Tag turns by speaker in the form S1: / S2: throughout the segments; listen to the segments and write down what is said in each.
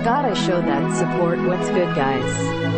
S1: Gotta show that support. What's good, guys?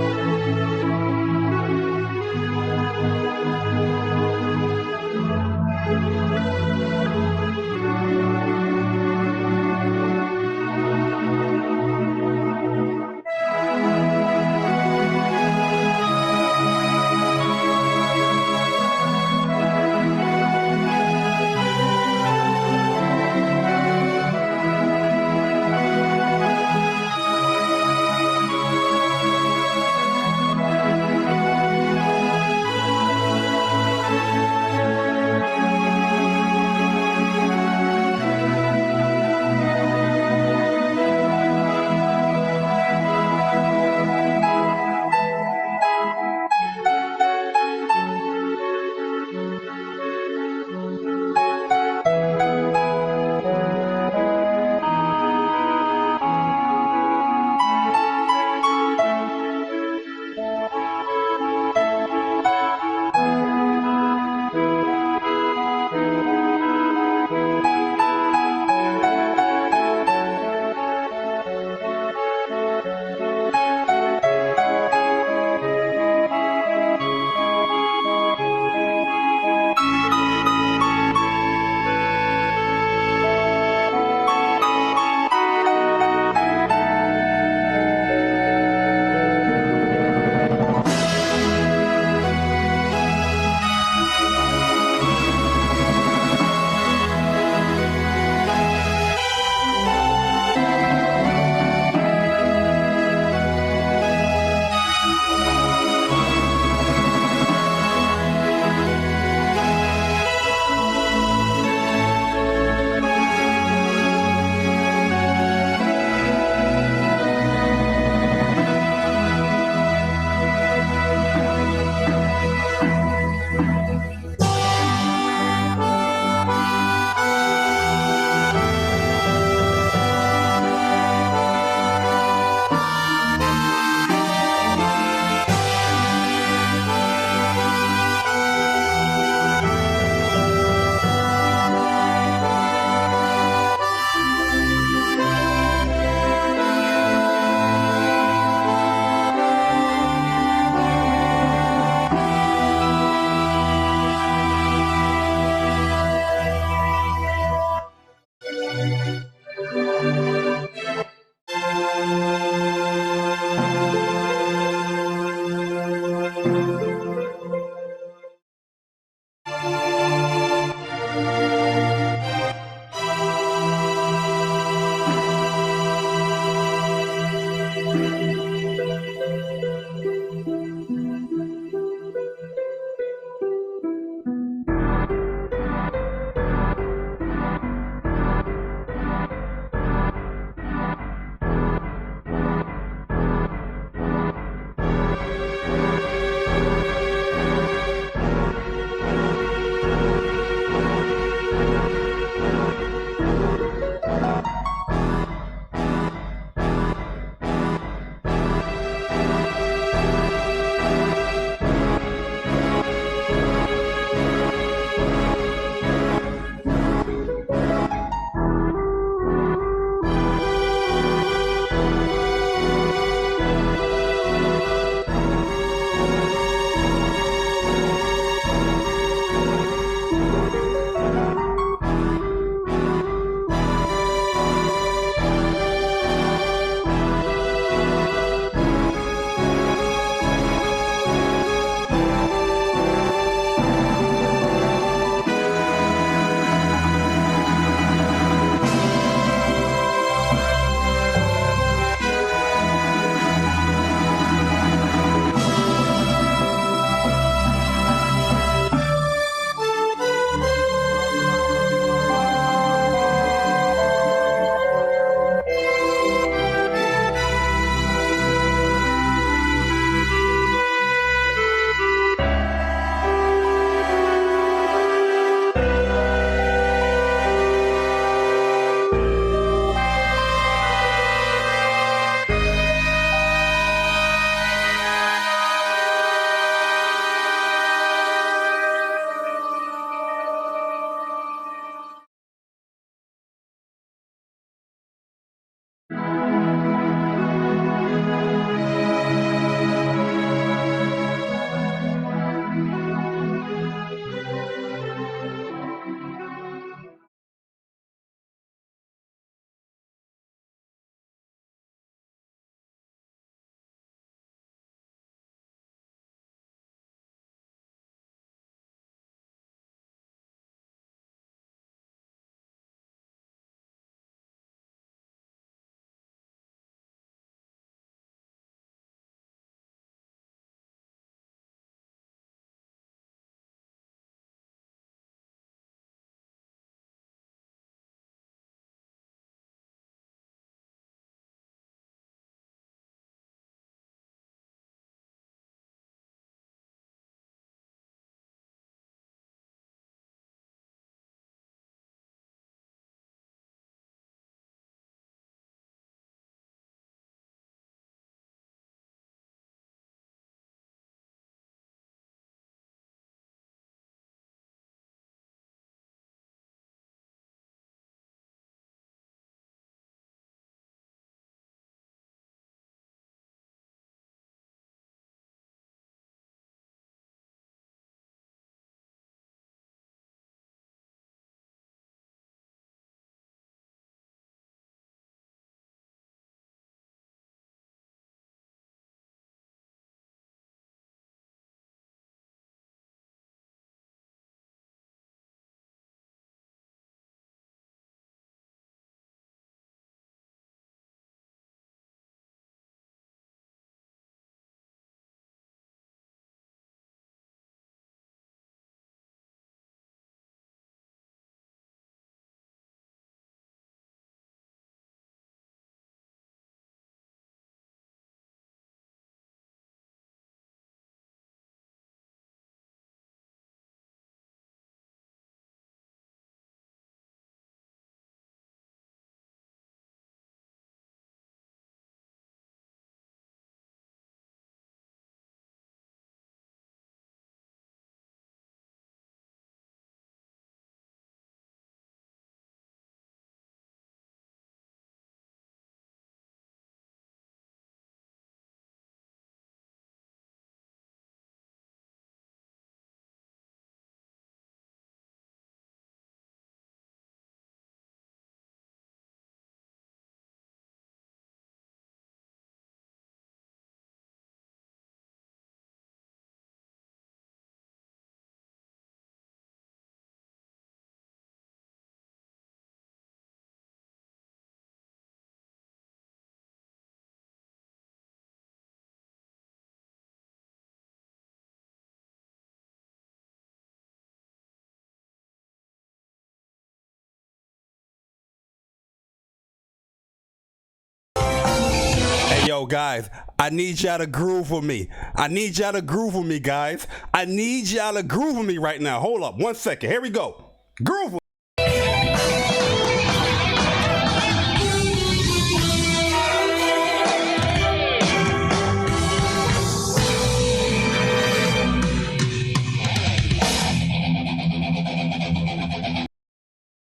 S2: Yo, guys, I need y'all to groove with me. I need y'all to groove with me, guys. I need y'all to groove with me right now. Hold up, 1 second. Here we go. Groove with me.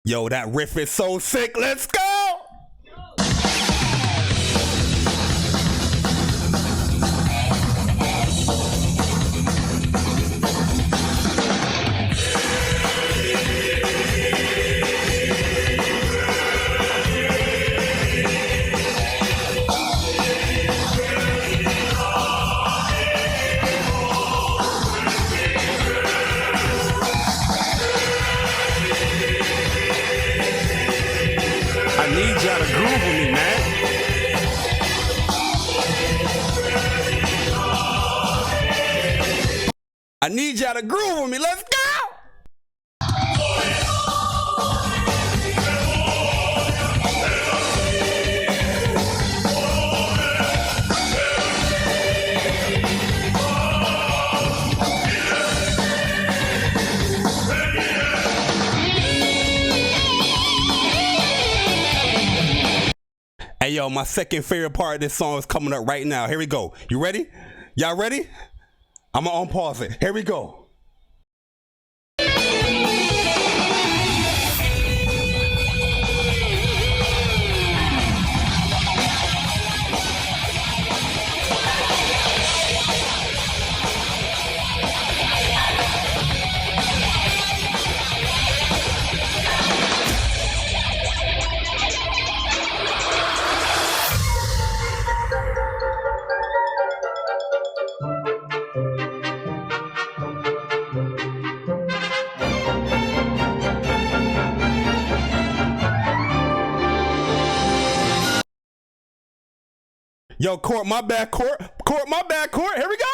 S2: Yo, that riff is so sick. Let's go. I need y'all to groove with me, man. I need y'all to groove with me. Let's go. Hey, yo, my second favorite part of this song is coming up right now. Here we go. You ready? Y'all ready? I'm gonna unpause it. Here we go. Yo, Court, my bad, Court. Court, my bad, Court. Here we go.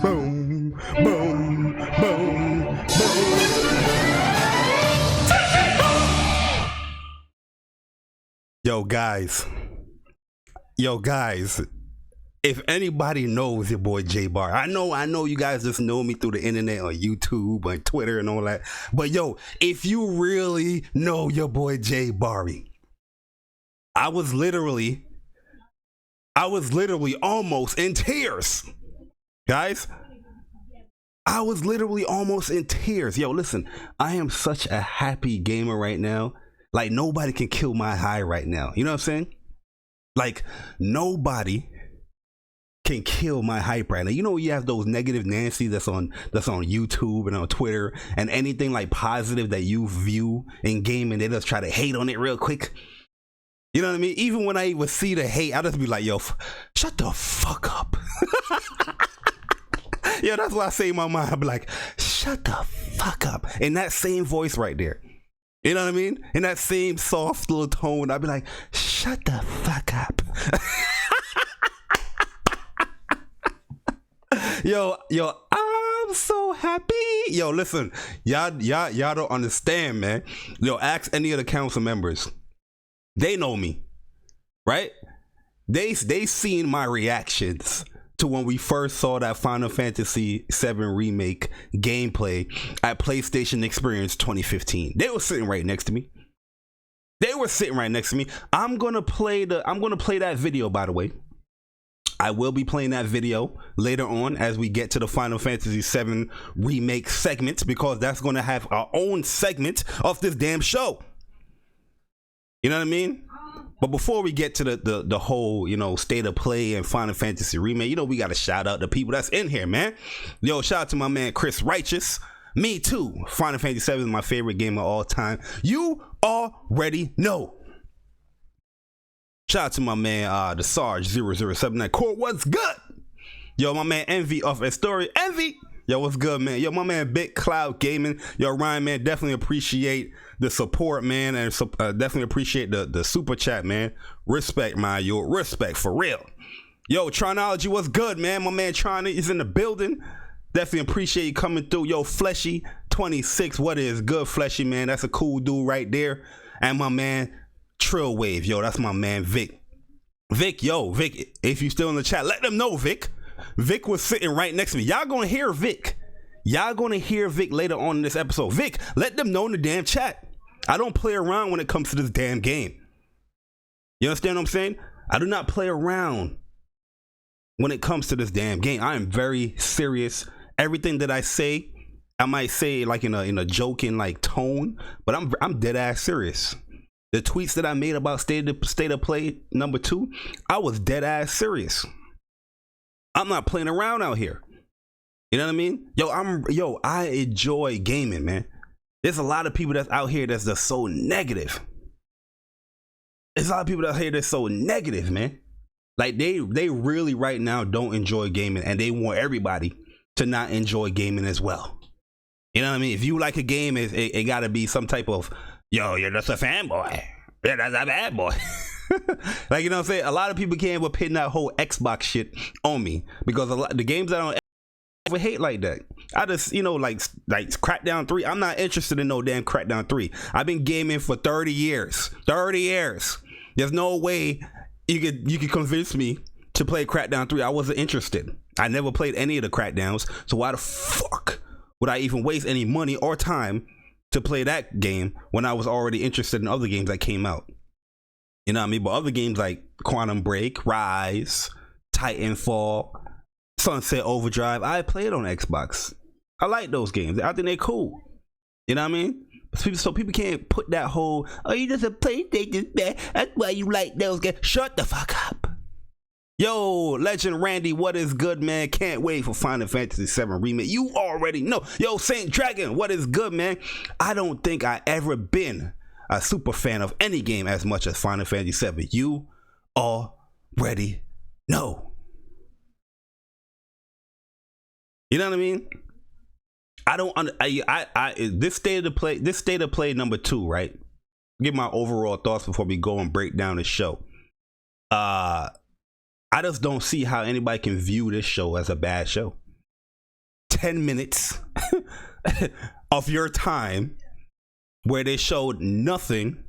S2: Boom, boom, boom, boom. Yo, guys. Yo, guys. If anybody knows your boy J Bar, I know you guys just know me through the internet on YouTube, on Twitter and all that. But yo, if you really know your boy J Barry, I was literally almost in tears. Guys, I was literally almost in tears. Yo, listen, I am such a happy gamer right now. Like, nobody can kill my high right now. You know what I'm saying? Like, nobody can kill my hype right now. You know, you have those negative Nancy that's on YouTube and on Twitter, and anything like positive that you view in gaming, they just try to hate on it real quick. You know what I mean? Even when I even see the hate, I just be like, yo, shut the fuck up. Yeah, that's what I say in my mind. I be like, shut the fuck up. In that same voice right there. You know what I mean? In that same soft little tone, I'd be like, shut the fuck up. Yo, I'm so happy. Yo, listen, y'all don't understand, man. Yo, ask any of the council members. They know me, right? They seen my reactions to when we first saw that Final Fantasy VII Remake gameplay at PlayStation Experience 2015. They were sitting right next to me. I'm gonna play that video, by the way. I will be playing that video later on as we get to the Final Fantasy VII Remake segment, because that's going to have our own segment of this damn show. You know what I mean? But before we get to the whole, you know, state of play and Final Fantasy remake, you know, we got to shout out the people that's in here, man. Yo, shout out to my man Chris Righteous. Me too. Final Fantasy 7 is my favorite game of all time. You already know. Shout out to my man, the Sarge 0079 Core. What's good? Yo, my man Envy off a story. Envy. Yo, what's good, man? Yo, my man Big Cloud Gaming. Yo, Ryan, man, definitely appreciate the support, man, and definitely appreciate the super chat, man. Respect, man. Yo, respect for real. Yo, Tronology, what's good, man? My man Tron is in the building. Definitely appreciate you coming through. Yo, Fleshy 26, what is good, Fleshy, man? That's a cool dude right there. And my man Trill Wave, yo, that's my man Vic. Vic, yo, Vic, if you still in the chat, let them know, Vic. Vic was sitting right next to me. Y'all gonna hear Vic. Y'all gonna hear Vic later on in this episode. Vic, let them know in the damn chat. I don't play around when it comes to this damn game. You understand what I'm saying? I do not play around when it comes to this damn game. I am very serious. Everything that I say, I might say like in a joking like tone, but I'm dead ass serious. The tweets that I made about state of play number 2, I was dead ass serious. I'm not playing around out here. You know what I mean? Yo, I enjoy gaming, man. There's a lot of people that's out here that's just so negative. There's a lot of people out here that's so negative, man. Like they really right now don't enjoy gaming, and they want everybody to not enjoy gaming as well. You know what I mean? If you like a game, it gotta be some type of, yo, you're just a fanboy. Yeah, that's a bad boy. Like, you know what I'm saying? A lot of people can't even pin that whole Xbox shit on me because the games I don't ever hate like that. I just, you know, like Crackdown 3. I'm not interested in no damn Crackdown 3. I've been gaming for 30 years. 30 years. There's no way you could convince me to play Crackdown 3. I wasn't interested. I never played any of the Crackdowns. So why the fuck would I even waste any money or time to play that game when I was already interested in other games that came out? You know what I mean? But other games like Quantum Break, Rise, Titanfall, Sunset Overdrive, I played on Xbox. I like those games. I think they're cool. You know what I mean? So people can't put that whole, oh, you just a PlayStation man, that's why you like those games. Shut the fuck up. Yo, Legend Randy, what is good, man? Can't wait for Final Fantasy 7 Remake. You already know. Yo, Saint Dragon, what is good, man? I don't think I ever been a super fan of any game as much as Final Fantasy 7. You already know. You know what I mean? I don't. This state of play number 2, right? Give my overall thoughts before we go and break down the show. I just don't see how anybody can view this show as a bad show. 10 minutes of your time where they showed nothing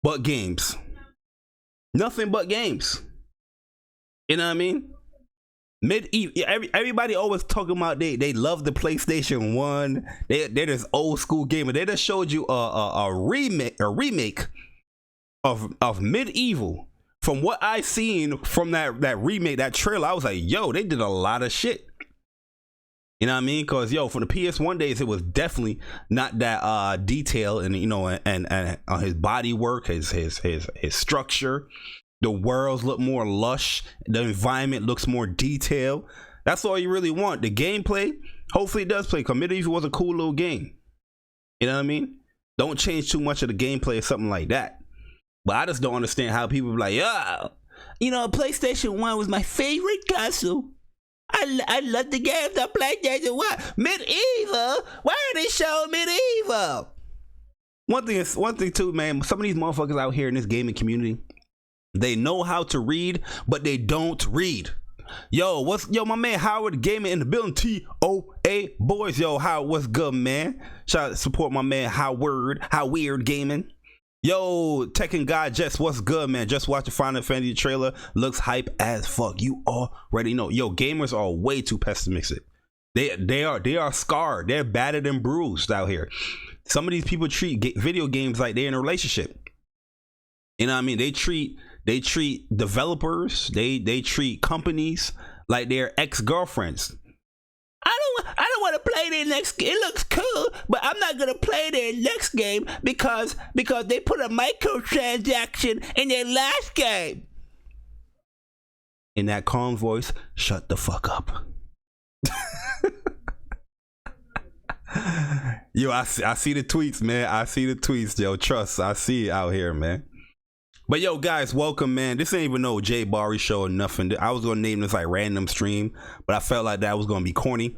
S2: but games. Nothing but games. You know what I mean? Everybody always talking about they love the PlayStation 1. They're this old school gamer. They just showed you a remake of Medieval. From what I seen from that remake, that trailer, I was like, yo, they did a lot of shit. You know what I mean? Because, yo, from the PS1 days, it was definitely not that detailed, and, you know, and his body work, his structure. The worlds look more lush. The environment looks more detailed. That's all you really want. The gameplay, hopefully it does play, because Medieval was a cool little game. You know what I mean? Don't change too much of the gameplay or something like that. But I just don't understand how people be like, yeah, you know, PlayStation 1 was my favorite console. I love the games on PlayStation 1. Medieval? Why are they showing Medieval? One thing too, man, some of these motherfuckers out here in this gaming community, they know how to read, but they don't read. Yo, my man Howard Gaming in the building. TOA boys. Yo, Howard, what's good, man? Shout out, support my man Howard Gaming. Yo, Tekken God Jess, what's good, man? Just watch the Final Fantasy trailer. Looks hype as fuck. You already know. Yo, gamers are way too pessimistic. They are scarred. They're battered and bruised out here. Some of these people treat video games like they're in a relationship. You know what I mean? They treat developers, they treat companies like they're ex-girlfriends. I don't want play their next game. It looks cool, but I'm not gonna play their next game because they put a microtransaction in their last game. In that calm voice, shut the fuck up. Yo, I see the tweets, man. I see the tweets, yo. Trust, I see it out here, man. But yo, guys, welcome, man. This ain't even no Jay Barry show or nothing. I was gonna name this like random stream, but I felt like that was gonna be corny.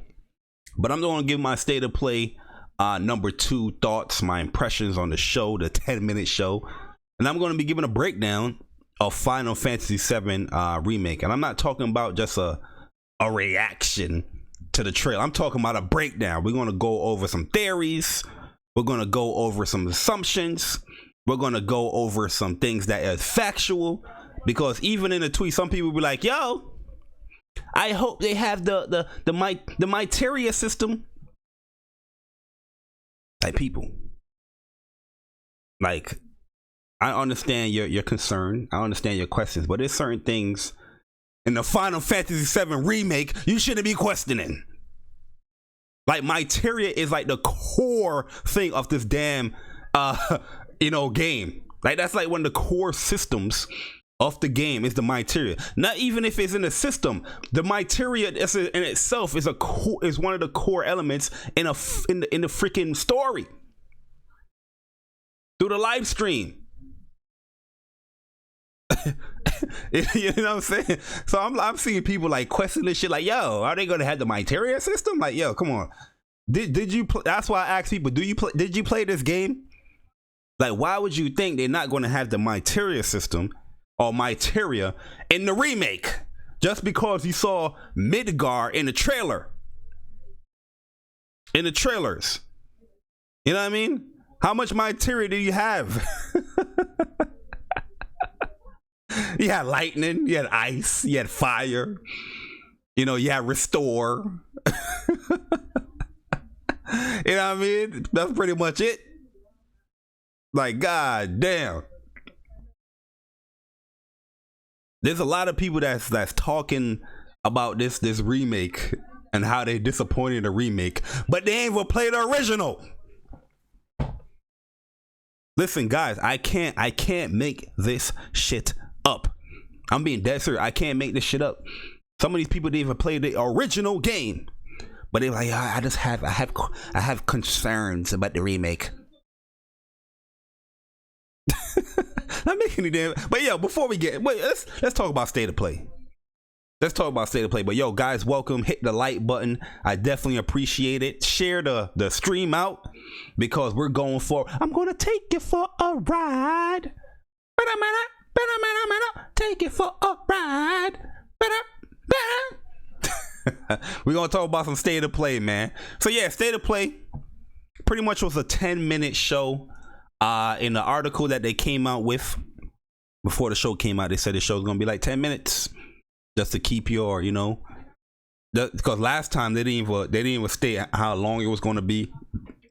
S2: But I'm gonna give my state of play number 2 thoughts, my impressions on the show, the 10-minute show, and I'm gonna be giving a breakdown of Final Fantasy VII Remake. And I'm not talking about just a reaction to the trailer. I'm talking about a breakdown. We're gonna go over some theories. We're gonna go over some assumptions. We're gonna go over some things that are factual, because even in the tweet, some people be like, "Yo, I hope they have the Myteria system." Like, people, like, I understand your concern. I understand your questions, but there's certain things in the Final Fantasy VII Remake you shouldn't be questioning. Like, Myteria is like the core thing of this damn game. Like, that's like one of the core systems of the game is the Myteria. Not even if it's in the system, the Myteria in itself is one of the core elements in the freaking story through the live stream. You know what I'm saying? So I'm seeing people like question this shit, like, yo, are they gonna have the Myteria system? Like, yo, come on. Did you that's why I ask people, did you play this game? Like, why would you think they're not going to have the Myteria system or Myteria in the remake just because you saw Midgar in the trailer? In the trailers. You know what I mean? How much Myteria do you have? You had lightning, you had ice, you had fire, you know, you had restore. You know what I mean? That's pretty much it. Like, god damn. There's a lot of people that's talking about this remake and how they disappointed the remake, but they ain't even play the original. Listen, guys, I can't make this shit up. I'm being dead serious. I can't make this shit up. Some of these people didn't even play the original game, but they're like, I have concerns about the remake. Not making any damn. But yo, before we let's talk about state of play. Let's talk about state of play. But yo, guys, welcome. Hit the like button. I definitely appreciate it. Share the stream out, because we're going for. I'm gonna take you for a ride. Take it for a ride. We're gonna talk about some state of play, man. So yeah, state of play pretty much was a 10-minute show. In the article that they came out with before the show came out, they said the show's gonna be like 10 minutes just to keep your, you know, because last time they didn't even state how long it was going to be,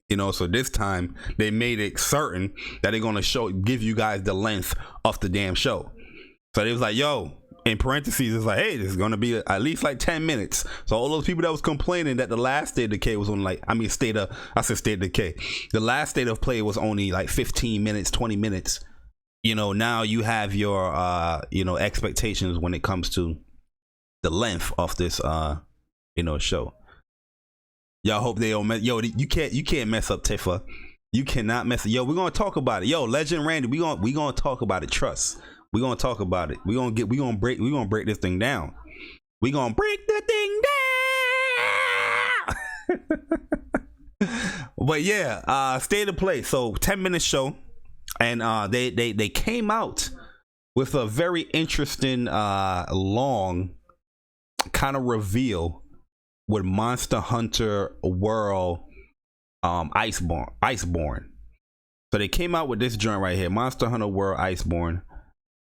S2: you know. So this time they made it certain that they're going to give you guys the length of the damn show. So they was like, yo, in parentheses, it's like, hey, this is going to be at least like 10 minutes. So all those people that was complaining that the last State of Decay was only like, State of Decay, the last State of Play was only like 15 minutes, 20 minutes. You know, now you have your, expectations when it comes to the length of this, show. Y'all hope they don't mess. Yo, you can't mess up Tifa. You cannot mess. Yo, we're gonna talk about it. Yo, Legend Randy, we gonna talk about it. Trust. We're gonna talk about it. We're gonna break this thing down. We're gonna break the thing down. But yeah, state of play. So 10-minute show, and they came out with a very interesting long kind of reveal with Monster Hunter World Iceborne. So they came out with this joint right here, Monster Hunter World Iceborne.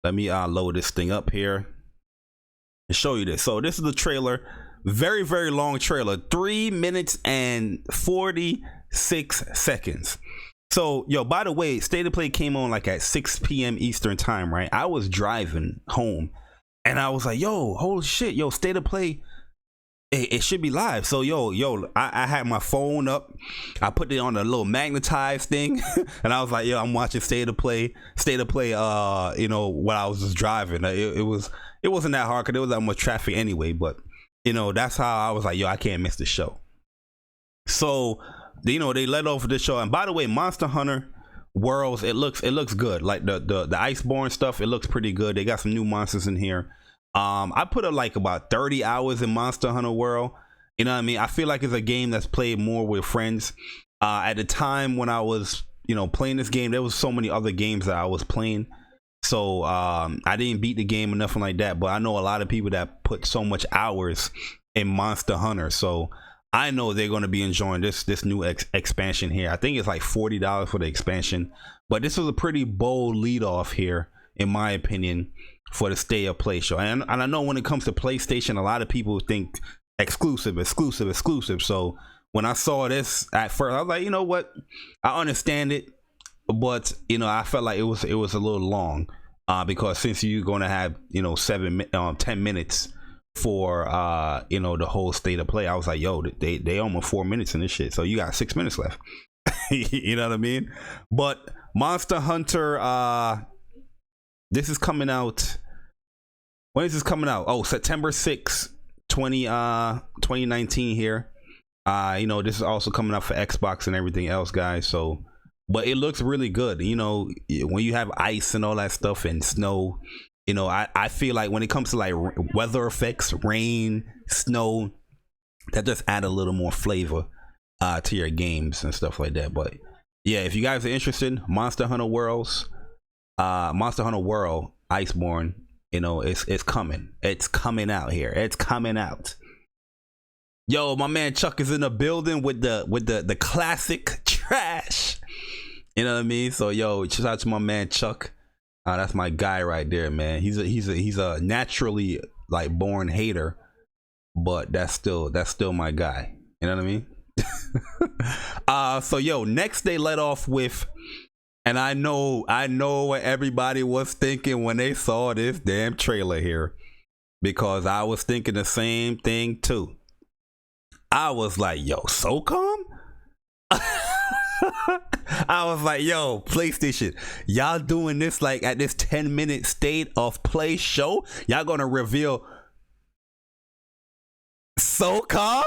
S2: Let me load this thing up here and show you this. So this is the trailer. Very, very long trailer. 3 minutes and 46 seconds. So, yo, by the way, State of Play came on like at 6 p.m. Eastern time, right? I was driving home and I was like, yo, holy shit, yo, State of Play It should be live. So I had my phone up. I put it on a little magnetized thing, and I was like, yo, I'm watching State of Play. While I was just driving. It wasn't that hard because there was that much traffic anyway. But that's how I was like, yo, I can't miss the show. So they let off this show. And by the way, Monster Hunter Worlds, it looks good. Like the Iceborne stuff, it looks pretty good. They got some new monsters in here. I put like about 30 hours in Monster Hunter World. You know what I mean? I feel like it's a game that's played more with friends. At the time when I was, playing this game, there was so many other games that I was playing. So I didn't beat the game or nothing like that. But I know a lot of people that put so much hours in Monster Hunter. So I know they're going to be enjoying this new expansion here. I think it's like $40 for the expansion. But this was a pretty bold lead off here, in my opinion, for the State of Play show. And I know when it comes to PlayStation, a lot of people think exclusive. So when I saw this at first, I was like, you know what? I understand it, but I felt like it was a little long, because since you're going to have 10 minutes for the whole State of Play, I was like, yo, they almost 4 minutes in this shit, so you got 6 minutes left. You know what I mean? But Monster Hunter, this is coming out. When is this coming out? Oh, September 6th, 2019 here. This is also coming out for Xbox and everything else, guys. So, but it looks really good. When you have ice and all that stuff and snow, I feel like when it comes to like weather effects, rain, snow, that just add a little more flavor to your games and stuff like that. But yeah, if you guys are interested, Monster Hunter World Iceborne, it's coming. It's coming out here. It's coming out. Yo, my man Chuck is in the building with the classic trash. You know what I mean? So yo, shout out to my man Chuck. That's my guy right there, man. He's a naturally like born hater, but that's still my guy. You know what I mean? So yo, next they let off with, and I know what everybody was thinking when they saw this damn trailer here, because I was thinking the same thing too. I was like, yo, SOCOM? I was like, yo, PlayStation, y'all doing this like at this 10-minute State of Play show? Y'all gonna reveal SOCOM?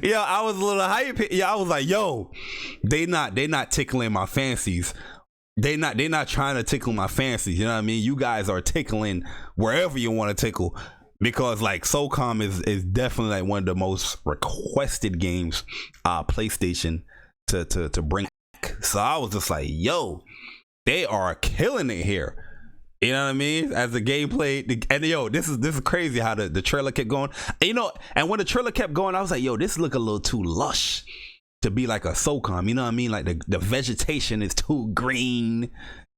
S2: Yo, I was a little hype. Yeah, I was like, yo, they not tickling my fancies. They not trying to tickle my fancies. You know what I mean? You guys are tickling wherever you want to tickle, because like SOCOM is definitely like one of the most requested games PlayStation to bring back. So I was just like, yo, they are killing it here. You know what I mean? As the gameplay, and yo, this is crazy how the trailer kept going. And when the trailer kept going, I was like, yo, this look a little too lush to be like a SOCOM. You know what I mean? Like the vegetation is too green.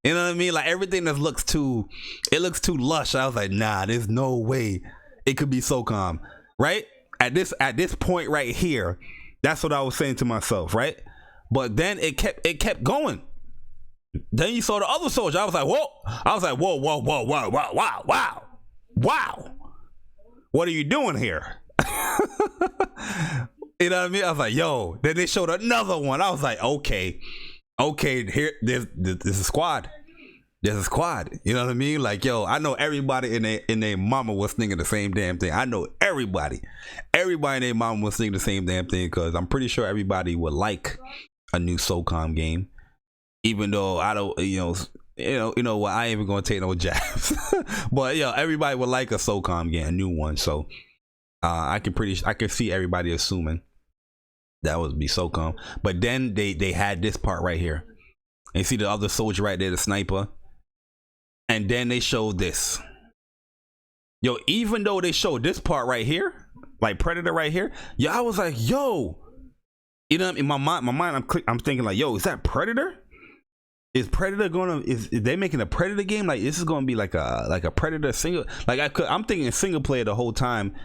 S2: You know what I mean? Like everything looks too lush. I was like, nah, there's no way it could be SOCOM, right? At this point right here, that's what I was saying to myself, right? But then it kept going. Then you saw the other soldier. I was like, whoa. Wow. What are you doing here? You know what I mean? I was like, yo. Then they showed another one. I was like, okay, here, there's a squad. There's a squad. You know what I mean? Like, yo, I know everybody in their mama was thinking the same damn thing. I know everybody in their mama was thinking the same damn thing, because I'm pretty sure everybody would like a new SOCOM game. Even though I don't, you know what, I ain't even gonna take no jabs. But yo, everybody would like a SOCOM game, a new one. So I can see everybody assuming that would be SOCOM. But then they had this part right here. And you see the other soldier right there, the sniper. And then they showed this. Yo, even though they showed this part right here, like Predator right here, yo, I was like, yo, you know, in my mind, I'm thinking like, yo, is that Predator? Is Predator is they making a Predator game? Like this is gonna be like a Predator single. Like I'm thinking single player the whole time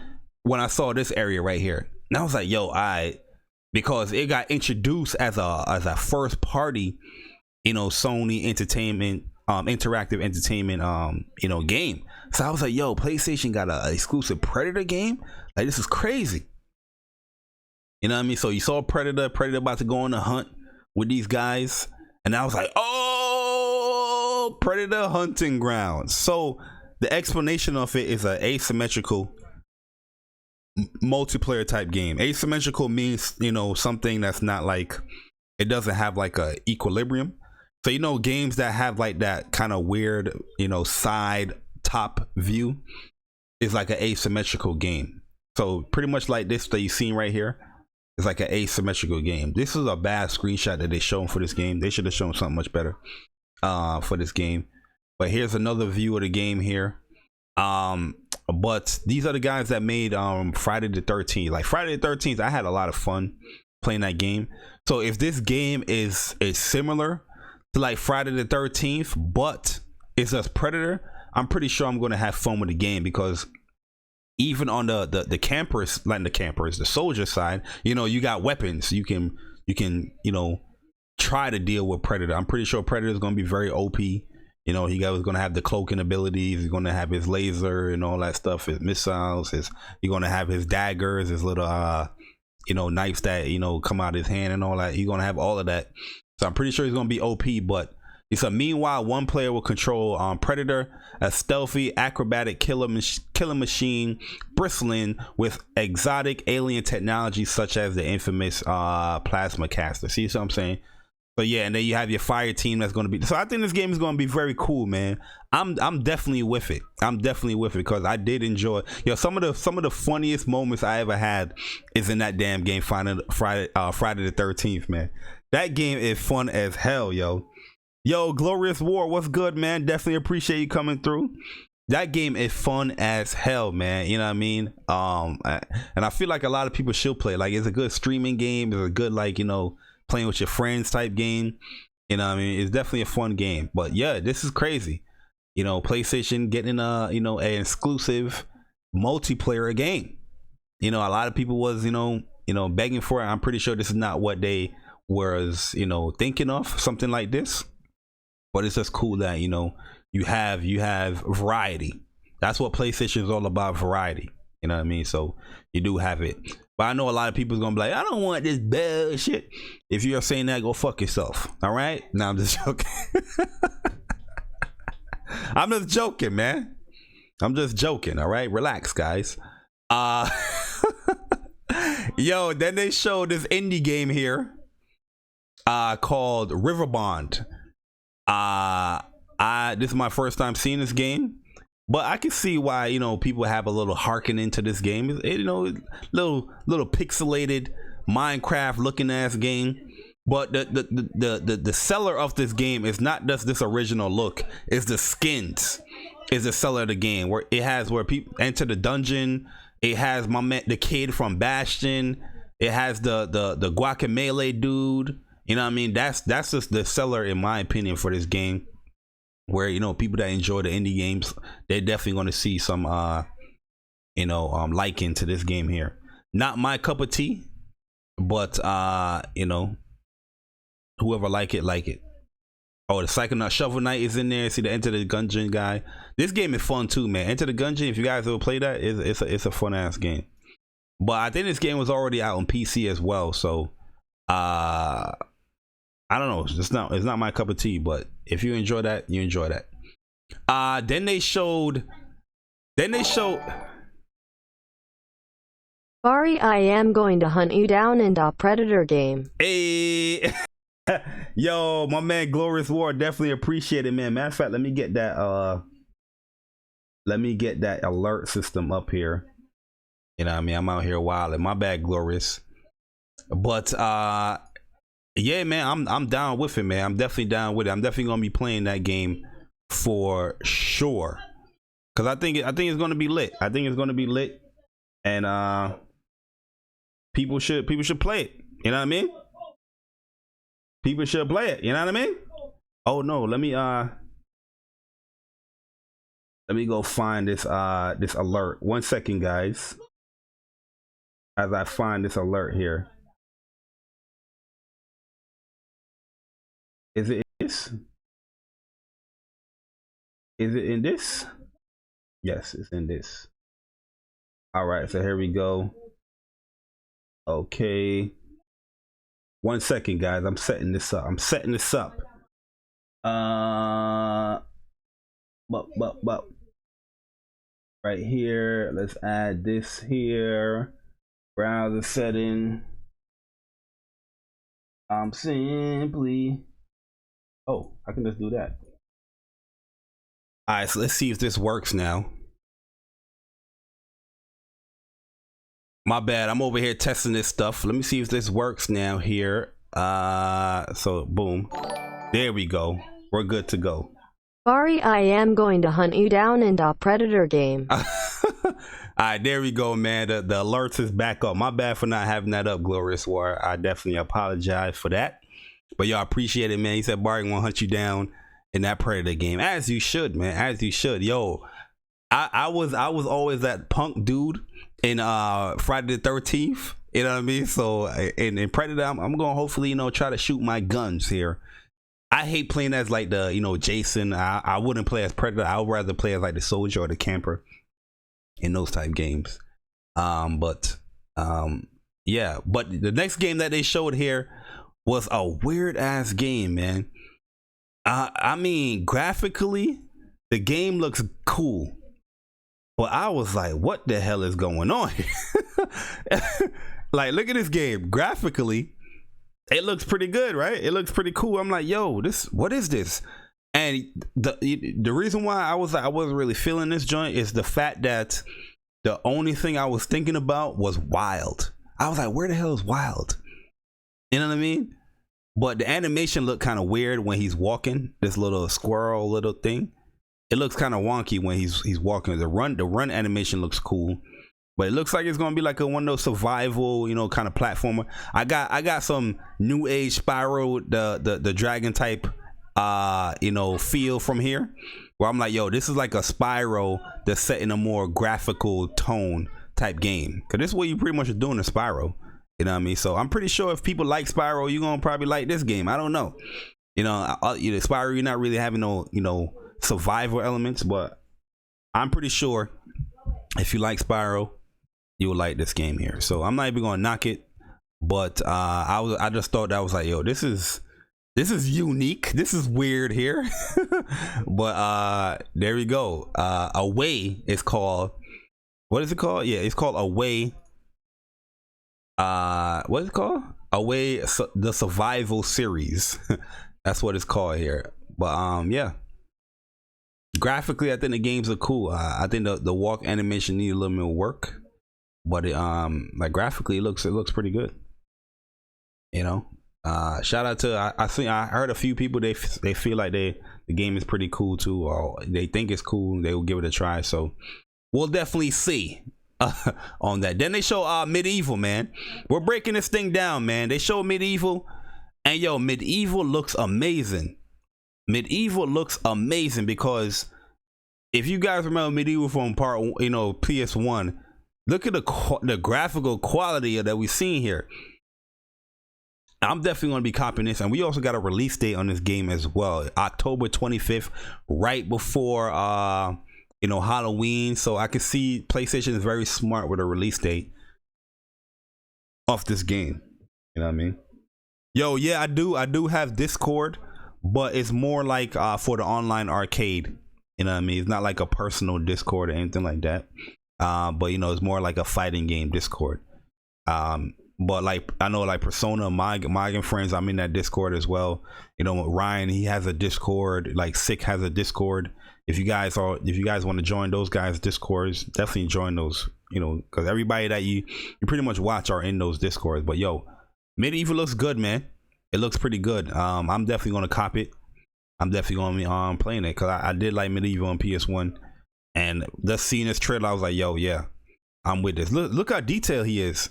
S2: when I saw this area right here. And I was like, yo, because it got introduced as a first party, Sony Entertainment, interactive entertainment, game. So I was like, yo, PlayStation got a exclusive Predator game? Like, this is crazy. You know what I mean? So you saw Predator about to go on a hunt with these guys, and I was like, oh, Predator hunting grounds. So the explanation of it is an asymmetrical multiplayer type game. Asymmetrical means, you know, something that's not like, it doesn't have like a equilibrium. So, you know, games that have like that kind of weird, you know, side top view is like an asymmetrical game. So pretty much like this that you've seen right here is like an asymmetrical game. This is a bad screenshot that they shown for this game. They should have shown something much better for this game. But here's another view of the game here. But these are the guys that made Friday the 13th. Like Friday the 13th, I had a lot of fun playing that game. So if this game is similar to like Friday the 13th, but it's just Predator, I'm pretty sure I'm going to have fun with the game, because even on the campers, like the soldier side, you know, you got weapons. You can you know, try to deal with Predator. I'm pretty sure Predator is going to be very OP. You know, he's going to have the cloaking abilities. He's going to have his laser and all that stuff, his missiles. He's going to have his daggers, his little you know, knives that, you know, come out of his hand and all that. He's going to have all of that. So I'm pretty sure he's going to be OP. But it's a meanwhile, one player will control Predator, a stealthy, acrobatic killer machine, bristling with exotic alien technology such as the infamous plasma caster. See what I'm saying? But yeah, and then you have your fire team that's going to be. So I think this game is going to be very cool, man. I'm definitely with it. I'm definitely with it, because I did enjoy. Yo, some of the funniest moments I ever had is in that damn game. Friday the 13th, man. That game is fun as hell, yo. Yo, Glorious War, what's good, man? Definitely appreciate you coming through. That game is fun as hell, man. You know what I mean? And I feel like a lot of people should play. Like, it's a good streaming game. It's a good, like, you know, playing with your friends type game. You know what I mean? It's definitely a fun game. But yeah, this is crazy. You know, PlayStation getting you know, an exclusive multiplayer game. You know, a lot of people was, you know, begging for it. I'm pretty sure this is not what they was, you know, thinking of, something like this. But it's just cool that, you know, you have variety. That's what PlayStation is all about, variety. You know what I mean? So you do have it. But I know a lot of people is gonna be like, I don't want this bullshit. If you're saying that, go fuck yourself. All right? No, I'm just joking. I'm just joking, man. I'm just joking. All right, relax, guys. Yo, then they showed this indie game here called Riverbond. This is my first time seeing this game, but I can see why, you know, people have a little harken into this game. You know, little pixelated Minecraft looking ass game. But the seller of this game is not just this original look, it's the skins is the seller of the game, where it has where people enter the dungeon. It has the kid from Bastion. It has the Guacamelee dude. You know what I mean? That's just the seller, in my opinion, for this game. Where, you know, people that enjoy the indie games, they're definitely going to see some you know, liking to this game here. Not my cup of tea, but you know, whoever like it. Oh, the Psychonaut Shovel Knight is in there. See the Enter the Gungeon guy. This game is fun too, man. Enter the Gungeon, if you guys ever play that, it's a fun ass game. But I think this game was already out on PC as well, so I don't know. It's not my cup of tea, but if you enjoy that, you enjoy that. Then they showed
S1: Sorry, I am going to hunt you down in the Predator game.
S2: Hey. Yo, my man Glorious War, definitely appreciate it, man. Matter of fact, let me get that alert system up here. You know what I mean? I'm out here wilding. My bad, Glorious. But yeah, man, I'm down with it, man. I'm definitely down with it. I'm definitely gonna be playing that game for sure. Cause I think it's gonna be lit. I think it's gonna be lit. And people should play it. You know what I mean? People should play it. You know what I mean? Oh no, let me go find this this alert. 1 second, guys. As I find this alert here. Is it in this? Is it in this? Yes, it's in this. All right, so here we go. Okay. 1 second, guys. I'm setting this up. Uh, but right here. Let's add this here. Browser setting. Simply. Oh, I can just do that. All right, so let's see if this works now. My bad. I'm over here testing this stuff. Let me see if this works now here. So boom. There we go. We're good to go.
S1: Sorry, I am going to hunt you down in the Predator game.
S2: All right, there we go, man. The alerts is back up. My bad for not having that up, Glorious War. I definitely apologize for that. But y'all appreciate it, man. He said Barry won't hunt you down in that Predator game. As you should, man. As you should. Yo, I was always that punk dude in Friday the 13th. You know what I mean? So in Predator, I'm gonna hopefully, you know, try to shoot my guns here. I hate playing as like the, you know, Jason. I wouldn't play as Predator. I would rather play as like the soldier or the camper in those type games. Yeah, but the next game that they showed here was a weird ass game, man. I mean, graphically, the game looks cool, but I was like, what the hell is going on here? Like, look at this game. Graphically, it looks pretty good, right? It looks pretty cool. I'm like, yo, what is this? And the reason why I wasn't really feeling this joint is the fact that the only thing I was thinking about was Wild. I was like, where the hell is Wild? You know what I mean? But the animation looked kind of weird when he's walking. This little squirrel little thing. It looks kind of wonky when he's walking. The run animation looks cool. But it looks like it's gonna be like one of those survival, you know, kind of platformer. I got some new age Spyro, the dragon type, you know, feel from here, where I'm like, yo, this is like a Spyro that's set in a more graphical tone type game. Cause this is what you pretty much are doing in Spyro. You know what I mean? So I'm pretty sure if people like Spyro, you're gonna probably like this game. I don't know. You know, Spyro, you're not really having no, you know, survival elements, but I'm pretty sure if you like Spyro, you will like this game here. So I'm not even gonna knock it, but I just thought that was like, yo, this is unique, this is weird here. But there we go. Away is called. What is it called? Yeah, it's called Away. What is it called? Away, the survival series. That's what it's called here. But yeah, graphically I think the games are cool. I think the walk animation need a little more work, but it like graphically it looks pretty good, you know. Shout out to I heard a few people, they feel like the game is pretty cool too, or they think it's cool, they will give it a try. So we'll definitely see on that. Then they show Medieval, man. We're breaking this thing down, man. They show Medieval, and yo, Medieval looks amazing. Medieval looks amazing because if you guys remember Medieval from part, you know, PS1, look at the graphical quality that we've seen here. I'm definitely going to be copying this, and we also got a release date on this game as well, October 25th, right before you know, Halloween. So I can see PlayStation is very smart with a release date of this game. You know what I mean? Yo, yeah, I do have Discord, but it's more like for the online arcade. You know what I mean? It's not like a personal Discord or anything like that. But you know, it's more like a fighting game Discord. But like I know, like Persona, my friends, I'm in that Discord as well. You know, Ryan, he has a Discord. Like Sick has a Discord. If you guys want to join those guys' Discords, definitely join those. You know, because everybody that you pretty much watch are in those Discords. But yo, Medieval looks good, man. It looks pretty good. I'm definitely gonna cop it. I'm definitely gonna be playing it because I did like Medieval on PS1, and just seeing this trailer, I was like, yo, yeah, I'm with this. Look how detailed he is.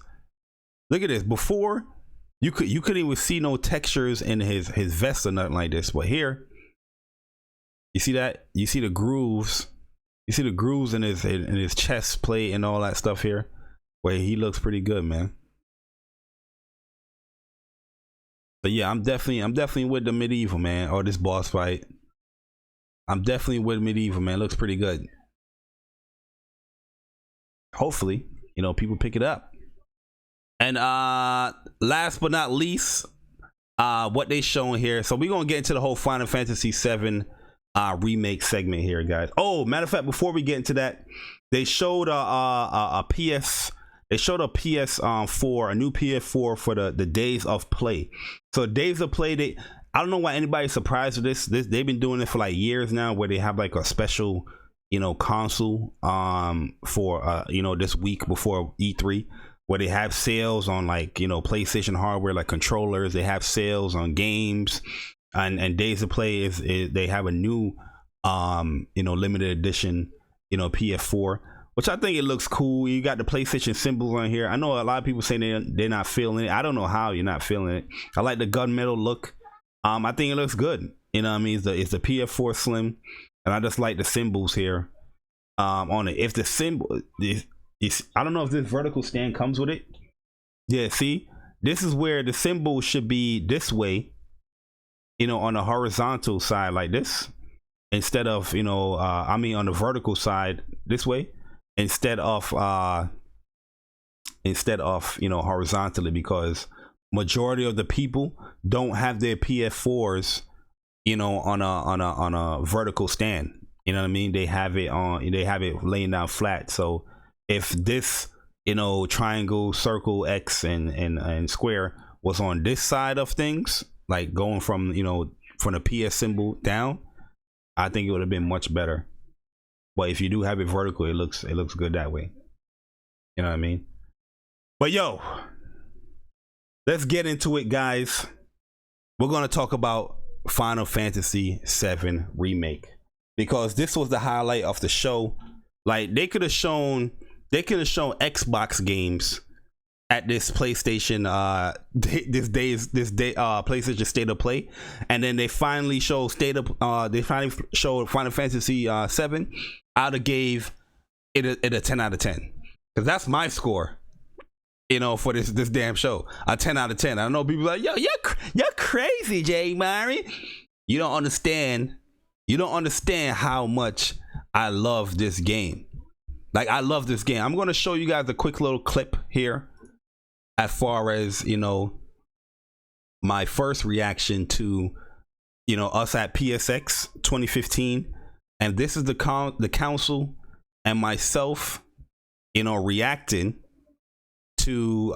S2: Look at this. Before you couldn't even see no textures in his vest or nothing like this, but here you see that, you see the grooves, in his chest plate and all that stuff here, where he looks pretty good, man. But yeah, I'm definitely with the Medieval, man, or this boss fight. I'm definitely with Medieval, man. Looks pretty good. hopefully, you know, people pick it up. And last but not least, what they showing here. So we're gonna get into the whole Final Fantasy VII remake segment here, guys. Oh, matter of fact, before we get into that, they showed a PS. They showed a PS4, a new PS4 for the Days of Play. So Days of Play, I don't know why anybody's surprised with this. They've been doing it for like years now, where they have like a special, you know, console for you know, this week before E3, where they have sales on like, you know, PlayStation hardware like controllers. They have sales on games, and Days of Play is they have a new you know, limited edition, you know, PS4, which I think it looks cool. You got the PlayStation symbols on here. I know a lot of people say they're not feeling it. I don't know how you're not feeling it. I like the gunmetal look. I think it looks good. You know what I mean? It's the PS4 Slim, and I just like the symbols here on it. If the symbol is, I don't know if this vertical stand comes with it. Yeah, see, this is where the symbol should be this way, you know, on the horizontal side like this, instead of, you know, I mean on the vertical side this way, instead of you know, horizontally, because majority of the people don't have their PS4s, you know, on a vertical stand. You know what I mean? They have it laying down flat. So if this, you know, triangle, circle, X and square was on this side of things, like going from, you know, from the PS symbol down, I think it would have been much better. But if you do have it vertical, it looks good that way. You know what I mean? But yo, let's get into it, guys. We're gonna talk about Final Fantasy VII Remake, because this was the highlight of the show. Like they could have shown Xbox games at this PlayStation PlayStation State of Play, and then they finally showed Final Fantasy VII. I'd have gave it a 10 out of 10, because that's my score, you know, for this damn show. A 10 out of 10. I know people are like, yo, you're crazy, Jay Murray. You don't understand how much I love this game. Like, I love this game. I'm going to show you guys a quick little clip here, as far as, you know, my first reaction to, you know, us at PSX 2015. And this is the council and myself, you know, reacting to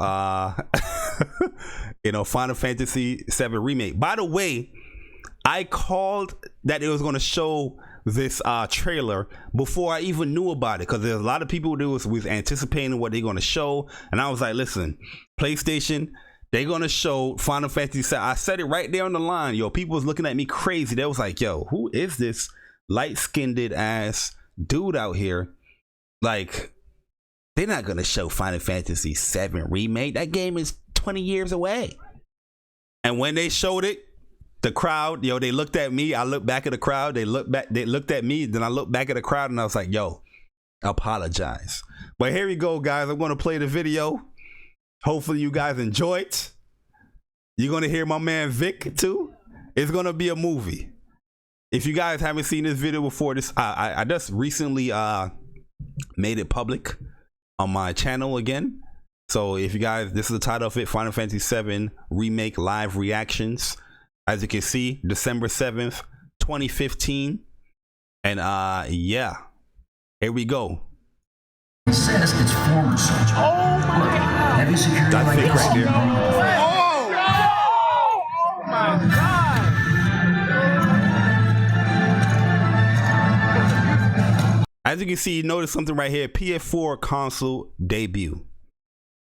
S2: you know, Final Fantasy VII Remake. By the way, I called that it was going to show this trailer before I even knew about it, because there's a lot of people who was anticipating what they're going to show, and I was like, listen, PlayStation, they're going to show Final Fantasy VII. I said it right there on the line. Yo, people was looking at me crazy. They was like, yo, who is this light-skinned ass dude out here? Like, they're not going to show Final Fantasy VII Remake. That game is 20 years away. And when they showed it, the crowd, yo, they looked at me. I looked back at the crowd. They looked at me. Then I looked back at the crowd, and I was like, yo, apologize. But here we go, guys. I'm going to play the video. Hopefully you guys enjoy it. You're going to hear my man Vic too. It's going to be a movie. If you guys haven't seen this video before, I just recently made it public on my channel again. So if you guys, this is the title of it, Final Fantasy VII Remake Live Reactions. As you can see, December 7th, 2015. And yeah, here we go.
S3: It says it's former soldier.
S1: Oh my God.
S3: Heavy security
S2: That's
S3: like
S2: it right there.
S1: Oh my God.
S2: As you can see, notice something right here, PS4 console debut.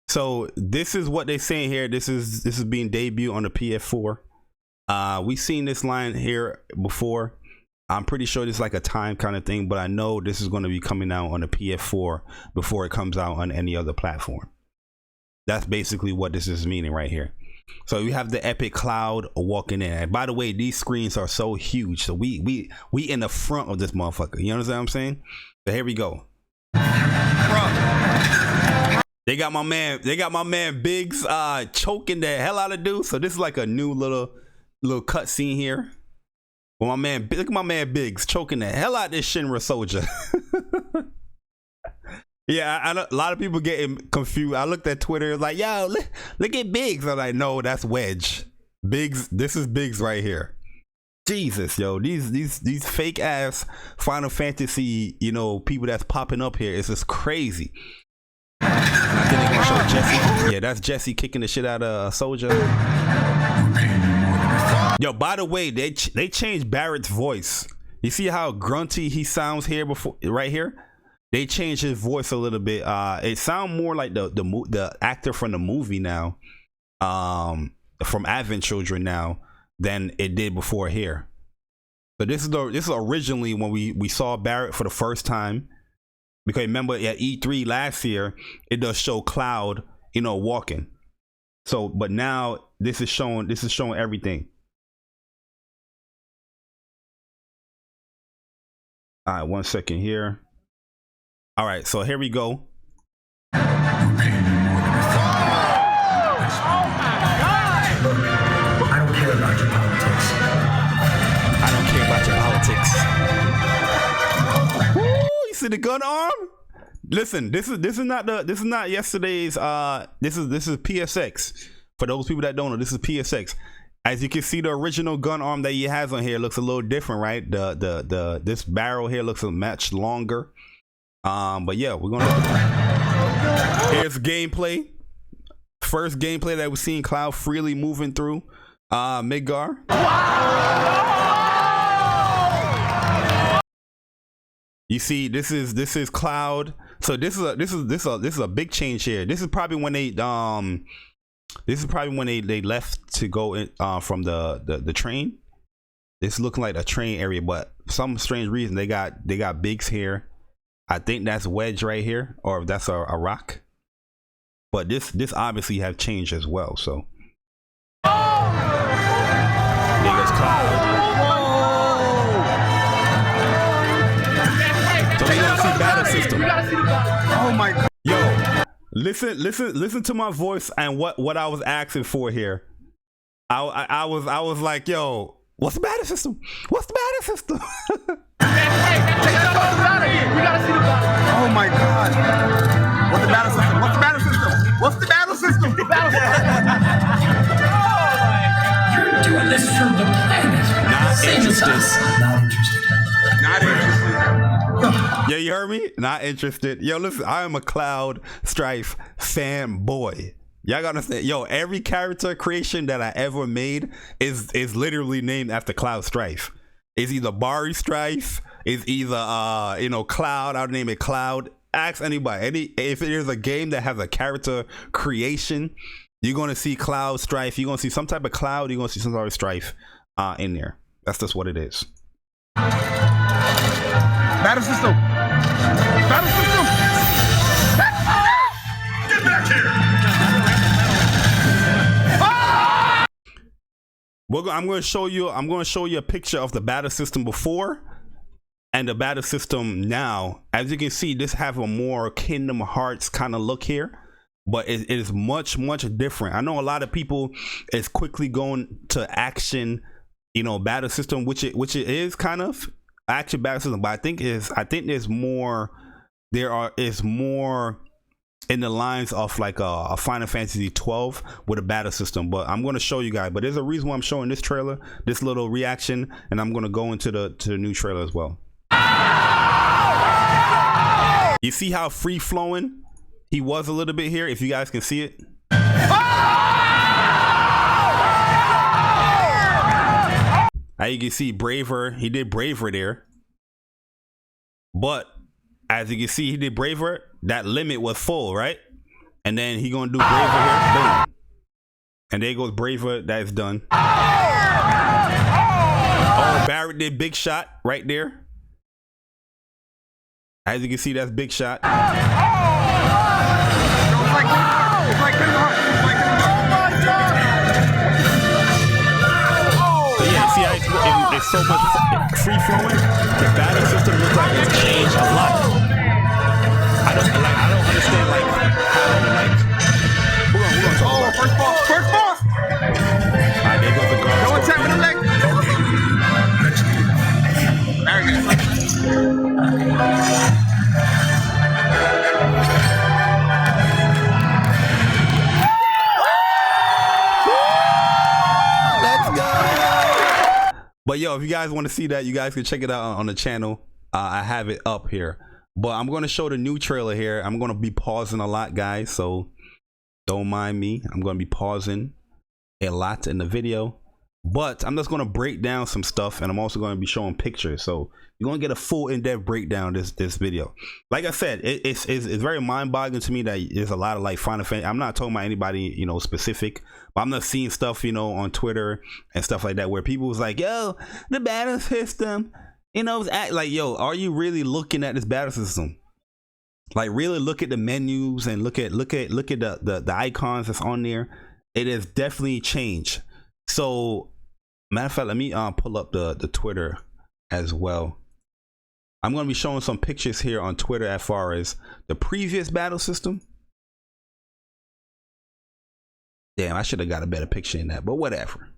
S2: So this is what they're saying here. This is being debuted on the PS4. We've seen this line here before. I'm pretty sure this is like a time kind of thing, but I know this is going to be coming out on the PS4 before it comes out on any other platform. That's basically what this is meaning right here. So we have the Epic Cloud walking in. And by the way, these screens are so huge. So we in the front of this motherfucker. You understand what I'm saying? So here we go. They got my man Biggs choking the hell out of dude. So this is like a new little cut scene here. Well, my man, look at my man Biggs choking the hell out of this Shinra soldier. Yeah, a lot of people getting confused. I looked at Twitter, like, yo, look at Biggs. I'm like, no, that's Wedge. Biggs, this is Biggs right here. Jesus, yo, these fake ass Final Fantasy, you know, people that's popping up here is just crazy. I think they're gonna show Jesse. Yeah, that's Jesse kicking the shit out of Soldier. Yo, by the way, they changed Barrett's voice. You see how grunty he sounds here before, right here? They changed his voice a little bit. It sounds more like the actor from the movie now, from Advent Children now, than it did before here. So this is originally when we saw Barrett for the first time, because remember at E3 last year it does show Cloud, you know, walking. So but now this is showing everything. All right, 1 second here. All right, so here we go.
S3: Oh my God! I don't care about your politics.
S2: I don't care about your politics. Woo, you see the gun arm? Listen, this is not yesterday's. This is PSX. For those people that don't know, this is PSX. As you can see, the original gun arm that he has on here looks a little different, right? This barrel here looks a much longer. But yeah, we're gonna look. Here's gameplay. First gameplay that we've seen Cloud freely moving through Midgar. You see, this is Cloud. So this is a big change here. This is probably when they they left to go in, from the train. It's looking like a train area, but for some strange reason they got Biggs here. I think that's Wedge right here, or if that's a rock. But this obviously have changed as well. So there goes Cloud. So we gonna see battle system.
S4: Oh my God.
S2: Yo, listen to my voice and what I was asking for here. I was like, yo, what's the battle system? What's the battle system?
S4: Oh my God. What's the battle system? What's the battle system? What's the battle system? The battle system.
S3: You're doing this for the planet.
S2: Not interested.
S3: Not interested.
S4: Not interested.
S2: Yeah, you heard me? Not interested. Yo, listen, I am a Cloud Strife fanboy. Y'all gotta understand. Yo, every character creation that I ever made is literally named after Cloud Strife. It's either Bari Strife, it's either you know, Cloud. I'll name it Cloud. Ask anybody. If there's a game that has a character creation, you're gonna see Cloud Strife. You're gonna see some type of Cloud. You're gonna see some sort of Strife in there. That's just what it is.
S4: Battle system. Battle system. Get back here.
S2: I'm going to show you a picture of the battle system before and the battle system now. As you can see, this have a more Kingdom Hearts kind of look here, but it is much different. I know a lot of people is quickly going to action, you know, battle system, which it is kind of action battle system, but I think there's more. Is more in the lines of like a Final Fantasy 12 with a battle system. But I'm going to show you guys. But there's a reason why I'm showing this trailer, this little reaction, and I'm going to go into the new trailer as well. You see how free flowing he was a little bit here, if you guys can see it. Now you can see Braver, he did Braver there. But as you can see, he did Braver, that limit was full, right? And then he gonna do Braver here, boom. And there goes Braver, that's done. Oh, Barrett did Big Shot right there. As you can see, that's Big Shot.
S4: It's like Kingdom Hearts.
S2: So yeah, see how it's so much free flowing. The battle system looks like it's changed a lot. I don't understand like how we're gonna talk about
S4: First boss.
S2: Alright, there goes the guard.
S4: Go attack with the leg. There we go.
S2: But yo, if you guys want to see that, you guys can check it out on the channel. I have it up here. But I'm going to show the new trailer here. I'm going to be pausing a lot, guys, so don't mind me. I'm going to be pausing a lot in the video. But I'm just going to break down some stuff, and I'm also going to be showing pictures. So you're going to get a full in-depth breakdown this video. Like I said, it's very mind-boggling to me that there's a lot of like Final Fantasy. I'm not talking about anybody, you know, specific, but I'm not seeing stuff, you know, on Twitter and stuff like that where people was like, yo, the battle system, you know, like, yo, are you really looking at this battle system? Like, really look at the menus and look at the icons that's on there. It has definitely changed. So matter of fact, let me pull up the Twitter as well. I'm going to be showing some pictures here on Twitter as far as the previous battle system. Damn, I should have got a better picture in that, but whatever.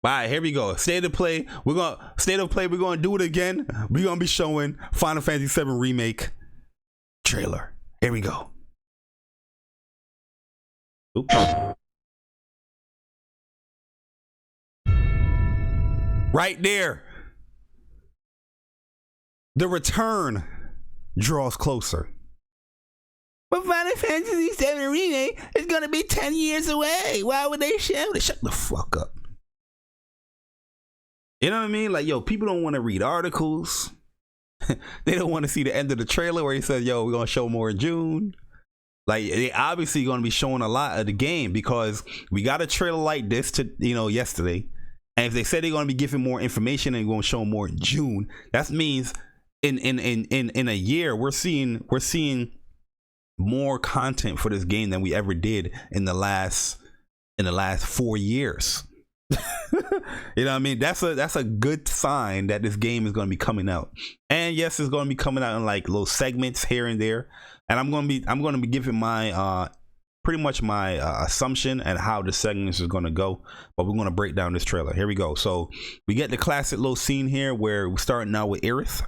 S2: All right, here we go. State of play. We're gonna do it again. We're gonna be showing Final Fantasy VII Remake trailer. Here we go. Oops. Right there. The return draws closer. But Final Fantasy VII Remake is gonna be 10 years away. Why would they show it? Shut the fuck up. You know what I mean? Like, yo, people don't want to read articles. They don't want to see the end of the trailer where he says, yo, we're gonna show more in June. Like, they obviously gonna be showing a lot of the game because we got a trailer like this to, you know, yesterday. And if they said they're gonna be giving more information and gonna show more in June, that means in a year we're seeing more content for this game than we ever did in the last 4 years. You know what I mean? That's a good sign that this game is going to be coming out. And yes, it's going to be coming out in like little segments here and there. And I'm going to be giving my pretty much my assumption and how the segments is going to go. But we're going to break down this trailer. Here we go. So we get the classic little scene here where we're starting out with Aerith.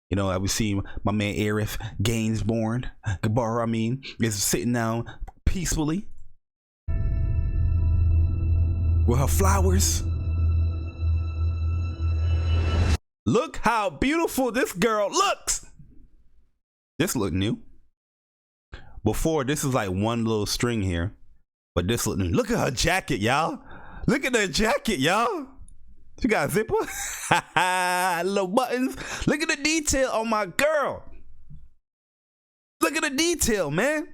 S2: You know, we see my man Aerith Gainsbourne, Gabar, I mean, is sitting down peacefully with her flowers. Look how beautiful this girl looks. This look new. Before, this is like one little string here, but this look new. Look at her jacket, y'all. Look at the jacket, y'all. She got a zipper. Little buttons. Look at the detail on my girl. Look at the detail, man.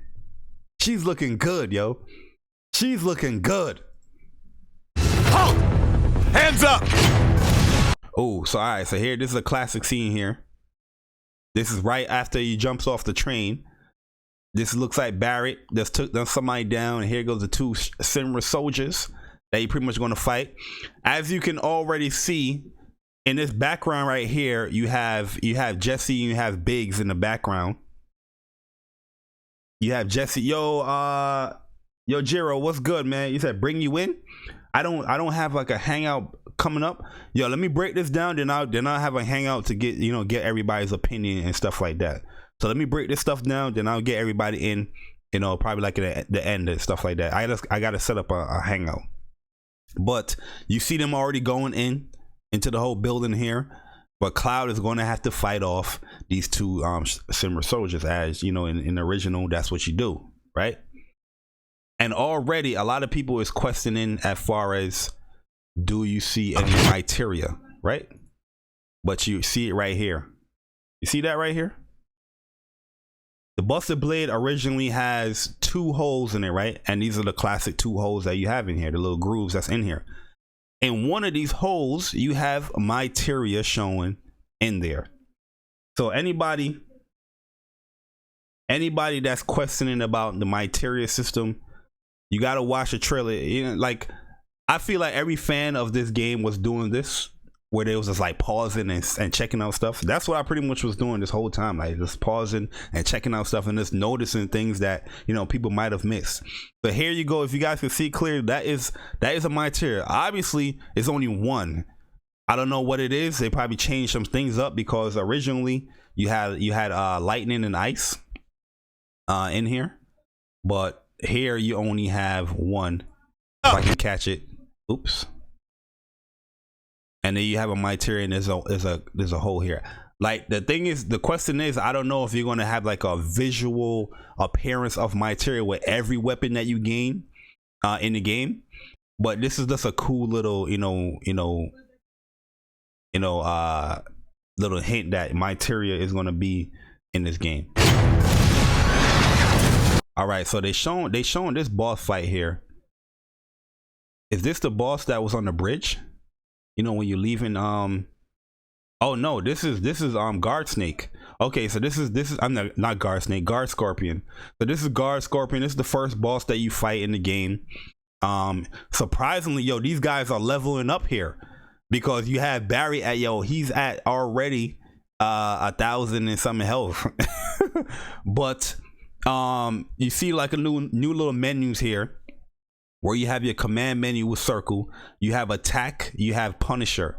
S2: She's looking good, yo. She's looking good. Oh! Hands up! Oh, so all right, so here, this is a classic scene here. This is right after he jumps off the train. This looks like Barrett just took somebody down, and here goes the two Sinra soldiers that you pretty much going to fight. As you can already see in this background right here, you have Jesse and you have Biggs in the background. You have Jesse. Yo, Jiro, what's good, man? You said bring you in. I don't have like a hangout coming up. Yo, let me break this down, then I'll have a hangout to get everybody's opinion and stuff like that. So let me break this stuff down, then I'll get everybody in, you know, probably like at the end and stuff like that. I gotta set up a hangout. But you see them already going into the whole building here. But Cloud is going to have to fight off these two Sinra soldiers, as you know, in the original, that's what you do, right? And already a lot of people is questioning as far as, do you see any criteria, right? But you see it right here. You see that right here? The Busted Blade originally has 2 holes in it, right? And these are the classic 2 holes that you have in here, the little grooves that's in here. In one of these holes, you have Materia showing in there. So anybody that's questioning about the Materia system, you got to watch the trailer. You know, like, I feel like every fan of this game was doing this, where they was just like pausing and checking out stuff. That's what I pretty much was doing this whole time, like just pausing and checking out stuff and just noticing things that, you know, people might have missed. But here you go. If you guys can see clear, that is a Materia. Obviously, it's only one. I don't know what it is. They probably changed some things up because originally you had lightning and ice in here, but here you only have one. If I can catch it. Oops. and then you have a Myteria, and there's a hole here. Like the question is, I don't know if you're gonna have like a visual appearance of Myteria with every weapon that you gain in the game, but this is just a cool little little hint that Myteria is gonna be in this game. All right, so they showing this boss fight here. Is this the boss that was on the bridge? You know, when you're leaving oh no, this is Guard Snake. Okay, so this is I'm not Guard Snake, Guard Scorpion. So this is Guard Scorpion. This is the first boss that you fight in the game. Surprisingly, yo, these guys are leveling up here, because you have Barry at he's at already 1,000 and something health. But you see like a new little menus here, where you have your command menu with circle, you have attack, you have Punisher.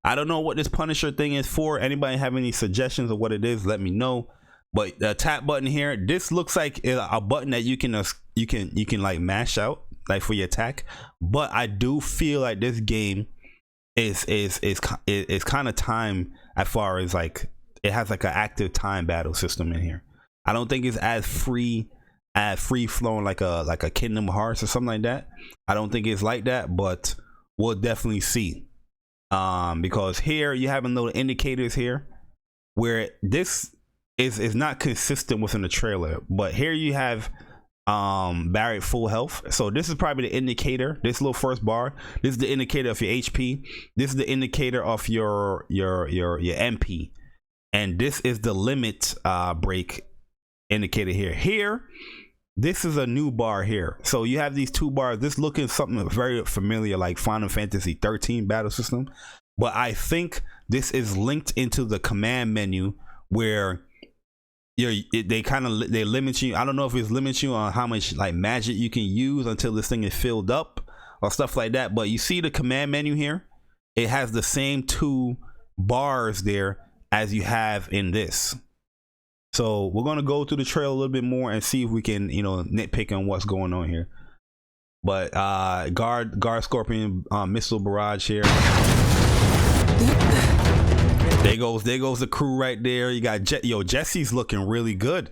S2: I don't know what this Punisher thing is for. Anybody have any suggestions of what it is, let me know. But the attack button here, this looks like a button that you can like mash out like for your attack. But I do feel like this game is kind of time, as far as like it has like an active time battle system in here. I don't think it's as free flowing like a Kingdom Hearts or something like that. I don't think it's like that, but we'll definitely see. Because here you have little indicators here, where this is not consistent within the trailer, but here you have Barry at full health. So this is probably the indicator. This little first bar, this is the indicator of your HP. This is the indicator of your MP, and this is the limit break indicator here. This is a new bar here. So you have these two bars. This looking something very familiar, like Final Fantasy 13 battle system. But I think this is linked into the command menu, where they limit you. I don't know if it's limit you on how much like magic you can use until this thing is filled up or stuff like that. But you see the command menu here, it has the same two bars there as you have in this. So we're gonna go through the trail a little bit more and see if we can, nitpick on what's going on here. But guard Scorpion missile barrage here. There goes the crew right there. You got Jesse's looking really good,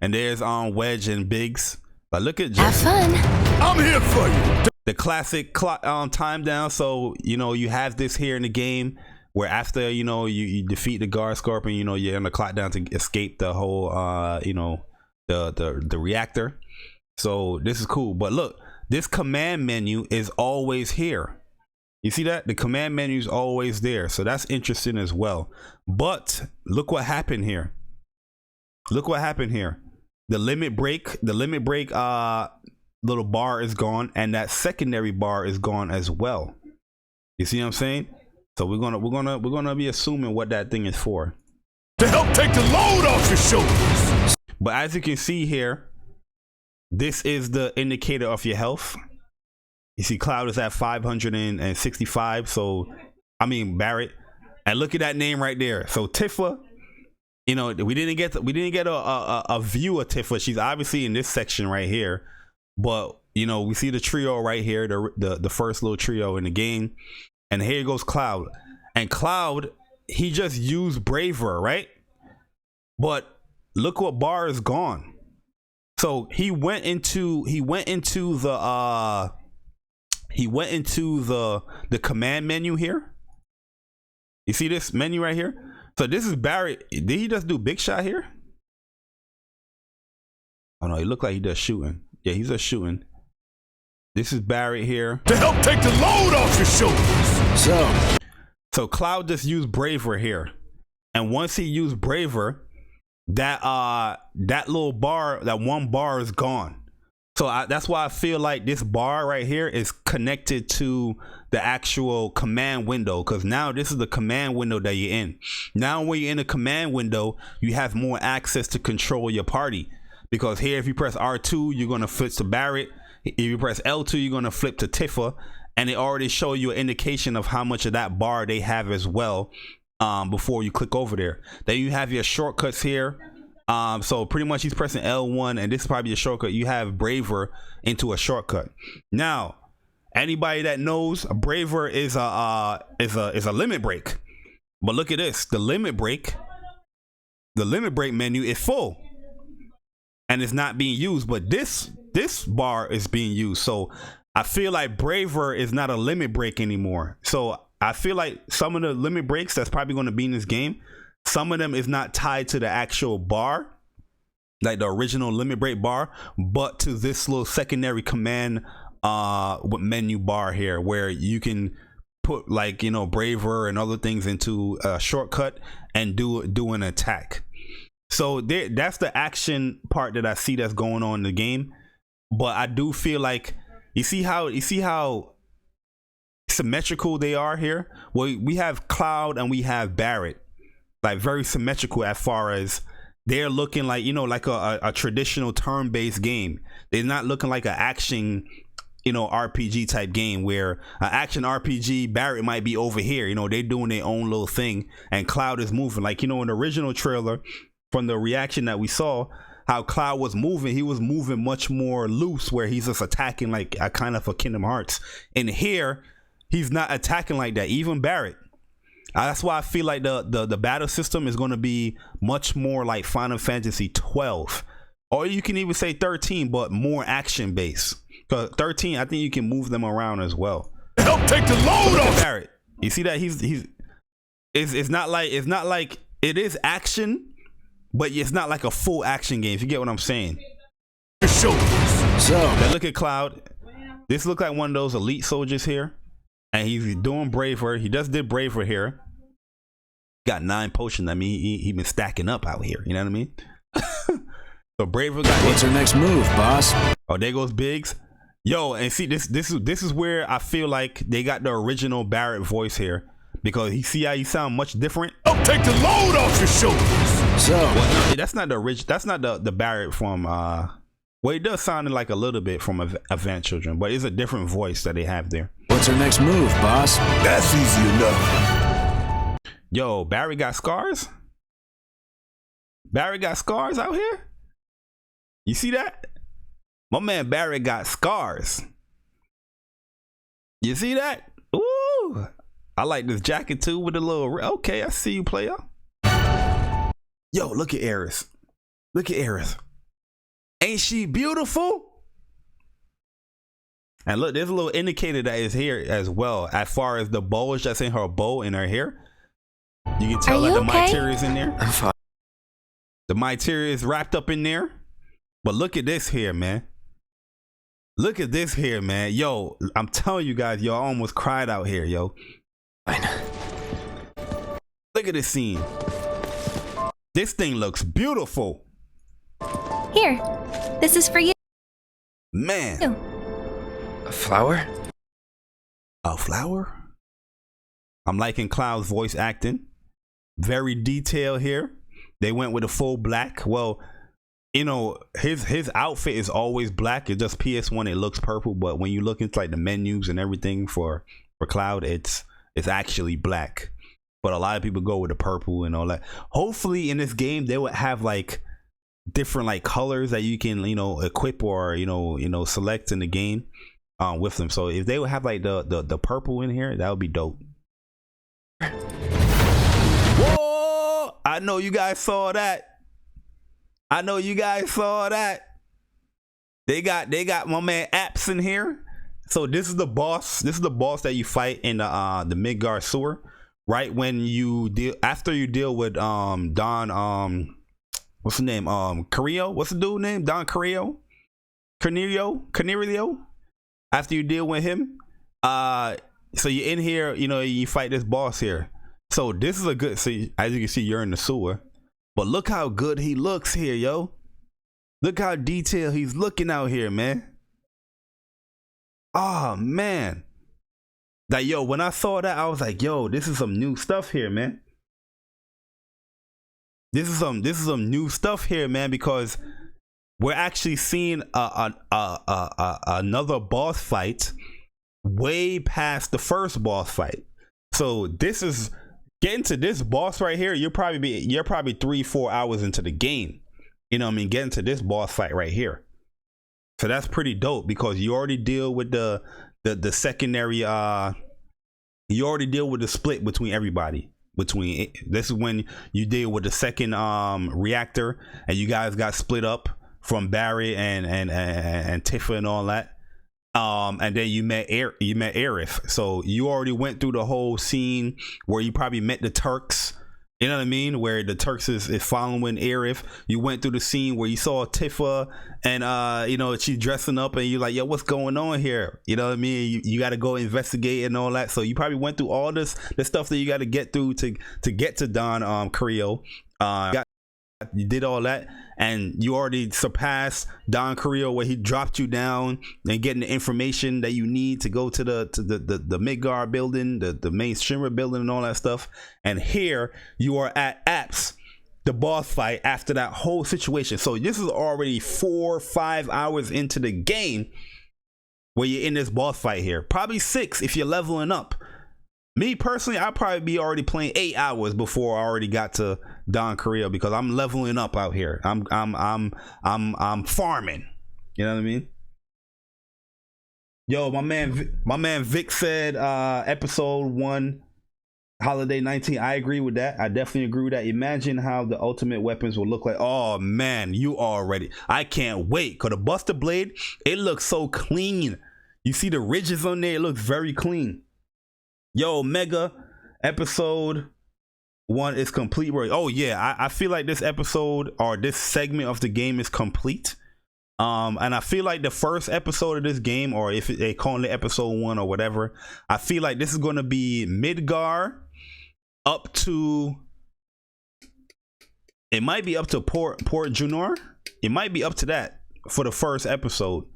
S2: and there's Wedge and Biggs. But look at Jesse.
S5: Have fun.
S4: I'm here for you.
S2: The classic clock time down. So you have this here in the game, where after you defeat the Guard Scorpion, you're on the clock down to escape the whole the reactor. So this is cool. But look, this command menu is always here. You see that? The command menu is always there. So that's interesting as well. But look what happened here. Look what happened here. The limit break little bar is gone, and that secondary bar is gone as well. You see what I'm saying? So we're gonna be assuming what that thing is for,
S4: to help take the load off your shoulders.
S2: But as you can see here, this is the indicator of your health. You see Cloud is at 565. So I mean Barrett, and look at that name right there. So Tifa, we didn't get a view of Tifa. She's obviously in this section right here, but we see the trio right here, the first little trio in the game. And here goes Cloud. And Cloud, he just used Braver, right? But look what bar is gone. So he went into the command menu here. You see this menu right here? So this is Barry. Did he just do big shot here? Oh no, he looked like he does shooting. Yeah, he's just shooting. This is Barry here,
S4: to help take the load off your shoulders.
S2: So Cloud just used Braver here, and once he used Braver, that little bar, that one bar is gone. So that's why I feel like this bar right here is connected to the actual command window, because now this is the command window that you're in. Now when you're in the command window, you have more access to control your party, because here if you press R2, you're gonna flip to Barrett. If you press L2, you're going to flip to Tifa, and it already show you an indication of how much of that bar they have as well before you click over there. Then you have your shortcuts here. So pretty much he's pressing L1, and this is probably a shortcut. You have Braver into a shortcut. Now, Anybody that knows, Braver is a limit break. But look at this, the limit break menu is full and it's not being used, but this bar is being used. So I feel like Braver is not a limit break anymore. So I feel like some of the limit breaks that's probably going to be in this game, some of them is not tied to the actual bar, like the original limit break bar, but to this little secondary command menu bar here, where you can put, like, you know, Braver and other things into a shortcut and do an attack. So that's the action part that I see that's going on in the game. But I do feel like you see how symmetrical they are here. Well, we have Cloud and we have Barrett, like very symmetrical as far as they're looking like, you know, like a traditional turn-based game. They're not looking like an action, you know, RPG type game where an action RPG, Barrett might be over here. You know, they're doing their own little thing and Cloud is moving. Like, you know, in the original trailer, from the reaction that we saw, how Cloud was moving, he was moving much more loose, where he's just attacking like a kind of a Kingdom Hearts. And here, he's not attacking like that. Even Barrett. That's why I feel like the battle system is going to be much more like Final Fantasy 12, or you can even say 13, but more action based. Because 13, I think you can move them around as well.
S5: Help take the load off
S2: Barrett. You see that it's not like it is action, but it's not like a full action game. If you get what I'm saying.
S5: So
S2: now look at Cloud. This looks like one of those elite soldiers here, and he's doing Braver. He just did Braver here. Got 9 potions. I mean, he been stacking up out here. You know what I mean? So Braver got.
S5: what's our next move, boss?
S2: Oh, there goes Biggs. Yo, and see, this is where I feel like they got the original Barrett voice here, because see how he sound much different.
S5: Help take the load off your shoulders. So
S2: well, no, that's not the original. That's not the Barrett from. Well, it does sound like a little bit from Advanced Children, but it's a different voice that they have there.
S5: what's our next move, boss? That's easy enough.
S2: Yo, Barry got scars? Barry got scars out here? You see that? My man Barry got scars. You see that? Ooh. I like this jacket too with the little... Okay, I see you, player. Yo, look at Aerith. Look at Aerith. Ain't she beautiful? And look, there's a little indicator that is here as well, as far as the bulge that's in her bow in her hair. You can tell that the materia is in there.
S5: I'm fine.
S2: The materia is wrapped up in there. But look at this here, man. Look at this here, man. Yo, I'm telling you guys, yo, I almost cried out here, yo.
S5: Fine.
S2: Look at this scene. This thing looks beautiful.
S6: Here, this is for you.
S2: Man.
S5: A flower?
S2: A flower? I'm liking Cloud's voice acting. Very detailed here. They went with a full black. Well, you know, his outfit is always black. It's just PS1 it looks purple, but when you look into like the menus and everything for Cloud, it's actually black. But a lot of people go with the purple and all that. Hopefully in this game they would have like different like colors that you can, you know, equip or you know select in the game with them. So if they would have like the purple in here, that would be dope. Whoa! I know you guys saw that. I know you guys saw that. They got my man Apps in here. So this is the boss. This is the boss that you fight in the Midgard sewer. Right when you deal, after you deal with Don what's the name, Carrillo, what's the dude name, Don Carrillo, Cornelio. After you deal with him, so you're in here, you know, you fight this boss here. So this is a good, see, as you can see, you're in the sewer, but look how good he looks here, yo. Look how detailed he's looking out here, man. Oh man. Like, yo, when I saw that, I was like, yo, this is some new stuff here, man. This is some new stuff here, man, because we're actually seeing another boss fight way past the first boss fight. So this is getting to this boss right here. You're probably 3-4 hours into the game. You know what I mean? Getting to this boss fight right here. So that's pretty dope because you already deal with the the secondary. You already deal with the split between everybody. This is when you deal with the second reactor, and you guys got split up from Barry and Tifa and all that. And then you met Aerith. So you already went through the whole scene where you probably met the Turks. You know what I mean? Where the Turks is following Aerith. You went through the scene where you saw Tifa and you know, she's dressing up and you're like, yo, what's going on here? You know what I mean? You got to go investigate and all that. So you probably went through all the stuff that you got to get through to get to Don Creo. You did all that, and you already surpassed Don Creo, where he dropped you down and getting the information that you need to go to the Midgar building, the main Shinra building, and all that stuff. And here you are at Apps, the boss fight after that whole situation. So this is already 4 or 5 hours into the game where you're in this boss fight here. Probably 6 if you're leveling up. Me personally, I'll probably be already playing 8 hours before I already got to Don Creo, because I'm leveling up out here. I'm farming. You know what I mean? Yo, my man Vic said episode 1 Holiday 19. I agree with that. I definitely agree with that. Imagine how the ultimate weapons will look like. Oh man, you already. I can't wait. Cause the Buster Blade, it looks so clean. You see the ridges on there, it looks very clean. Yo, Mega, episode 1 is complete. Oh yeah, I feel like this episode or this segment of the game is complete. And I feel like the first episode of this game, or if they call it episode 1 or whatever, I feel like this is going to be Midgar up to, it might be up to Port Junor. It might be up to that for the first episode.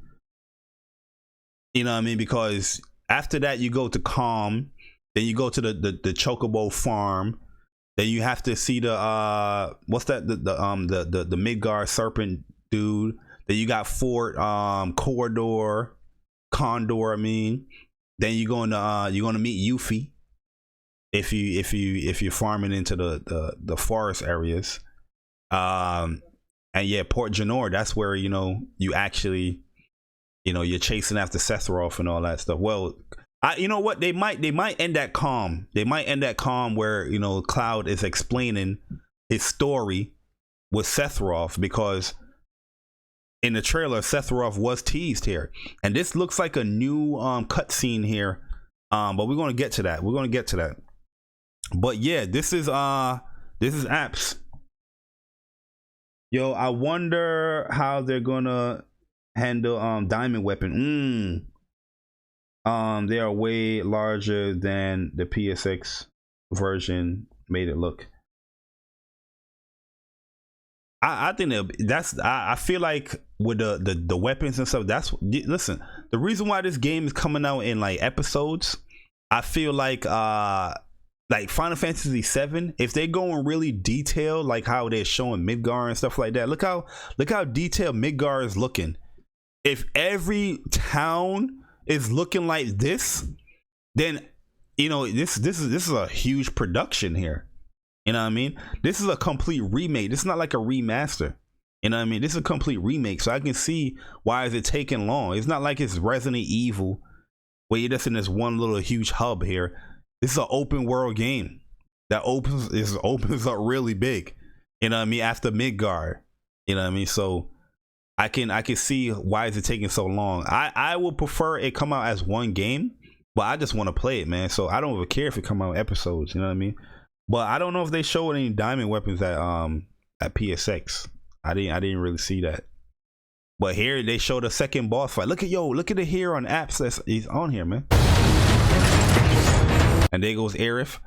S2: You know what I mean? Because after that you go to Calm. Then you go to the Chocobo farm. Then you have to see the what's that, the Midgar serpent dude. Then you got Fort Condor. I mean, then you're gonna meet Yuffie if you're farming into the forest areas. And yeah, Port Janor, that's where you actually you're chasing after Sephiroth and all that stuff. Well, you know what? They might end that calm. They might end that calm where Cloud is explaining his story with Sephiroth, because in the trailer Sephiroth was teased here, and this looks like a new cutscene here. But we're gonna get to that. But yeah, this is Apps. Yo, I wonder how they're gonna handle Diamond Weapon. They are way larger than the PSX version made it look. I think I feel like with the weapons and stuff, listen, the reason why this game is coming out in like episodes, I feel like Final Fantasy 7, if they're going really detailed, like how they're showing Midgar and stuff like that, look how detailed Midgar is looking. If every town is looking like this, then this is a huge production here. You know what I mean? This is a complete remake. This is not like a remaster. You know what I mean? This is a complete remake. So I can see why is it taking long. It's not like it's Resident Evil where you're just in this one little huge hub here. This is an open world game that opens up really big. You know what I mean? After Midgard. You know what I mean? So I can see why is it taking so long. I would prefer it come out as one game, but I just want to play it, man. So I don't even care if it come out episodes, you know what I mean? But I don't know if they showed any diamond weapons at PSX. I didn't really see that. But here they showed a second boss fight. Look at the hair on Apps that's he's on here, man. And there goes Aerith.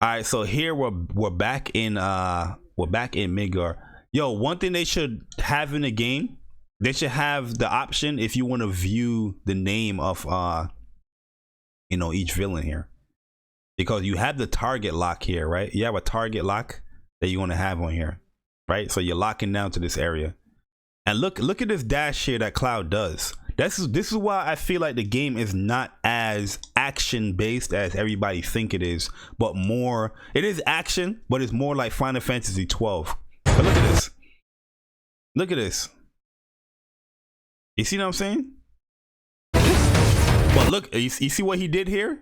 S2: All right, so here we're back in Midgar. Yo, one thing they should have in the game, they should have the option if you want to view the name of each villain here, because you have the target lock here, right? You have a target lock that you want to have on here, right? So you're locking down to this area, and look at this dash here that Cloud does. This is why I feel like the game is not as action based as everybody think it is, but more, it is action, but it's more like Final Fantasy 12. But look at this. Look at this. You see what I'm saying? But look, you see what he did here?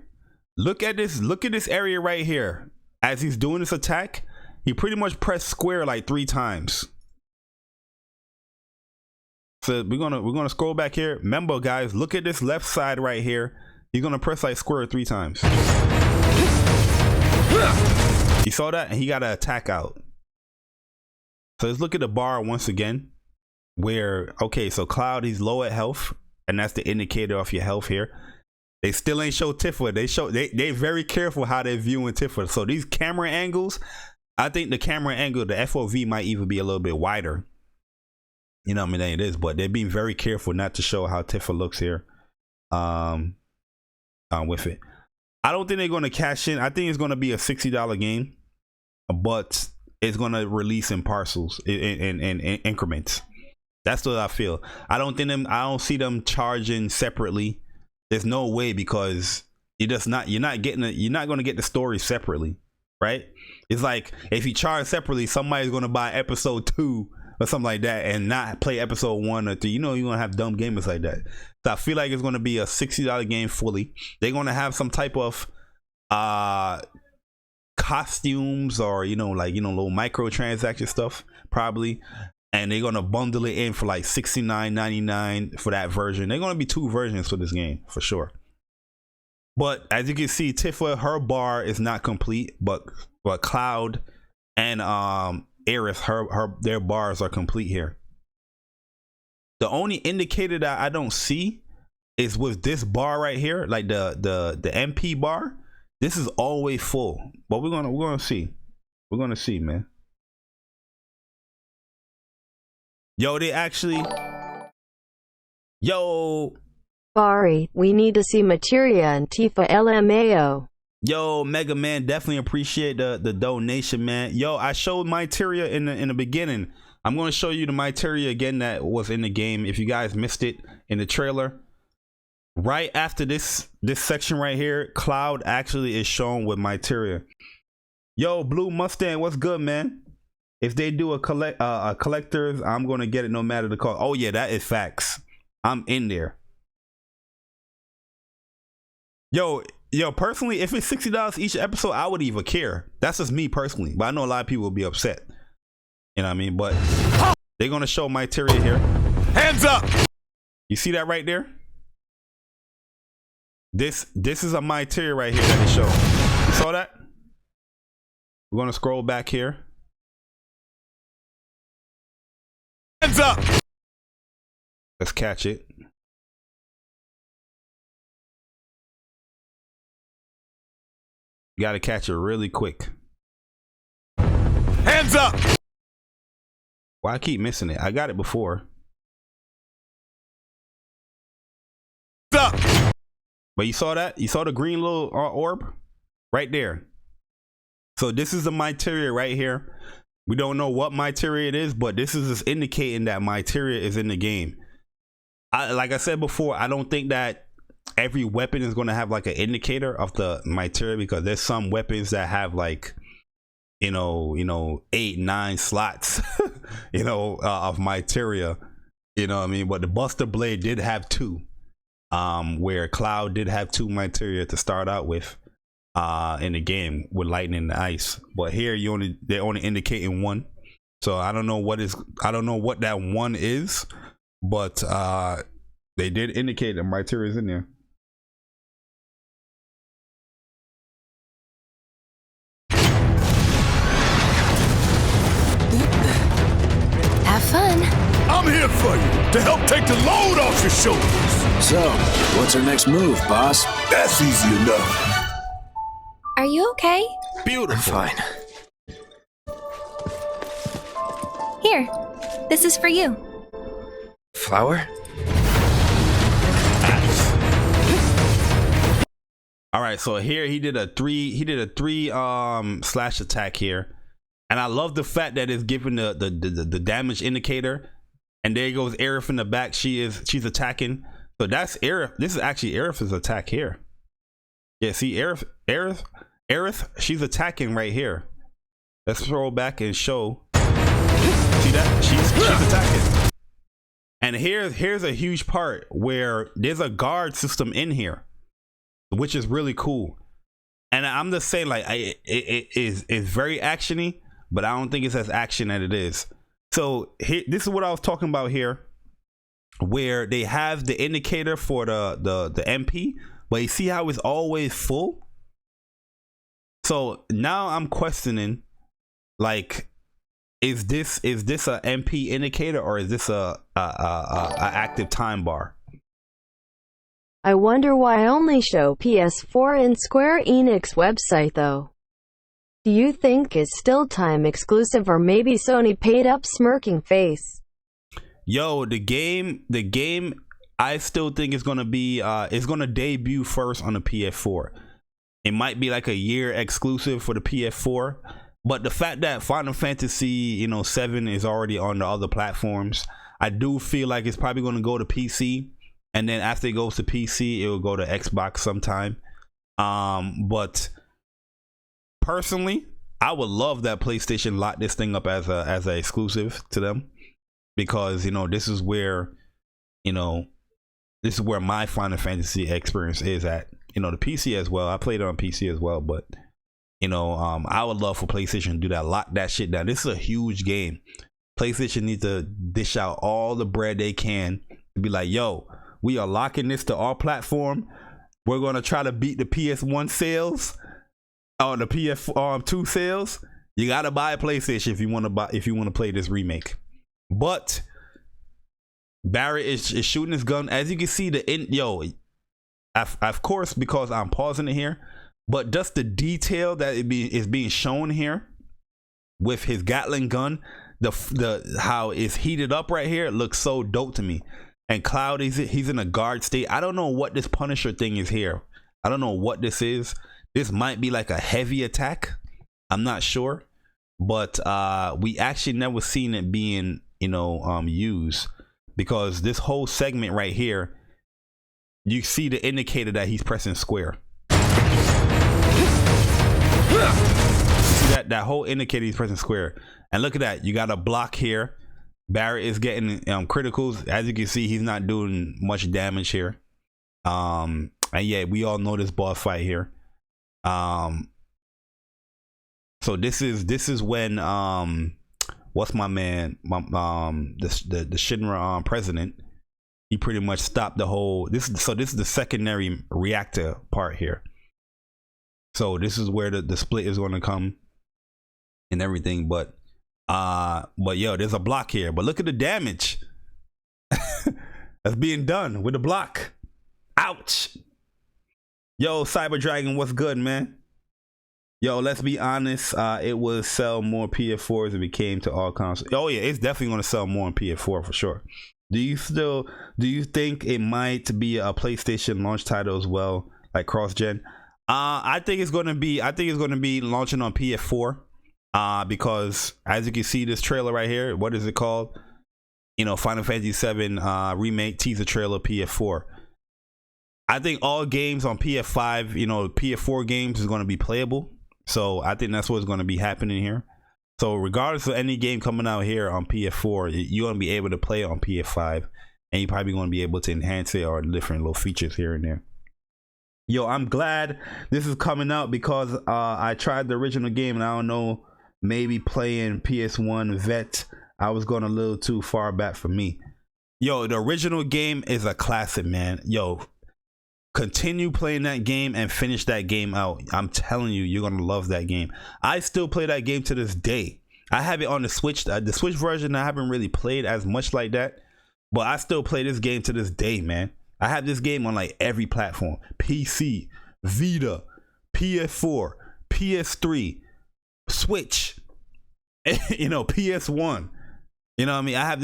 S2: Look at this area right here. As he's doing this attack, he pretty much pressed square like 3 times. So we're gonna scroll back here. Remember, guys, look at this left side right here. You're gonna press like square 3 times. You saw that? And he got an attack out. So let's look at the bar once again. Where, okay, so Cloud, he's low at health, and that's the indicator of your health here. They still ain't show Tifa. They very careful how they're viewing Tifa. So these camera angles, I think the camera angle, the FOV might even be a little bit wider. You know what I mean? It is, but they're being very careful not to show how Tifa looks here. With it, I don't think they're going to cash in. I think it's going to be a $60 game, but it's going to release in parcels, in increments. That's what I feel. I don't see them charging separately. There's no way, because you're not going to get the story separately, right? It's like if you charge separately, somebody's going to buy episode 2 or something like that and not play episode 1 or 3. You know, you're going to have dumb gamers like that. So I feel like it's going to be a $60 game fully. They're going to have some type of costumes or, little microtransaction stuff probably. And they're going to bundle it in for like $69.99 for that version. They're going to be 2 versions for this game for sure. But as you can see, Tifa, her bar is not complete, but Cloud and Aerith, their bars are complete here. The only indicator that I don't see is with this bar right here, like the MP bar. This is always full, but we're gonna see. We're gonna see, man. Yo, they actually. Yo.
S1: Sorry, we need to see Materia and Tifa LMAO.
S2: Yo, Mega Man, definitely appreciate the donation, man. Yo, I showed Materia in the beginning. I'm going to show you the Materia again that was in the game. If you guys missed it in the trailer, right after this section right here, Cloud actually is shown with Materia. Yo, Blue Mustang, what's good, man? If they do a collectors, I'm going to get it no matter the cost. Oh yeah, that is facts. I'm in there. Yo, personally, if it's $60 each episode, I would even care. That's just me personally, but I know a lot of people will be upset. You know what I mean? But they're gonna show Materia here. Hands up! You see that right there? This is a Materia right here that they show. You saw that? We're gonna scroll back here. Hands up! Let's catch it. You gotta catch it really quick. Hands up! Why I keep missing it? I got it before. Hands up! But you saw that? You saw the green little orb? Right there. So this is the Materia right here. We don't know what Materia it is, but this is just indicating that Materia is in the game. Like I said before, I don't think that every weapon is going to have like an indicator of the Materia, because there's some weapons that have like, 8-9 slots, of Materia, you know what I mean? But the Buster Blade did have 2, where Cloud did have 2 Materia to start out with, in the game with lightning and ice. But here they're only indicating 1. So I don't know what that 1 is, but they did indicate that Materia is in there.
S6: Have fun.
S5: I'm here for you to help take the load off your shoulders.
S7: So, what's our next move, boss?
S5: That's easy enough.
S6: Are you okay?
S2: Beautiful.
S7: I'm fine.
S6: Here, this is for you.
S7: Flower?
S2: All right, so here he did a 3 slash attack here. And I love the fact that it's giving the damage indicator. And there goes Aerith in the back. She's attacking. So that's Aerith. This is actually Aerith's attack here. Yeah, see Aerith, she's attacking right here. Let's scroll back and show. See that? She's attacking. And here's a huge part where there's a guard system in here, which is really cool. And I'm just saying, like, it's very actiony, but I don't think it's as action as it is. So here, this is what I was talking about here, where they have the indicator for the MP, but you see how it's always full. So now I'm questioning, like, is this a MP indicator, or is this a active time bar?
S1: I wonder why only show PS4 in Square Enix website though. Do you think it's still time exclusive, or maybe Sony paid up smirking face?
S2: Yo, the game I still think it's gonna be it's gonna debut first on the PS4. It might be like a year exclusive for the PS4, but the fact that Final Fantasy 7 is already on the other platforms, I do feel like it's probably gonna go to PC, and then after it goes to PC, it will go to Xbox sometime. But personally, I would love that PlayStation lock this thing up as a exclusive to them, because this is where my Final Fantasy experience is at. The PC as well. I played it on PC as well, but I would love for PlayStation to do that, lock that shit down. This is a huge game. PlayStation needs to dish out all the bread they can to be like, yo, we are locking this to our platform. We're gonna try to beat the PS1 sales or the PS2 sales. You gotta buy a PlayStation if you want to play this remake. But Barrett is shooting his gun. As you can see, of course, because I'm pausing it here, but just the detail that is being shown here with his Gatling gun, the how it's heated up right here, it looks so dope to me. And Cloud, he's in a guard state. I don't know what this Punisher thing is here. I don't know what this is. This might be like a heavy attack. I'm not sure, but we actually never seen it being used, because this whole segment right here, you see the indicator that he's pressing square. See that whole indicator, he's pressing square. And look at that, you got a block here. Barrett is getting criticals. As you can see, he's not doing much damage here. And yeah, we all know this boss fight here. So this is when what's my man, the Shinra president, he pretty much stopped the whole this is the secondary reactor part here. So this is where the split is going to come and everything, but yo, there's a block here, but look at the damage that's being done with the block. Ouch. Yo, Cyber Dragon, what's good, man? Yo, let's be honest, it will sell more PS4s if it came to all consoles. Oh yeah, it's definitely going to sell more on PS4 for sure. Do you think it might be a PlayStation launch title as well, like cross-gen? I think it's going to be launching on PS4, because as you can see, this trailer right here, what is it called? Final Fantasy 7 remake teaser trailer, PS4. I think all games on PS5, PS4 games is going to be playable. So I think that's what's going to be happening here. So regardless of any game coming out here on PS4, you're going to be able to play it on PS5, and you're probably going to be able to enhance it or different little features here and there. Yo, I'm glad this is coming out, because I tried the original game, and I don't know, maybe playing PS1 vet, I was going a little too far back for me. Yo, the original game is a classic, man. Yo, continue playing that game and finish that game out. I'm telling you, you're gonna love that game. I still play that game to this day. I have it on the Switch. The Switch version I haven't really played as much like that, but I still play this game to this day, man. I have this game on like every platform: PC, Vita, PS4, PS3, Switch, PS1. You know what I mean? I have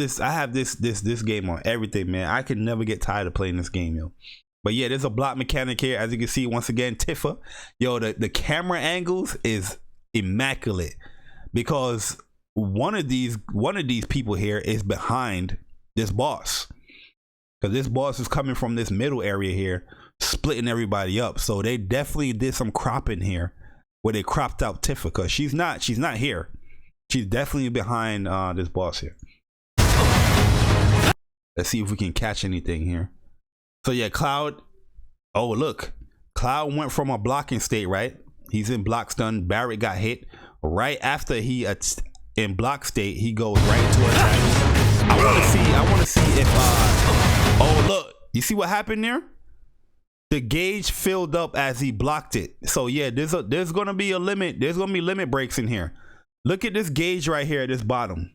S2: this game on everything, man. I can never get tired of playing this game, yo. But yeah, there's a block mechanic here, as you can see. Once again, Tifa, yo, the camera angles is immaculate, because one of these people here is behind this boss, because this boss is coming from this middle area here, splitting everybody up. So they definitely did some cropping here, where they cropped out Tifa, because she's not here. She's definitely behind this boss here. Let's see if we can catch anything here. So yeah, Cloud. Oh look, Cloud went from a blocking state, right? He's in block stun. Barrett got hit. Right after he in block state, he goes right into attack. I want to see if oh look, you see what happened there? The gauge filled up as he blocked it. So yeah, there's gonna be a limit. There's gonna be limit breaks in here. Look at this gauge right here at this bottom.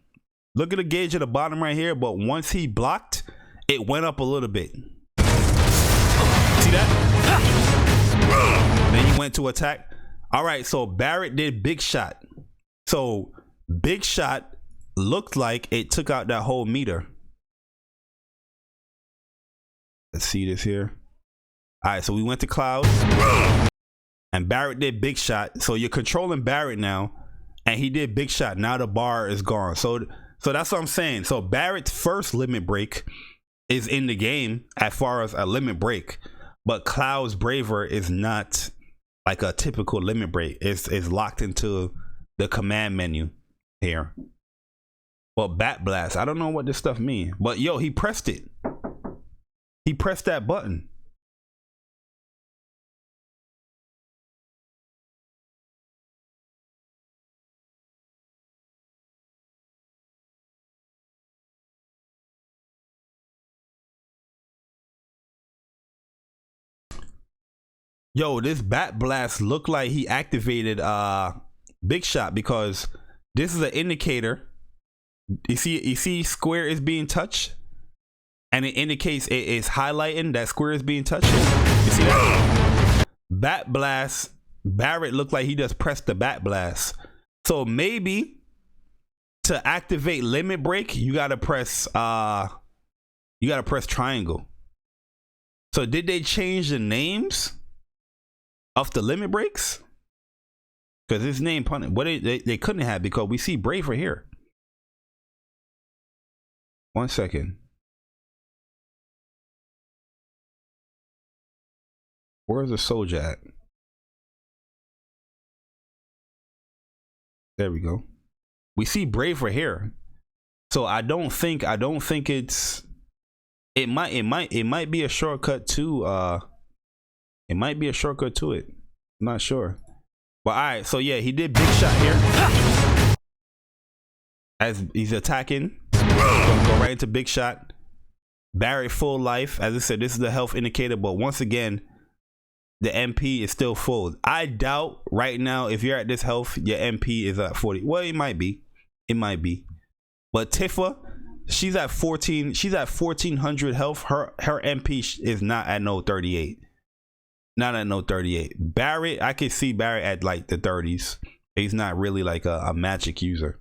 S2: Look at the gauge at the bottom right here. But once he blocked, it went up a little bit. See that? Then he went to attack. All right, so Barrett did big shot. So big shot looked like it took out that whole meter. Let's see this here. All right, so we went to Cloud and Barrett did big shot. So you're controlling Barrett now and he did big shot. Now the bar is gone. So that's what I'm saying. So Barrett's first limit break is in the game as far as a limit break, but Cloud's Braver is not like a typical limit break. It's locked into the command menu here. Well, Bat Blast, I don't know what this stuff means, but yo, he pressed it. He pressed that button. Yo, this Bat Blast looked like he activated Big Shot, because this is an indicator. You see square is being touched and it indicates it is highlighting that square is being touched. You see that? Bat Blast, Barrett looked like he just pressed the Bat Blast. So maybe to activate limit break, you gotta press triangle. So did they change the names of the limit breaks? Because his name punted. What they couldn't have, because we see Braver here. 1 second. Where's the soldier at? There we go. We see Braver here. So I don't think it's, it might be a shortcut to it might be a shortcut to it. I'm not sure. But all right, so yeah, he did big shot here as he's attacking. Gonna go right into big shot. Barrett full life. As I said, this is the health indicator, but once again, the MP is still full. I doubt right now if you're at this health, your MP is at 40. Well, it might be. It might be. But Tifa, she's at 14. She's at 1400 health. Her MP is not at no 38. Not at no 38. Barrett, I can see Barrett at like the 30s. He's not really like a magic user.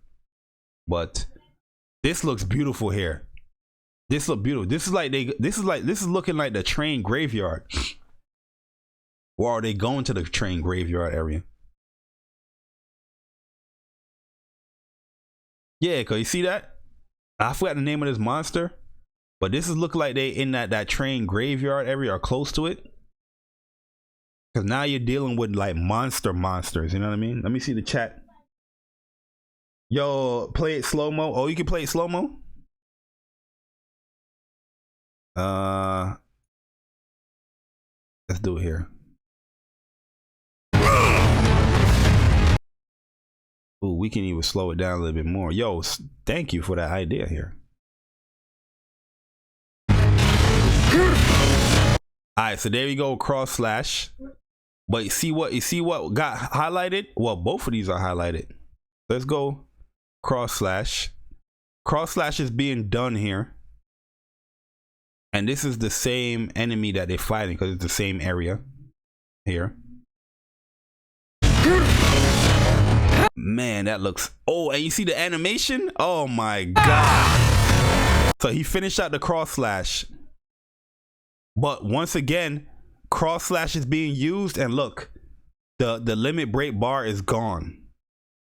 S2: But this looks beautiful here. This look beautiful. This is looking like the train graveyard. Or are they going to the train graveyard area? Yeah, cause you see that? I forgot the name of this monster, but this is looking like they in that train graveyard area or close to it. Cause now you're dealing with like monsters, you know what I mean? Let me see the chat. Yo, play it slow-mo. Oh, you can play it slow-mo? Let's do it here. Ooh, we can even slow it down a little bit more. Yo, thank you for that idea here. All right, so there you go, cross slash. But you see what got highlighted? Well, both of these are highlighted. Let's go cross slash. Cross slash is being done here. And this is the same enemy that they're fighting because it's the same area here. Man, that looks, oh, and you see the animation? Oh my god. So he finished out the cross slash. But once again, cross slash is being used, and look, the limit break bar is gone.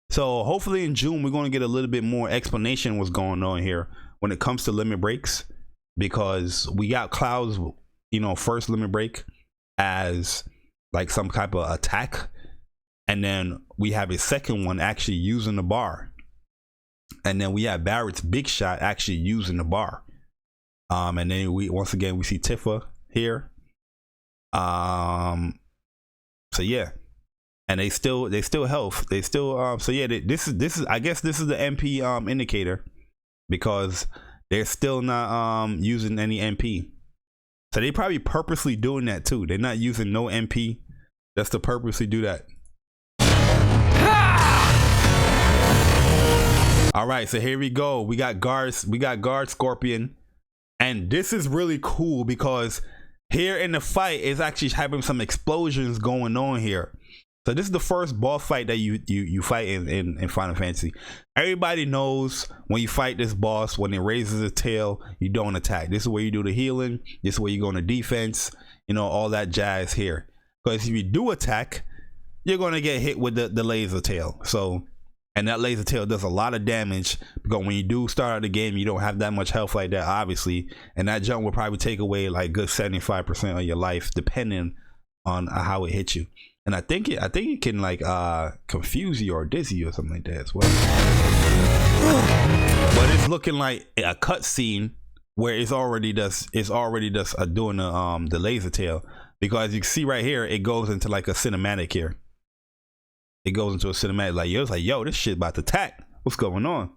S2: So hopefully in June we're going to get a little bit more explanation what's going on here when it comes to limit breaks, because we got Cloud's, you know, first limit break as like some type of attack, and then we have his second one actually using the bar, and then we have Barrett's big shot actually using the bar. And then once again we see Tifa here. So yeah, and they still health. They still so yeah, this is I guess this is the MP indicator, because they're still not using any MP. So they probably purposely doing that too. They're not using no MP. That's to purposely do that. All right, so here we go. We got guard Scorpion, and this is really cool because here in the fight is actually having some explosions going on here. So this is the first boss fight that you fight in Final Fantasy. Everybody knows when you fight this boss, when it raises its tail, you don't attack. This is where you do the healing. This is where you go into defense. You know, all that jazz here. Because if you do attack, you're gonna get hit with the laser tail. So, and that laser tail does a lot of damage, because when you do start out the game, you don't have that much health like that, obviously, and that jump will probably take away like good 75% of your life, depending on how it hits you. And I think it can like confuse you or dizzy you or something like that as well. But it's looking like a cutscene where it's already just doing the laser tail, because you can see right here it goes into like a cinematic here. It goes into a cinematic like yo, this shit about to attack. What's going on?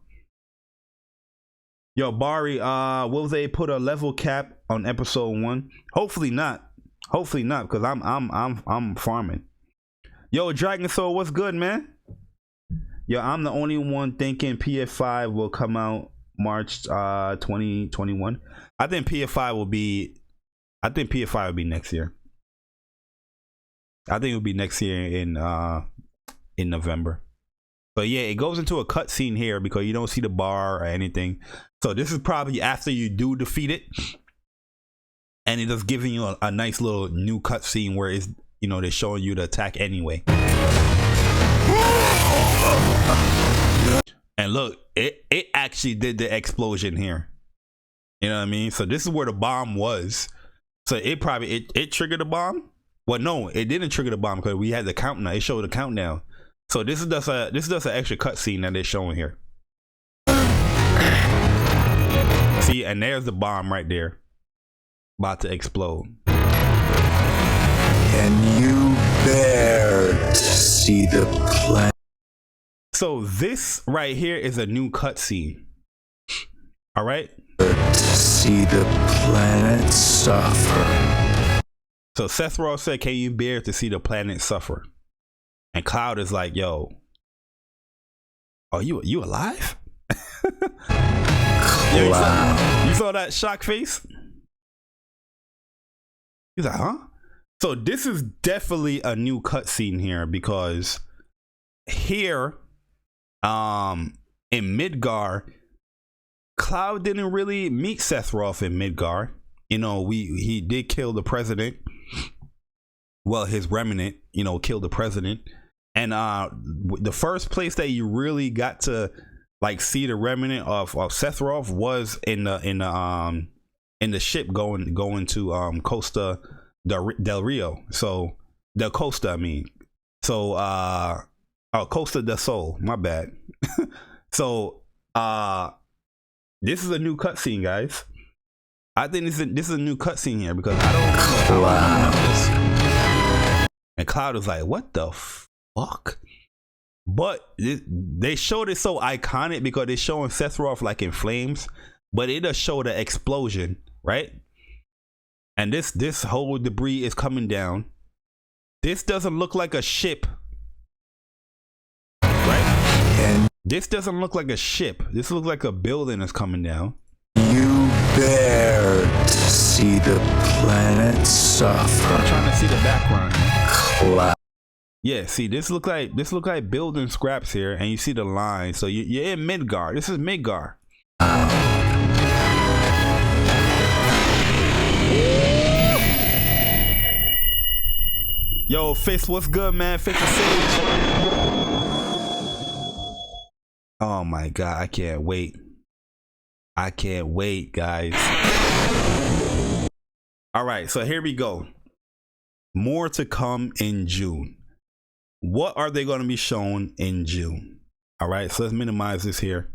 S2: Yo, Bari, will they put a level cap on episode 1? Hopefully not. Hopefully not, because I'm farming. Yo, Dragon Soul, what's good, man? Yo, I'm the only one thinking PS5 will come out March 2021. I think PS5 will be next year. I think it'll be next year in November. But yeah, it goes into a cutscene here because you don't see the bar or anything. So this is probably after you do defeat it, and it is giving you a nice little new cutscene where it's, you know, they're showing you the attack anyway. And look, it actually did the explosion here. You know what I mean? So this is where the bomb was. So it probably it triggered the bomb. Well, no, it didn't trigger the bomb because we had the countdown. It showed the countdown. So this is just an extra cutscene that they're showing here. See, and there's the bomb right there, about to explode.
S5: Can you bear to see the planet?
S2: So this right here is a new cutscene. All right.
S5: To see the planet suffer.
S2: So Seth Ross said, "Can you bear to see the planet suffer?" And Cloud is like, "Yo, are you alive?" Yo, you saw that shock face? He's like, "Huh?" So this is definitely a new cutscene here, because here, in Midgar, Cloud didn't really meet Sephiroth in Midgar. You know, he did kill the president. Well, his remnant, you know, killed the president. And the first place that you really got to like see the remnant of Sephiroth was in the ship going to Costa del Rio. So Del Costa, I mean. So Costa del Sol, my bad. So this is a new cutscene, guys. I think this is a new cutscene here, because I don't remember this. And Cloud is like, "What the fuck?" But they showed it so iconic because they're showing Sephiroth like in flames, but it does show the explosion, right? And this whole debris is coming down. This doesn't look like a ship, right? This doesn't look like a ship. This looks like a building that's coming down.
S5: You bear to see the planet suffer.
S2: I'm trying to see the background.
S5: Cloud.
S2: Yeah, see, this look like building scraps here, and you see the line. So you're in Midgar. This is Midgar. Yo, Fist, what's good, man? Fist of Sage. Oh my god, I can't wait. I can't wait, guys. All right, so here we go. More to come in June. What are they going to be shown in June? All right, so let's minimize this here.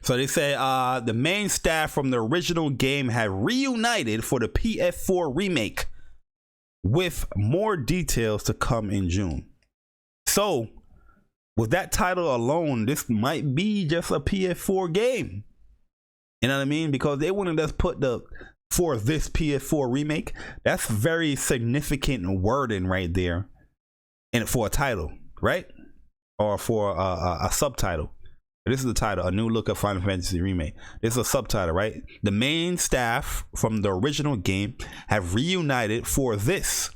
S2: So they say the main staff from the original game have reunited for the PS4 remake, with more details to come in June. So with that title alone, this might be just a PS4 game. You know what I mean? Because they wouldn't just put the for this PS4 remake. That's very significant wording right there, and for a title, right? Or for a subtitle. This is the title: A New Look at Final Fantasy Remake. This is a subtitle, right? The main staff from the original game have reunited for this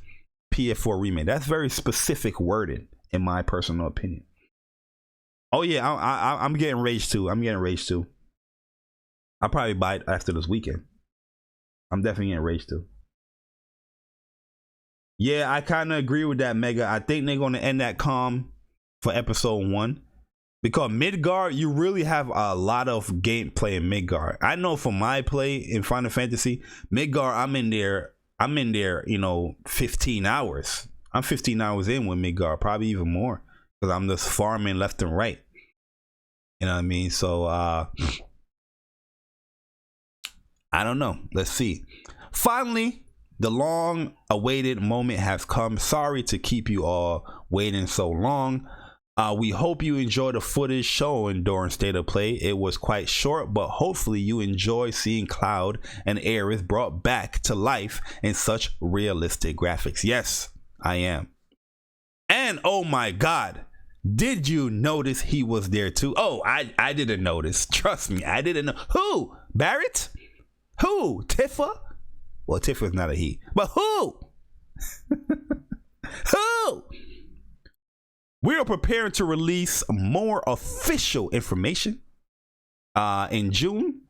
S2: PS4 remake. That's very specific wording, in my personal opinion. Oh yeah, I'm getting Rage 2. I'm getting Rage 2. I'll probably buy it after this weekend. I'm definitely getting Rage 2. Yeah, I kind of agree with that, Mega. I think they're going to end that calm for episode 1. Because Midgard, you really have a lot of gameplay in Midgard. I know from my play in Final Fantasy, Midgard, I'm in there, you know, 15 hours. I'm 15 hours in with Midgard, probably even more. Because I'm just farming left and right. You know what I mean? So, I don't know. Let's see. Finally, the long-awaited moment has come. Sorry to keep you all waiting so long. We hope you enjoy the footage shown during State of Play. It was quite short, but hopefully you enjoy seeing Cloud and Aerith brought back to life in such realistic graphics. Yes, I am. And oh my God, did you notice he was there too? Oh, I didn't notice. Trust me, I didn't know. Who? Barrett? Who? Tifa? Well, Tifa's not a he, but who? Who? We are preparing to release more official information in June,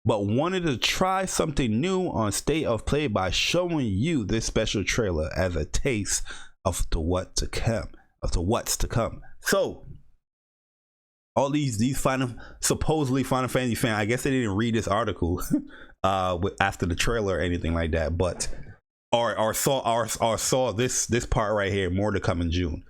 S2: but wanted to try something new on State of Play by showing you this special trailer as a taste of what's to come. So all these supposedly Final Fantasy fans, I guess they didn't read this article after the trailer or anything like that, but or saw this part right here. More to come in June.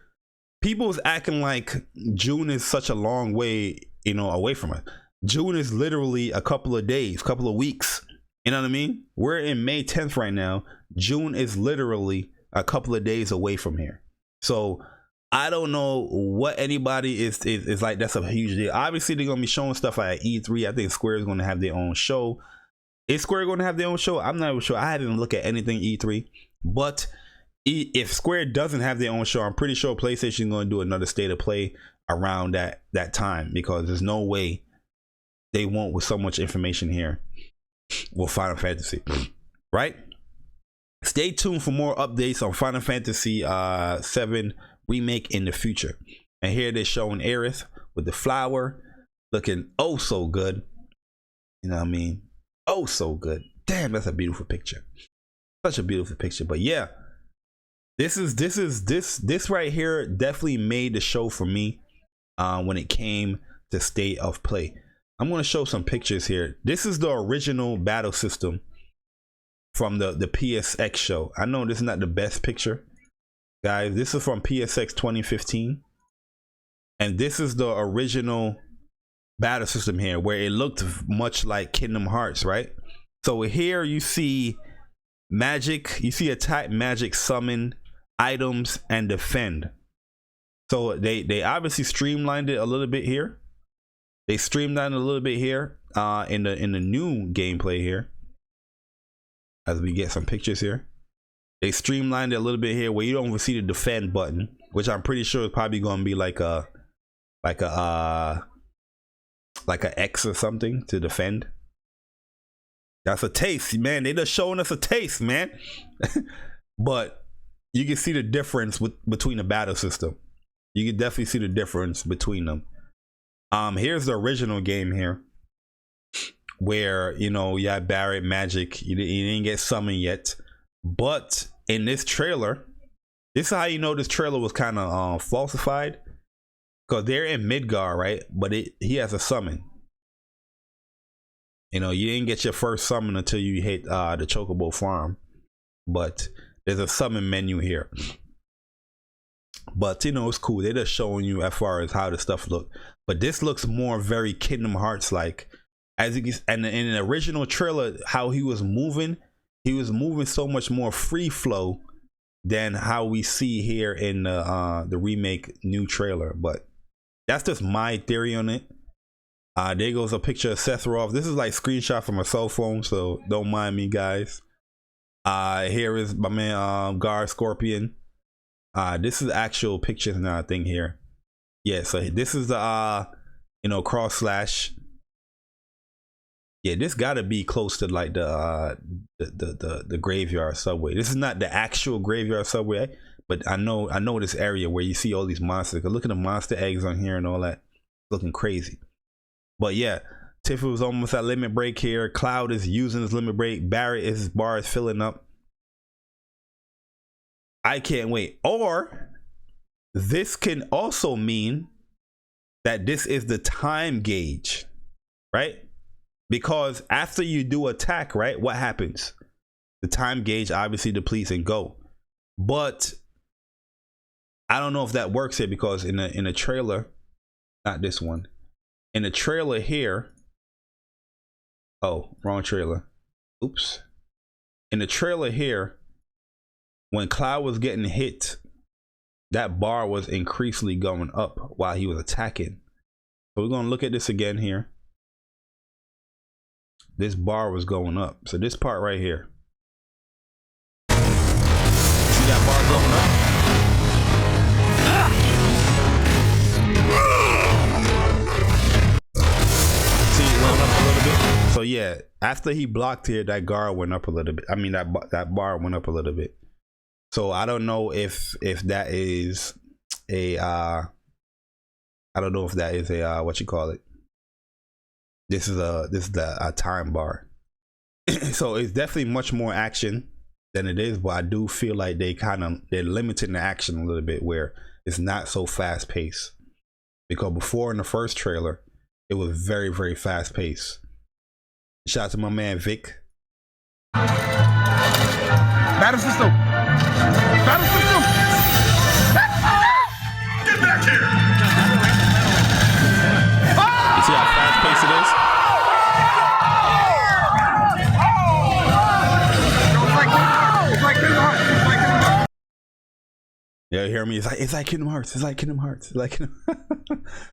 S2: People is acting like June is such a long way, you know, away from it. June is literally a couple of days, couple of weeks. You know what I mean? We're in May 10th right now. June is literally a couple of days away from here. So I don't know what anybody is like. That's a huge deal. Obviously, they're gonna be showing stuff at E3. I think Square is gonna have their own show. Is Square going to have their own show? I'm not even sure. I haven't looked at anything E3, but if Square doesn't have their own show, I'm pretty sure PlayStation is going to do another State of Play around that time, because there's no way they won't with so much information here with Final Fantasy, right? Stay tuned for more updates on Final Fantasy 7 Remake in the future. And here they're showing Aerith with the flower looking oh so good. You know what I mean? Oh so good. Damn, that's a beautiful picture. Such a beautiful picture. But yeah, this right here definitely made the show for me when it came to State of Play. I'm going to show some pictures here. This is the original battle system from the PSX show. I know this is not the best picture, guys. This is from PSX 2015, and this is the original battle system here, where it looked much like Kingdom Hearts, right? So here you see magic, you see attack, magic, summon, items, and defend. So they obviously streamlined it a little bit here. They streamlined it a little bit here in the new gameplay here. As we get some pictures here, they streamlined it a little bit here, where you don't even see the defend button, which I'm pretty sure is probably going to be like a X or something to defend. That's a taste, man. They just showing us a taste, man. But you can see the difference between the battle system. You can definitely see the difference between them. Here's the original game here, where, you know, you had Barrett, magic, you didn't get summoned yet. But in this trailer, this is how you know this trailer was kind of falsified, because they're in Midgard, right? But he has a summon. You know, you didn't get your first summon until you hit the Chocobo farm, but there's a summon menu here. But you know, it's cool. They're just showing you as far as how the stuff look. But this looks more very Kingdom Hearts like. As you can, and in the original trailer, how he was moving so much more free flow than how we see here in the remake new trailer. But that's just my theory on it. There goes a picture of Sephiroth. This is like screenshot from a cell phone, so don't mind me, guys. Here is my man Gar Scorpion. This is actual pictures now thing here. Yeah, so this is the you know, cross slash. Yeah, this gotta be close to like the graveyard subway. This is not the actual graveyard subway, but I know this area where you see all these monsters. Look at the monster eggs on here and all that, looking crazy. But yeah, Tifa was almost at limit break here. Cloud is using his limit break. Barrett, his bar is filling up. I can't wait. Or this can also mean that this is the time gauge, right? Because after you do attack, right, what happens? The time gauge obviously depletes and go. But I don't know if that works here, because in a trailer, not this one, in the trailer here, oh, wrong trailer. Oops. In the trailer here, when Cloud was getting hit, that bar was increasingly going up while he was attacking. So we're gonna look at this again here. This bar was going up. So this part right here. See that bar going up? See it went up a little bit. So yeah, after he blocked here, that guard went up a little bit. I mean, that bar went up a little bit. So I don't know if that is a I don't know if that is a what you call it. This is a time bar. So it's definitely much more action than it is, but I do feel like they're limiting the action a little bit, where it's not so fast paced. Because before, in the first trailer, it was very, very fast paced. Shout out to my man Vic.
S4: Battle system. Battle system. Get back here.
S2: You see how fast paced it is?
S4: It's like Kingdom Hearts. It's like Kingdom Hearts.
S2: Yeah, you hear me? It's like Kingdom Hearts. It's like Kingdom Hearts. It's like Kingdom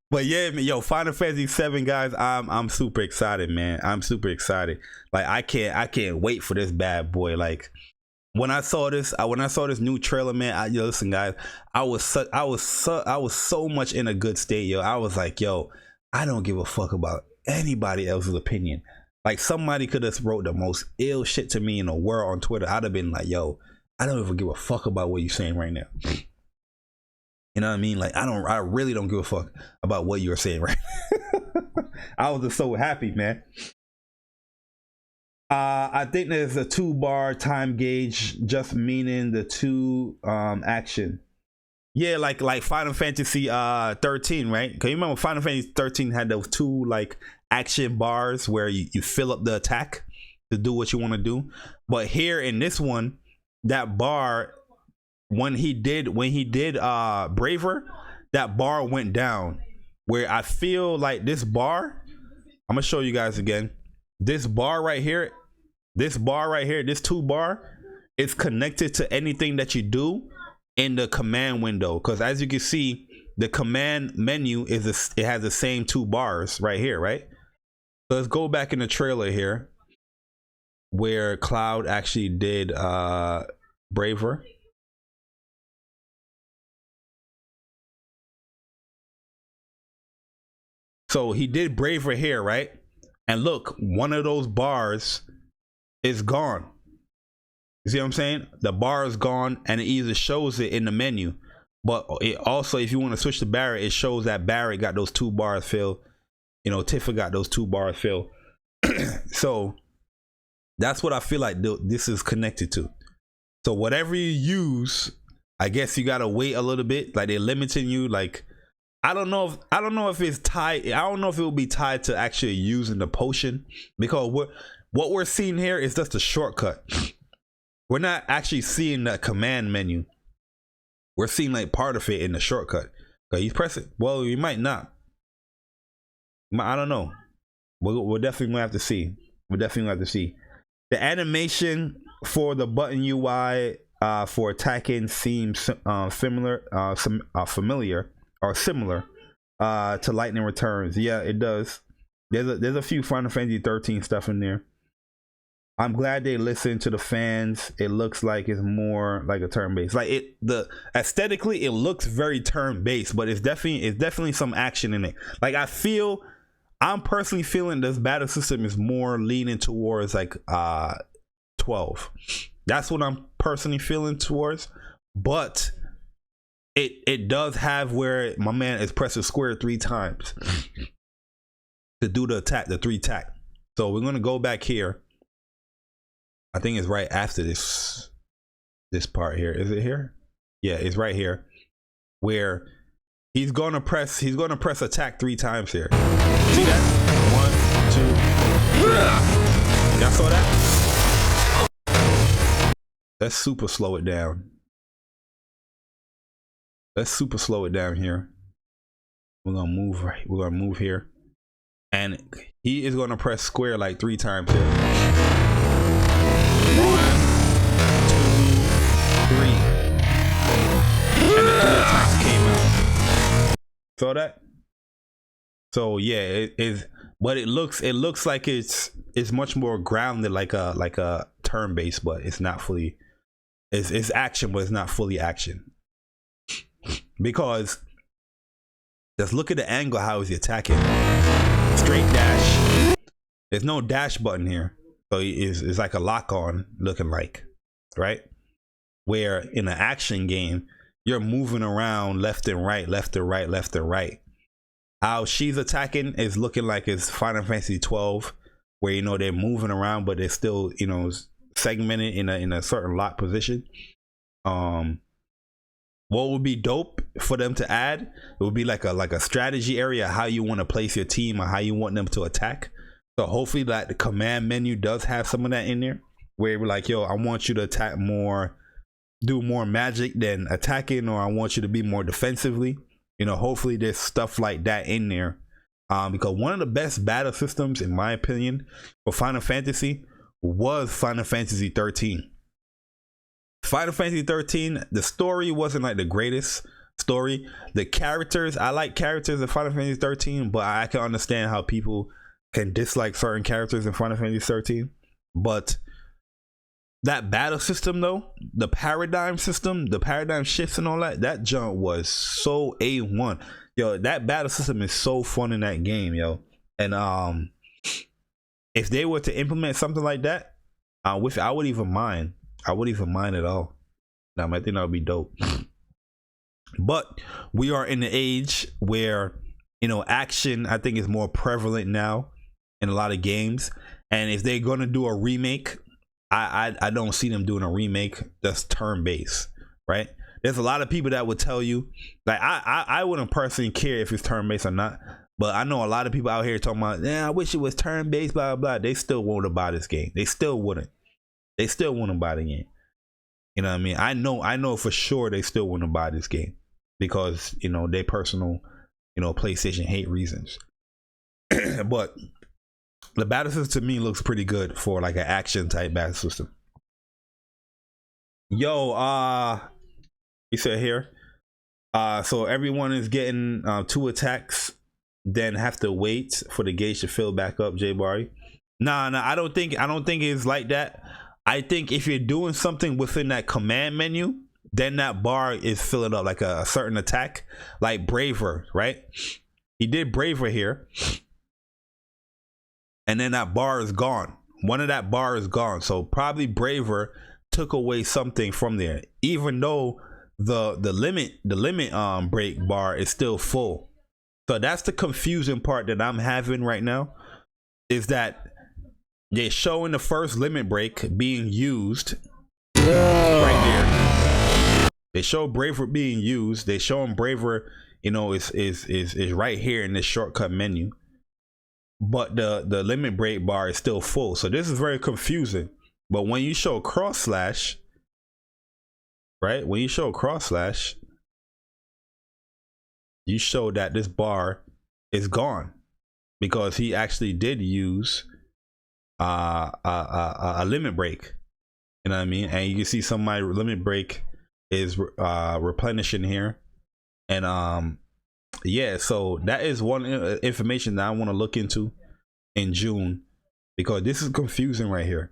S2: But yeah, man, yo, Final Fantasy 7, guys, I'm super excited, man. I'm super excited. Like I can't wait for this bad boy. Like when I saw this new trailer, man, yo, listen, guys, I was so much in a good state, yo. I was like, yo, I don't give a fuck about anybody else's opinion. Like somebody could have wrote the most ill shit to me in the world on Twitter. I'd have been like, yo, I don't even give a fuck about what you're saying right now. You know what I mean? Like I really don't give a fuck about what you're saying right now. I was just so happy, man. I think there's a 2-bar time gauge, just meaning the 2 action. Yeah, like Final Fantasy 13, right? Cause you remember Final Fantasy 13 had those 2 like action bars where you fill up the attack to do what you want to do. But here in this one, that bar, when he did Braver, that bar went down. Where I feel like this bar, I'm gonna show you guys again. This bar right here, this 2-bar, is connected to anything that you do in the command window, because as you can see, the command menu it has the same 2 bars right here, right? So let's go back in the trailer here where Cloud actually did Braver. So he did Braver here, right? And look, one of those bars is gone. You see what I'm saying? The bar is gone, and it either shows it in the menu, but it also, if you want to switch to Barrett, it shows that Barrett got those 2 bars filled. You know, Tifa got those 2 bars filled. So that's what I feel like this is connected to. So whatever you use, I guess you gotta wait a little bit. Like they're limiting you. Like I don't know if it's tied. I don't know if it will be tied to actually using the potion, because what we're seeing here is just a shortcut. We're not actually seeing the command menu. we're seeing like part of it in the shortcut. Cause he's pressing. Well, you might not. I don't know. We're definitely gonna have to see. We're definitely gonna have to see. The animation for the button UI for attacking seems familiar or similar to Lightning Returns. Yeah, it does. There's a few Final Fantasy 13 stuff in there. I'm glad they listened to the fans. It looks like it's more like a turn-based. Like aesthetically, it looks very turn-based, but it's definitely some action in it. Like I'm personally feeling this battle system is more leaning towards like 12. That's what I'm personally feeling towards. But it does have where my man is pressing square 3 times to do the attack, the 3 attack. So we're gonna go back here. I think it's right after this part here. Is it here? Yeah, it's right here where he's gonna press attack 3 times here. See that? 1, 2, 3. Y'all saw that? Let's super slow it down. Let's super slow it down here. We're gonna move right. We're gonna move here, and he is gonna press square like 3 times here. 1, 2, 3, and the 3 attacks came out. Saw that? So yeah, it is, but it looks like it's much more grounded, like a turn based, but it's not fully. It's action, but it's not fully action. Because just look at the angle. How is he attacking? Straight dash. There's no dash button here, so it's like a lock on looking like, right? Where in an action game, you're moving around left and right, left and right, left and right. How she's attacking is looking like it's Final Fantasy 12, where they're moving around, but they're still segmented in a certain lock position. What would be dope for them to add? It would be like a strategy area, how you want to place your team or how you want them to attack. So hopefully that the command menu does have some of that in there, where we're like, yo, I want you to attack more, do more magic than attacking, or I want you to be more defensively. Hopefully there's stuff like that in there, because one of the best battle systems, in my opinion, for Final Fantasy was Final Fantasy 13. Final Fantasy 13, the story wasn't like the greatest story. The characters, I like characters in Final Fantasy 13, but I can understand how people can dislike certain characters in Final Fantasy 13. But that battle system though, the paradigm system, the paradigm shifts and all that jump was so A1. Yo, that battle system is so fun in that game, yo. And if they were to implement something like that, I would even mind. I wouldn't even mind at all. I think that would be dope. But we are in the age where action, I think, is more prevalent now in a lot of games. And if they're gonna do a remake, I don't see them doing a remake that's turn-based, right? There's a lot of people that would tell you, like, I wouldn't personally care if it's turn-based or not, but I know a lot of people out here talking about, yeah, I wish it was turn-based, blah, blah, blah. They still won't buy this game. They still wouldn't buy the game. You know what I mean? I know for sure they still wouldn't buy this game because, they personal, PlayStation hate reasons. But the battle system to me looks pretty good for like an action type battle system. Yo, he said here, so everyone is getting 2 attacks, then have to wait for the gauge to fill back up. J Barry, nah, I don't think it's like that. I think if you're doing something within that command menu, then that bar is filling up, like a certain attack, like Braver, right? He did Braver here, and then that bar is gone. One of that bar is gone. So probably Braver took away something from there, even though the limit break bar is still full. So that's the confusing part that I'm having right now, is that they're showing the first limit break being used right there. They show Braver being used. They show him Braver, is right here in this shortcut menu. But the limit break bar is still full. So this is very confusing. But when you show cross slash, right? When you show cross slash, you show that this bar is gone because he actually did use a limit break. You know what I mean? And you can see some of my limit break is replenishing here. And yeah, so that is one information that I want to look into in June, because this is confusing right here.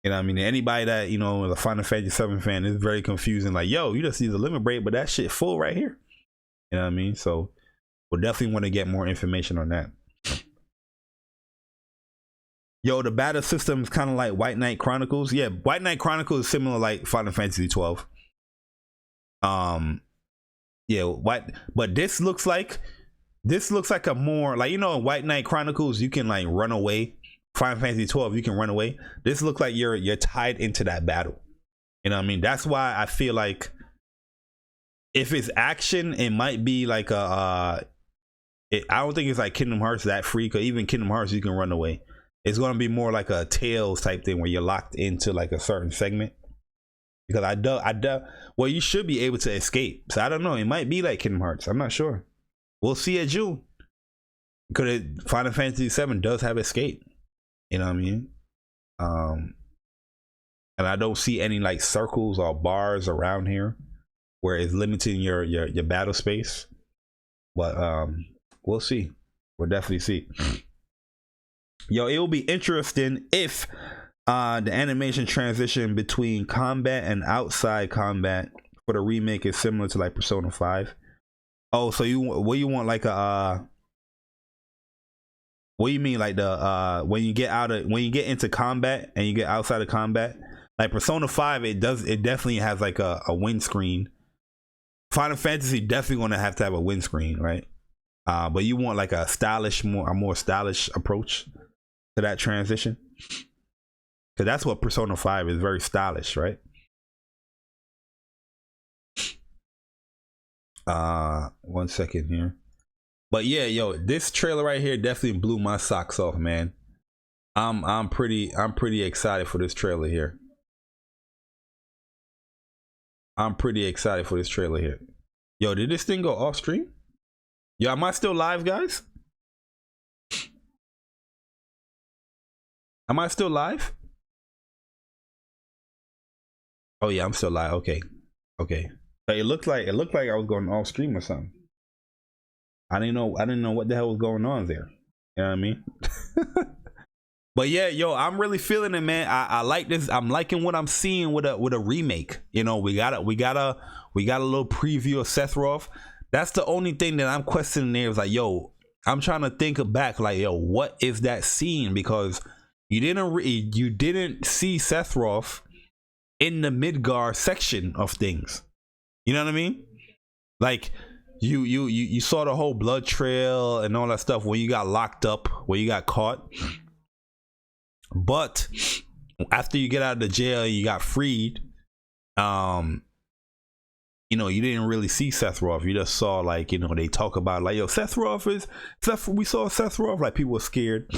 S2: You know what I mean? Anybody that, you know, the Final Fantasy 7 fan, is very confusing. Like, yo, you just see the limit break, but that shit full right here. You know what I mean? So we'll definitely want to get more information on that. Yo, the battle system is kind of like White Knight Chronicles. Yeah, White Knight Chronicles is similar like Final Fantasy 12. Yeah, but this looks like a more like, you know, in White Knight Chronicles you can like run away. Final Fantasy 12 you can run away. This looks like you're tied into that battle. You know what I mean? That's why I feel like if it's action, it might be like I don't think it's like Kingdom Hearts that free, because even Kingdom Hearts you can run away. It's going to be more like a Tales type thing where you're locked into like a certain segment. Because well, you should be able to escape. So I don't know. It might be like Kingdom Hearts. I'm not sure. We'll see at June. Because Final Fantasy 7 does have escape. You know what I mean? And I don't see any like circles or bars around here where it's limiting your battle space. But we'll see. We'll definitely see. Yo, it will be interesting if the animation transition between combat and outside combat for the remake is similar to like Persona 5. Oh, so you want like a what do you mean, like the when you get into combat and you get outside of combat, like Persona 5, it definitely has like a windscreen. Final Fantasy definitely going to have a windscreen, right? But you want like a more stylish approach to that transition, because that's what Persona 5 is, very stylish, right? One second here. But yeah, yo, this trailer right here definitely blew my socks off, man. I'm pretty excited for this trailer here. Yo, did this thing go off stream? Yo, am I still live, guys? Am I still live? Oh yeah, I'm still live. Okay. It looked like I was going off stream or something. I didn't know what the hell was going on there. You know what I mean? But yeah, yo, I'm really feeling it, man. I like this. I'm liking what I'm seeing with a remake. You know, we got a little preview of Sephiroth. That's the only thing that I'm questioning there. Is like, yo, I'm trying to think back, like, yo, what is that scene? Because you didn't see Sephiroth in the Midgar section of things. You know what I mean? Like you saw the whole blood trail and all that stuff when you got locked up, where you got caught. But after you get out of the jail, you got freed. You know, you didn't really see Sephiroth. You just saw, like, you know, they talk about like, yo, we saw Sephiroth, like people were scared.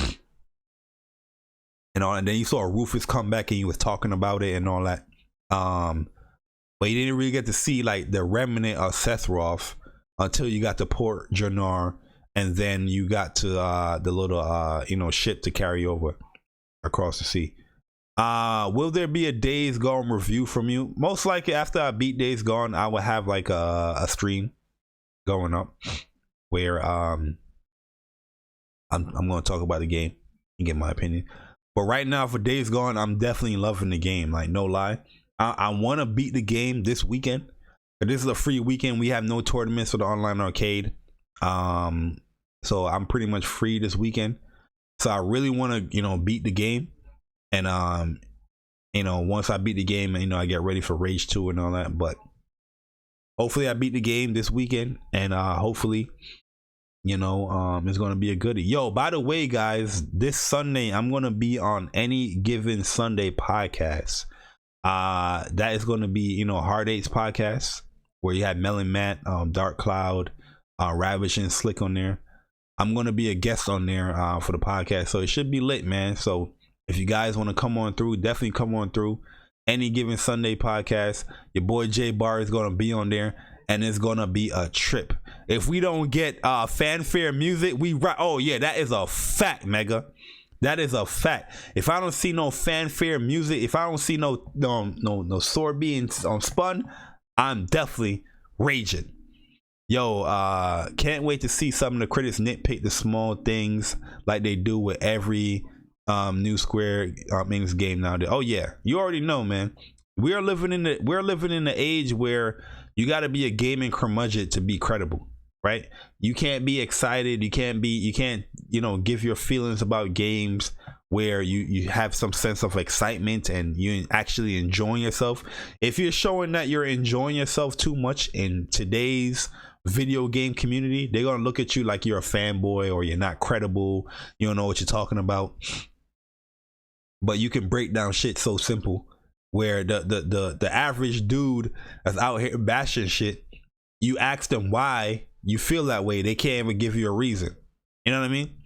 S2: And then you saw Rufus come back and he was talking about it and all that. But you didn't really get to see like the remnant of Sephiroth until you got to Port Jannar, and then you got to the little you know, ship to carry over across the sea. Will there be a Days Gone review from you? Most likely after I beat Days Gone, I will have like a stream going up where I'm going to talk about the game and get my opinion. But right now for Days Gone, I'm definitely loving the game, like no lie. I want to beat the game this weekend. But this is a free weekend. We have no tournaments for the online arcade. So I'm pretty much free this weekend. So I really want to, you know, beat the game. And you know, once I beat the game, you know, I get ready for Rage 2 and all that. But hopefully I beat the game this weekend, and hopefully, you know, it's gonna be a goodie. Yo, by the way, guys, this Sunday I'm gonna be on Any Given Sunday podcast. That is gonna be, you know, Hard Eights podcast, where you have Melon Matt, Dark Cloud, Ravish and Slick on there. I'm gonna be a guest on there for the podcast, so it should be lit, man. So if you guys want to come on through, definitely come on through. Any Given Sunday podcast. Your boy J Bar is gonna be on there, and it's gonna be a trip. If we don't get fanfare music, we right. Oh yeah, that is a fact, Mega. That is a fact. If I don't see no fanfare music, if I don't see no sword being spun, I'm definitely raging. Yo, can't wait to see some of the critics nitpick the small things like they do with every new Square Enix game nowadays. Oh yeah, you already know, man. We're living in the age where you got to be a gaming curmudgeon to be credible, right? You can't be excited. You can't give your feelings about games where you have some sense of excitement and you actually enjoying yourself. If you're showing that you're enjoying yourself too much in today's video game community, they're gonna look at you like you're a fanboy or you're not credible. You don't know what you're talking about. But you can break down shit so simple where the average dude that's out here bashing shit, you ask them why you feel that way, they can't even give you a reason. You know what I mean?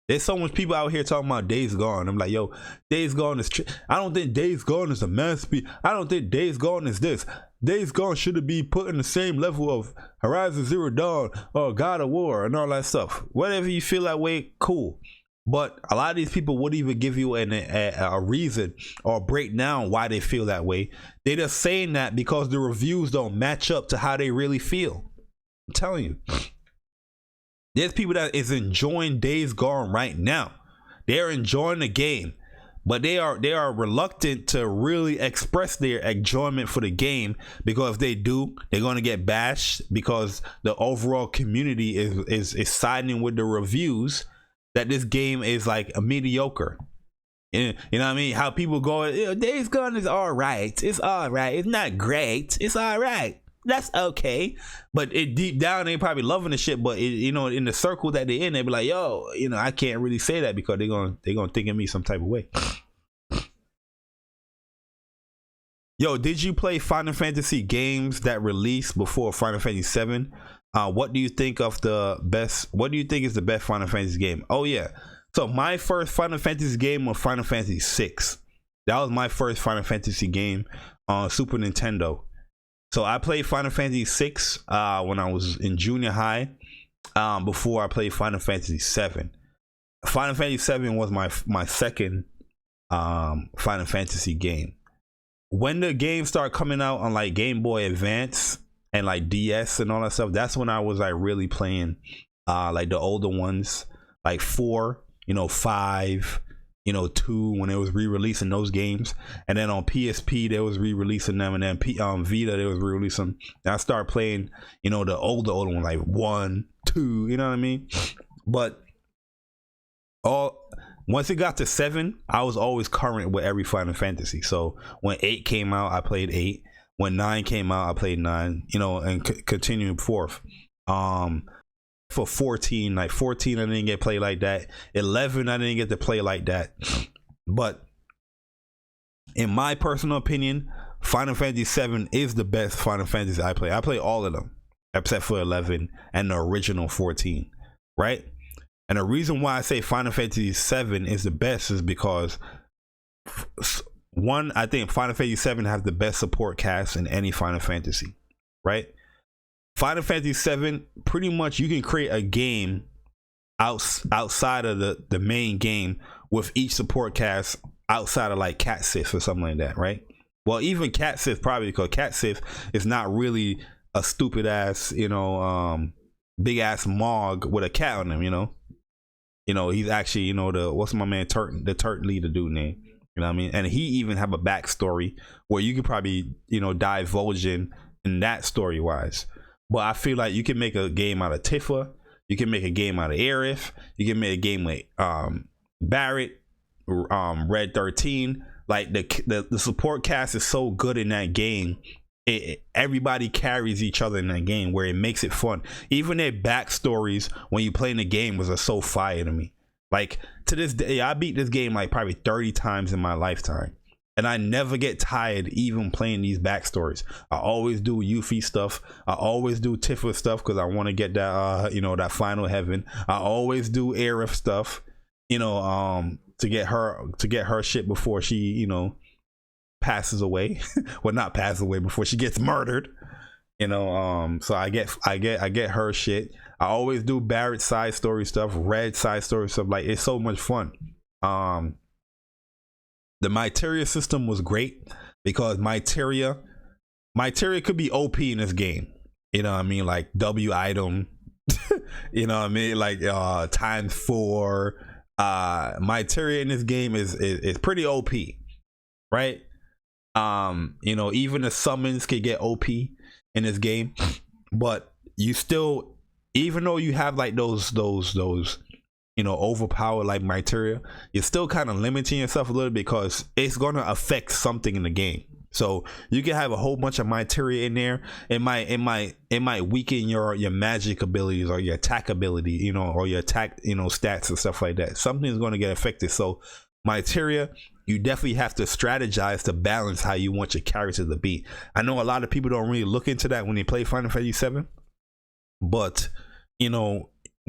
S2: There's so much people out here talking about Days Gone. I'm like, yo, Days Gone is I don't think Days Gone is a masterpiece. I don't think Days Gone is this. Days Gone should be put in the same level of Horizon Zero Dawn or God of War and all that stuff. Whatever you feel that way, cool. But a lot of these people wouldn't even give you a reason or break down why they feel that way. They're just saying that because the reviews don't match up to how they really feel. I'm telling you. There's people that is enjoying Days Gone right now. They're enjoying the game, but they are reluctant to really express their enjoyment for the game, because if they do, they're going to get bashed because the overall community is siding with the reviews that this game is like a mediocre. You know what I mean? How people go, Days Gone is all right. It's all right. It's not great. It's all right. That's okay. But deep down, they probably loving the shit. But in the circle that they're in, they be like, yo, I can't really say that because they're gonna think of me some type of way. Yo, did you play Final Fantasy games that released before Final Fantasy VII? What do you think is the best Final Fantasy game? Oh yeah. So my first Final Fantasy game was Final Fantasy VI. That was my first Final Fantasy game on Super Nintendo. So I played Final Fantasy VI when I was in junior high, before I played Final Fantasy VII. Final Fantasy VII was my second Final Fantasy game. When the games started coming out on like Game Boy Advance and like DS and all that stuff, that's when I was like really playing like the older ones, like 4, 5, 2, when they was re-releasing those games. And then on PSP they was re-releasing them, and then Vita they was re-releasing. And I started playing the older one, like 1, 2, you know what I mean? But once it got to 7, I was always current with every Final Fantasy. So when 8 came out, I played 8. When 9 came out, I played 9, and continuing forth. For 14, like 14 I didn't get to play like that. 11 I didn't get to play like that. But in my personal opinion, Final Fantasy 7 is the best Final Fantasy I play. I play all of them except for 11 and the original 14, right? And the reason why I say Final Fantasy 7 is the best is because, one, I think Final Fantasy 7 has the best support cast in any Final Fantasy, right? Final Fantasy 7, pretty much you can create a game outside of the main game with each support cast outside of like Cat Sith or something like that, right? Well, even Cat Sith, probably, because Cat Sith is not really a stupid ass, big ass Mog with a cat on him, he's actually, what's my man the Turk leader dude name? You know what I mean? And he even have a backstory where you could probably, divulge in that story wise. But I feel like you can make a game out of Tifa, you can make a game out of Aerith, you can make a game with Barrett, Red 13. Like the support cast is so good in that game. Everybody carries each other in that game, where it makes it fun. Even their backstories when you play in the game was so fire to me. Like, to this day, I beat this game like probably 30 times in my lifetime, and I never get tired even playing these backstories. I always do Yuffie stuff. I always do Tifa stuff because I want to get that that final heaven. I always do Aerith stuff, to get her shit before she passes away. Well, not passes away, before she gets murdered. So I get her shit. I always do Barrett side story stuff, Red side story stuff. Like, it's so much fun. The Myteria system was great because Myteria could be OP in this game. You know what I mean? Like W item. You know what I mean? Like times 4. Myteria in this game is pretty OP, right? Even the summons can get OP in this game, but you still, even though you have like those overpowered like Myteria, you're still kind of limiting yourself a little because it's gonna affect something in the game. So you can have a whole bunch of Myteria in there. It might weaken your magic abilities or your attack ability, or your attack, stats and stuff like that. Something's going to get affected. So Myteria, you definitely have to strategize to balance how you want your character to be. I know a lot of people don't really look into that when they play Final Fantasy 7, but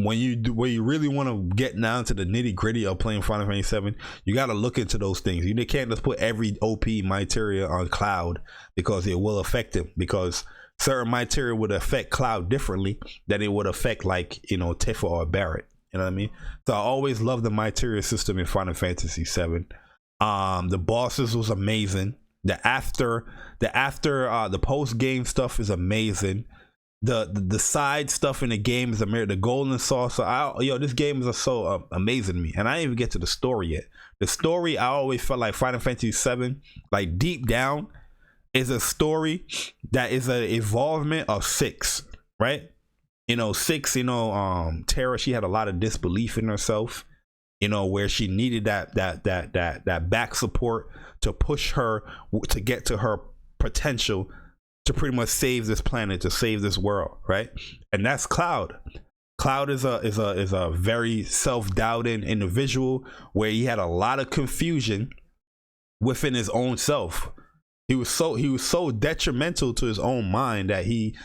S2: when you really want to get down to the nitty gritty of playing Final Fantasy 7, you got to look into those things. You can't just put every OP Myteria on Cloud because it will affect him, because certain Myteria would affect Cloud differently than it would affect like, Tifa or Barrett. You know what I mean? So I always love the Myteria system in Final Fantasy 7. The bosses was amazing. The post game stuff is amazing. The side stuff in the game is amazing. The golden saucer, this game is so amazing to me, and I didn't even get to the story yet. The story, I always felt like Final Fantasy 7, like deep down, is a story that is an evolvement of 6, right? 6, Terra, she had a lot of disbelief in herself, where she needed that back support to push her to get to her potential, to pretty much save this planet, to save this world, right? And that's Cloud. Cloud is a very self-doubting individual where he had a lot of confusion within his own self. He was so detrimental to his own mind that he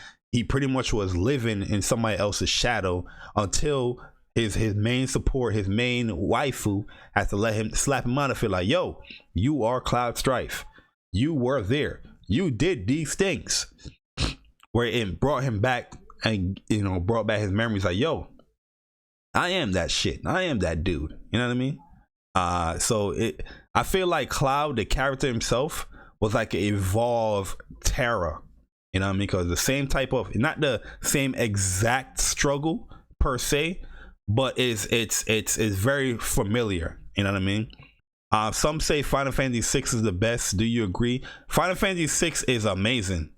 S2: pretty much was living in somebody else's shadow until his main support, his main waifu, had to let him slap him out and feel like, yo, you are Cloud Strife. You were there. You did these things, where it brought him back and brought back his memories. Like, yo, I am that shit. I am that dude. You know what I mean? I feel like Cloud, the character himself, was like an evolved Terra. You know what I mean? Because the same type of, not the same exact struggle per se, but it's very familiar. You know what I mean? Some say Final Fantasy 6 is the best. Do you agree? Final Fantasy 6 is amazing.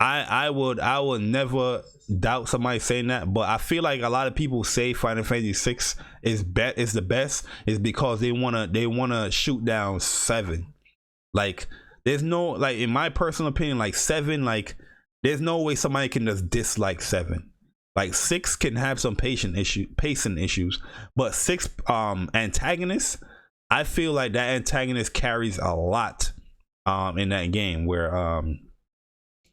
S2: I would never doubt somebody saying that, but I feel like a lot of people say Final Fantasy 6 is the best is because they wanna shoot down 7. Like, there's no, like, in my personal opinion, like 7, like, there's no way somebody can just dislike 7. Like 6 can have some pacing issues, but 6 antagonists, I feel like that antagonist carries a lot in that game, where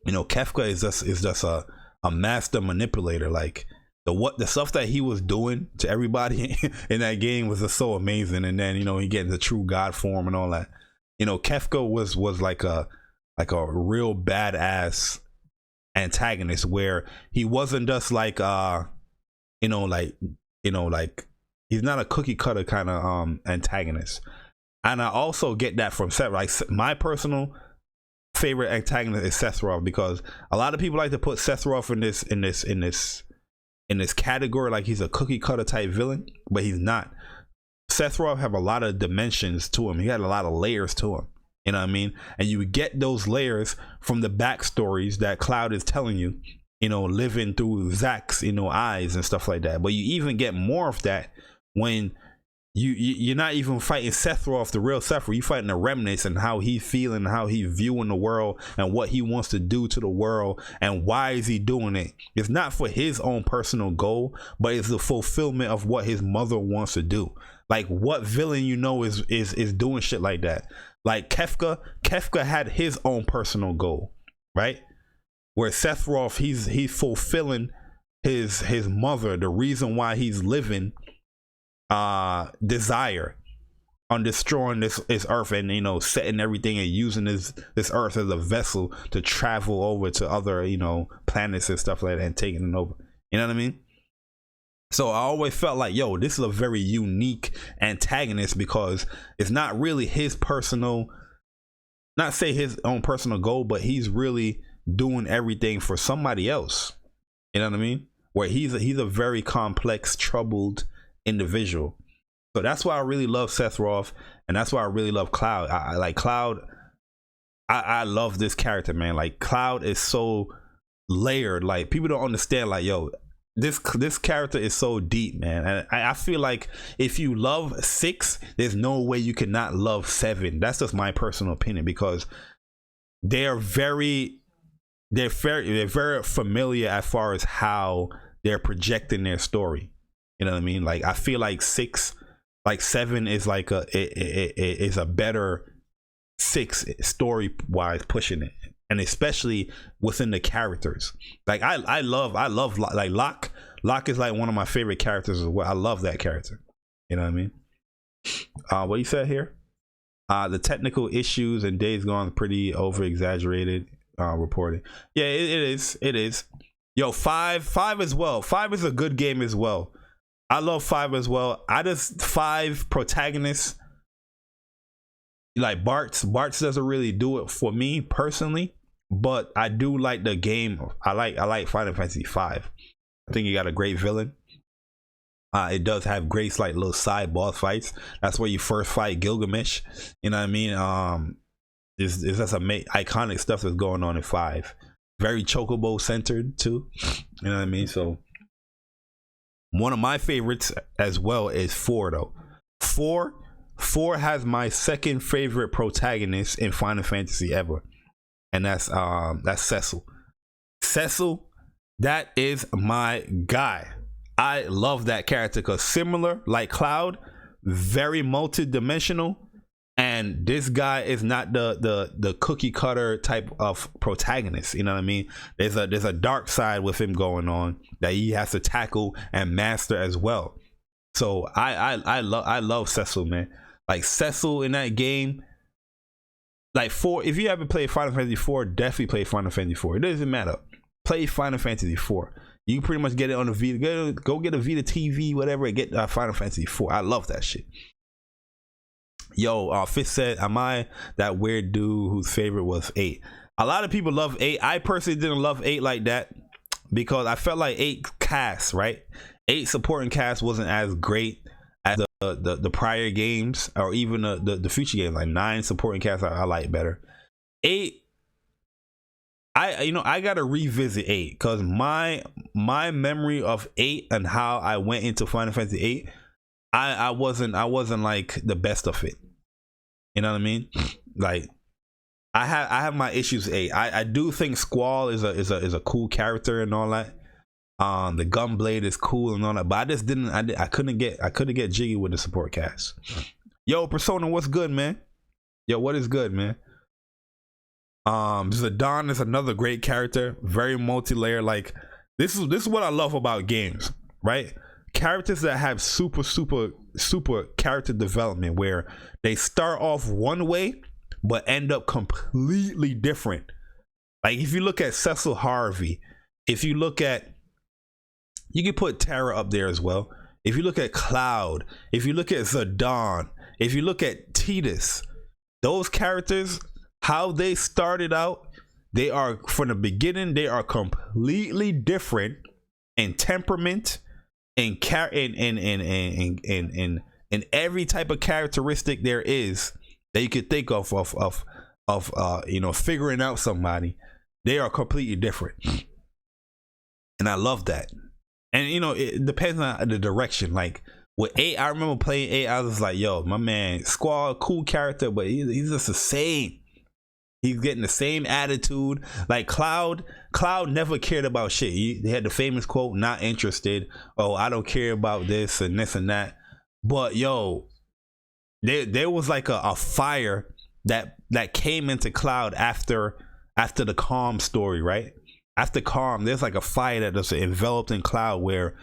S2: Kefka is just a master manipulator. Like the stuff that he was doing to everybody in that game was just so amazing. And then he gets the true god form and all that. Kefka was like a real badass antagonist, where he wasn't just like he's not a cookie cutter kind of antagonist. And I also get that from Seth. Like, my personal favorite antagonist is Sephiroth, because a lot of people like to put Sephiroth in this category, like he's a cookie cutter type villain, but he's not. Sephiroth have a lot of dimensions to him. He had a lot of layers to him. You know what I mean? And you get those layers from the backstories that Cloud is telling you, living through Zack's, eyes and stuff like that. But you even get more of that when you're not even fighting Sephiroth, the real Sephiroth. You fighting the remnants and how he's feeling, how he's viewing the world, and what he wants to do to the world, and why is he doing it. It's not for his own personal goal, but it's the fulfillment of what his mother wants to do. Like, what villain is doing shit like that? Like Kefka had his own personal goal, right? Where Sephiroth, he's fulfilling his mother, the reason why he's living, desire. on destroying this earth, and you know, setting everything and using this earth as a vessel to travel over to other, you know, planets and stuff like that, and taking it over. You know what I mean? So I always felt like, yo, this is a very unique antagonist, because it's not really his personal, not say his own personal goal, but he's really doing everything for somebody else. You know what I mean? Where he's a very complex, troubled individual. So that's why I really love Seth Roth, and that's why I really love Cloud. I like Cloud. I love this character, man. Like, Cloud is so layered. Like, people don't understand, like, yo, this character is so deep, man. And I feel like if you love 6, there's no way you could not love 7. That's just my personal opinion, because they're very familiar as far as how they're projecting their story. You know what I mean? Like, I feel like 7 is like is a better 6 story wise, pushing it, and especially within the characters. Like, I love like Locke is like one of my favorite characters as well. I love that character. You know what I mean? What you said here? The technical issues in Days Gone pretty over exaggerated. Reporting. Yeah, it is. Yo, 5 as well. 5 is a good game as well. I love 5 as well. 5 protagonists, like Bart's doesn't really do it for me personally, but I do like the game. I like Final Fantasy 5. I think you got a great villain. It does have great, like, little side boss fights. That's where you first fight Gilgamesh. You know what I mean? It's just iconic stuff that's going on in 5. Very Chocobo centered too. You know what I mean? So one of my favorites as well is 4 though. 4 has my second favorite protagonist in Final Fantasy ever, and that's Cecil. Cecil, that is my guy. I love that character because, similar like Cloud, very multi-dimensional. And this guy is not the cookie cutter type of protagonist. You know what I mean? There's a dark side with him going on that he has to tackle and master as well. So I love Cecil, man. Like, Cecil in that game, like, 4. If you haven't played Final Fantasy 4, definitely play Final Fantasy 4. It doesn't matter. Play Final Fantasy 4. You can pretty much get it on the Vita. Go get a Vita TV, whatever, and get Final Fantasy 4. I love that shit. Yo, Fitz said, am I that weird dude whose favorite was 8? A lot of people love 8. I personally didn't love 8 like that, because I felt like 8 cast, right? 8 supporting cast wasn't as great as the prior games, or even the future games. Like 9 supporting cast I like better. 8, I gotta revisit 8, because my memory of 8 and how I went into Final Fantasy 8, I wasn't like the best of it. You know what I mean? Like, I have my issues with 8. I do think Squall is a cool character and all that. The Gunblade is cool and all that, but I couldn't get jiggy with the support cast. Yo, Persona, what's good, man? Yo, what is good, man? Zidane is another great character, very multi-layer. Like, this is what I love about games, right? Characters that have super character development, where they start off one way but end up completely different. Like, if you look at Cecil Harvey, if you look at, you can put Terra up there as well. If you look at Cloud, if you look at Zidane, if you look at Tidus, those characters, how they started out, they are, from the beginning, they are completely different in temperament, in every type of characteristic there is that you could think of you know, figuring out somebody. They are completely different, and I love that. And you know, it depends on the direction. Like with 8, I remember playing 8, I was like, yo, my man Squall, cool character, but he's just the same. He's getting the same attitude. Like Cloud never cared about shit. He had the famous quote, "Not interested." Oh, I don't care about this and this and that. But yo, there was like a fire that came into Cloud after the Calm story, right? After Calm, there's like a fire that just enveloped in Cloud, where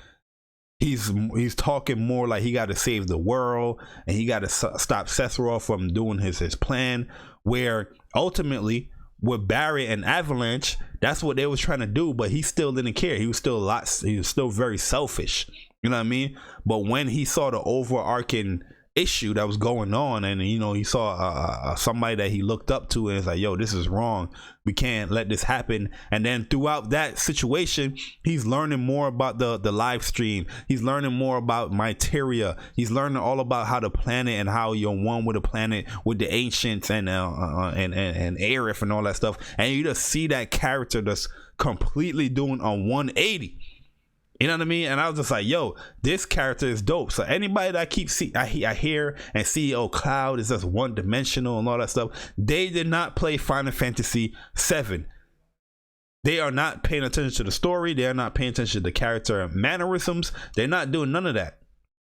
S2: he's talking more like he got to save the world and he got to stop Sephiroth from doing his plan, where ultimately with Barret and Avalanche, that's what they was trying to do, but he still didn't care. He was still very selfish, you know what I mean? But when he saw the overarching issue that was going on, and you know, he saw somebody that he looked up to, and it's like, yo, this is wrong, we can't let this happen. And then throughout that situation, he's learning more about the live stream, he's learning more about Materia, he's learning all about how the planet and how you're one with the planet, with the ancients and Aerith and all that stuff. And you just see that character just completely doing a 180. You know what I mean? And I was just like, yo, this character is dope. So anybody that I hear and see, oh, Cloud is just one dimensional and all that stuff, they did not play Final Fantasy VII. They are not paying attention to the story. They are not paying attention to the character mannerisms. They're not doing none of that.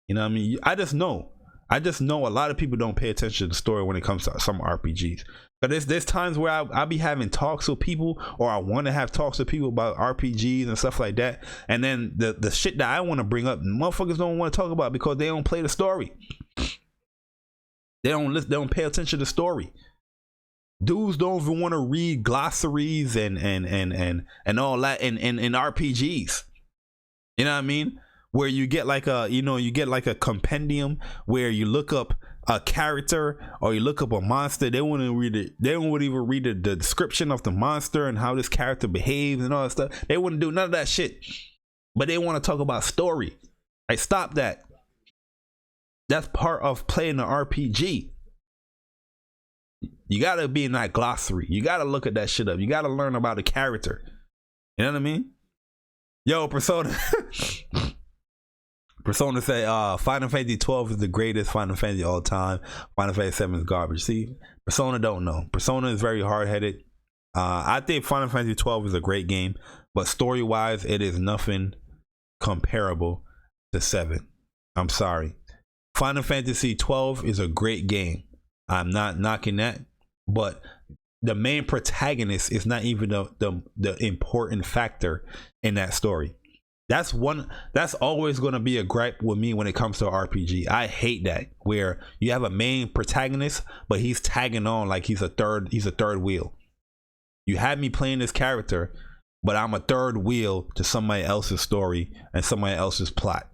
S2: You know what I mean? I just know a lot of people don't pay attention to the story when it comes to some RPGs. But there's times where I'll be having talks with people, or I want to have talks with people about RPGs and stuff like that, and then the shit that I want to bring up, motherfuckers don't want to talk about because they don't play the story. They don't pay attention to the story. Dudes don't even want to read glossaries and all that in RPGs. You know what I mean? Where you get like a compendium where you look up a character or you look up a monster. They wouldn't read it. They wouldn't even read the description of the monster and how this character behaves and all that stuff. They wouldn't do none of that shit. But they want to talk about story. Like, stop that. That's part of playing the RPG. You gotta be in that glossary. You gotta look at that shit up. You gotta learn about the character. You know what I mean? Yo, Persona. Persona say Final Fantasy 12 is the greatest Final Fantasy of all time. Final Fantasy 7 is garbage. See, Persona don't know. Persona is very hard-headed. I think Final Fantasy 12 is a great game, but story-wise, it is nothing comparable to 7. I'm sorry. Final Fantasy 12 is a great game. I'm not knocking that, but the main protagonist is not even the important factor in that story. That's always going to be a gripe with me when it comes to RPG. I hate that, where you have a main protagonist, but he's tagging on like he's a third wheel. You had me playing this character, but I'm a third wheel to somebody else's story and somebody else's plot.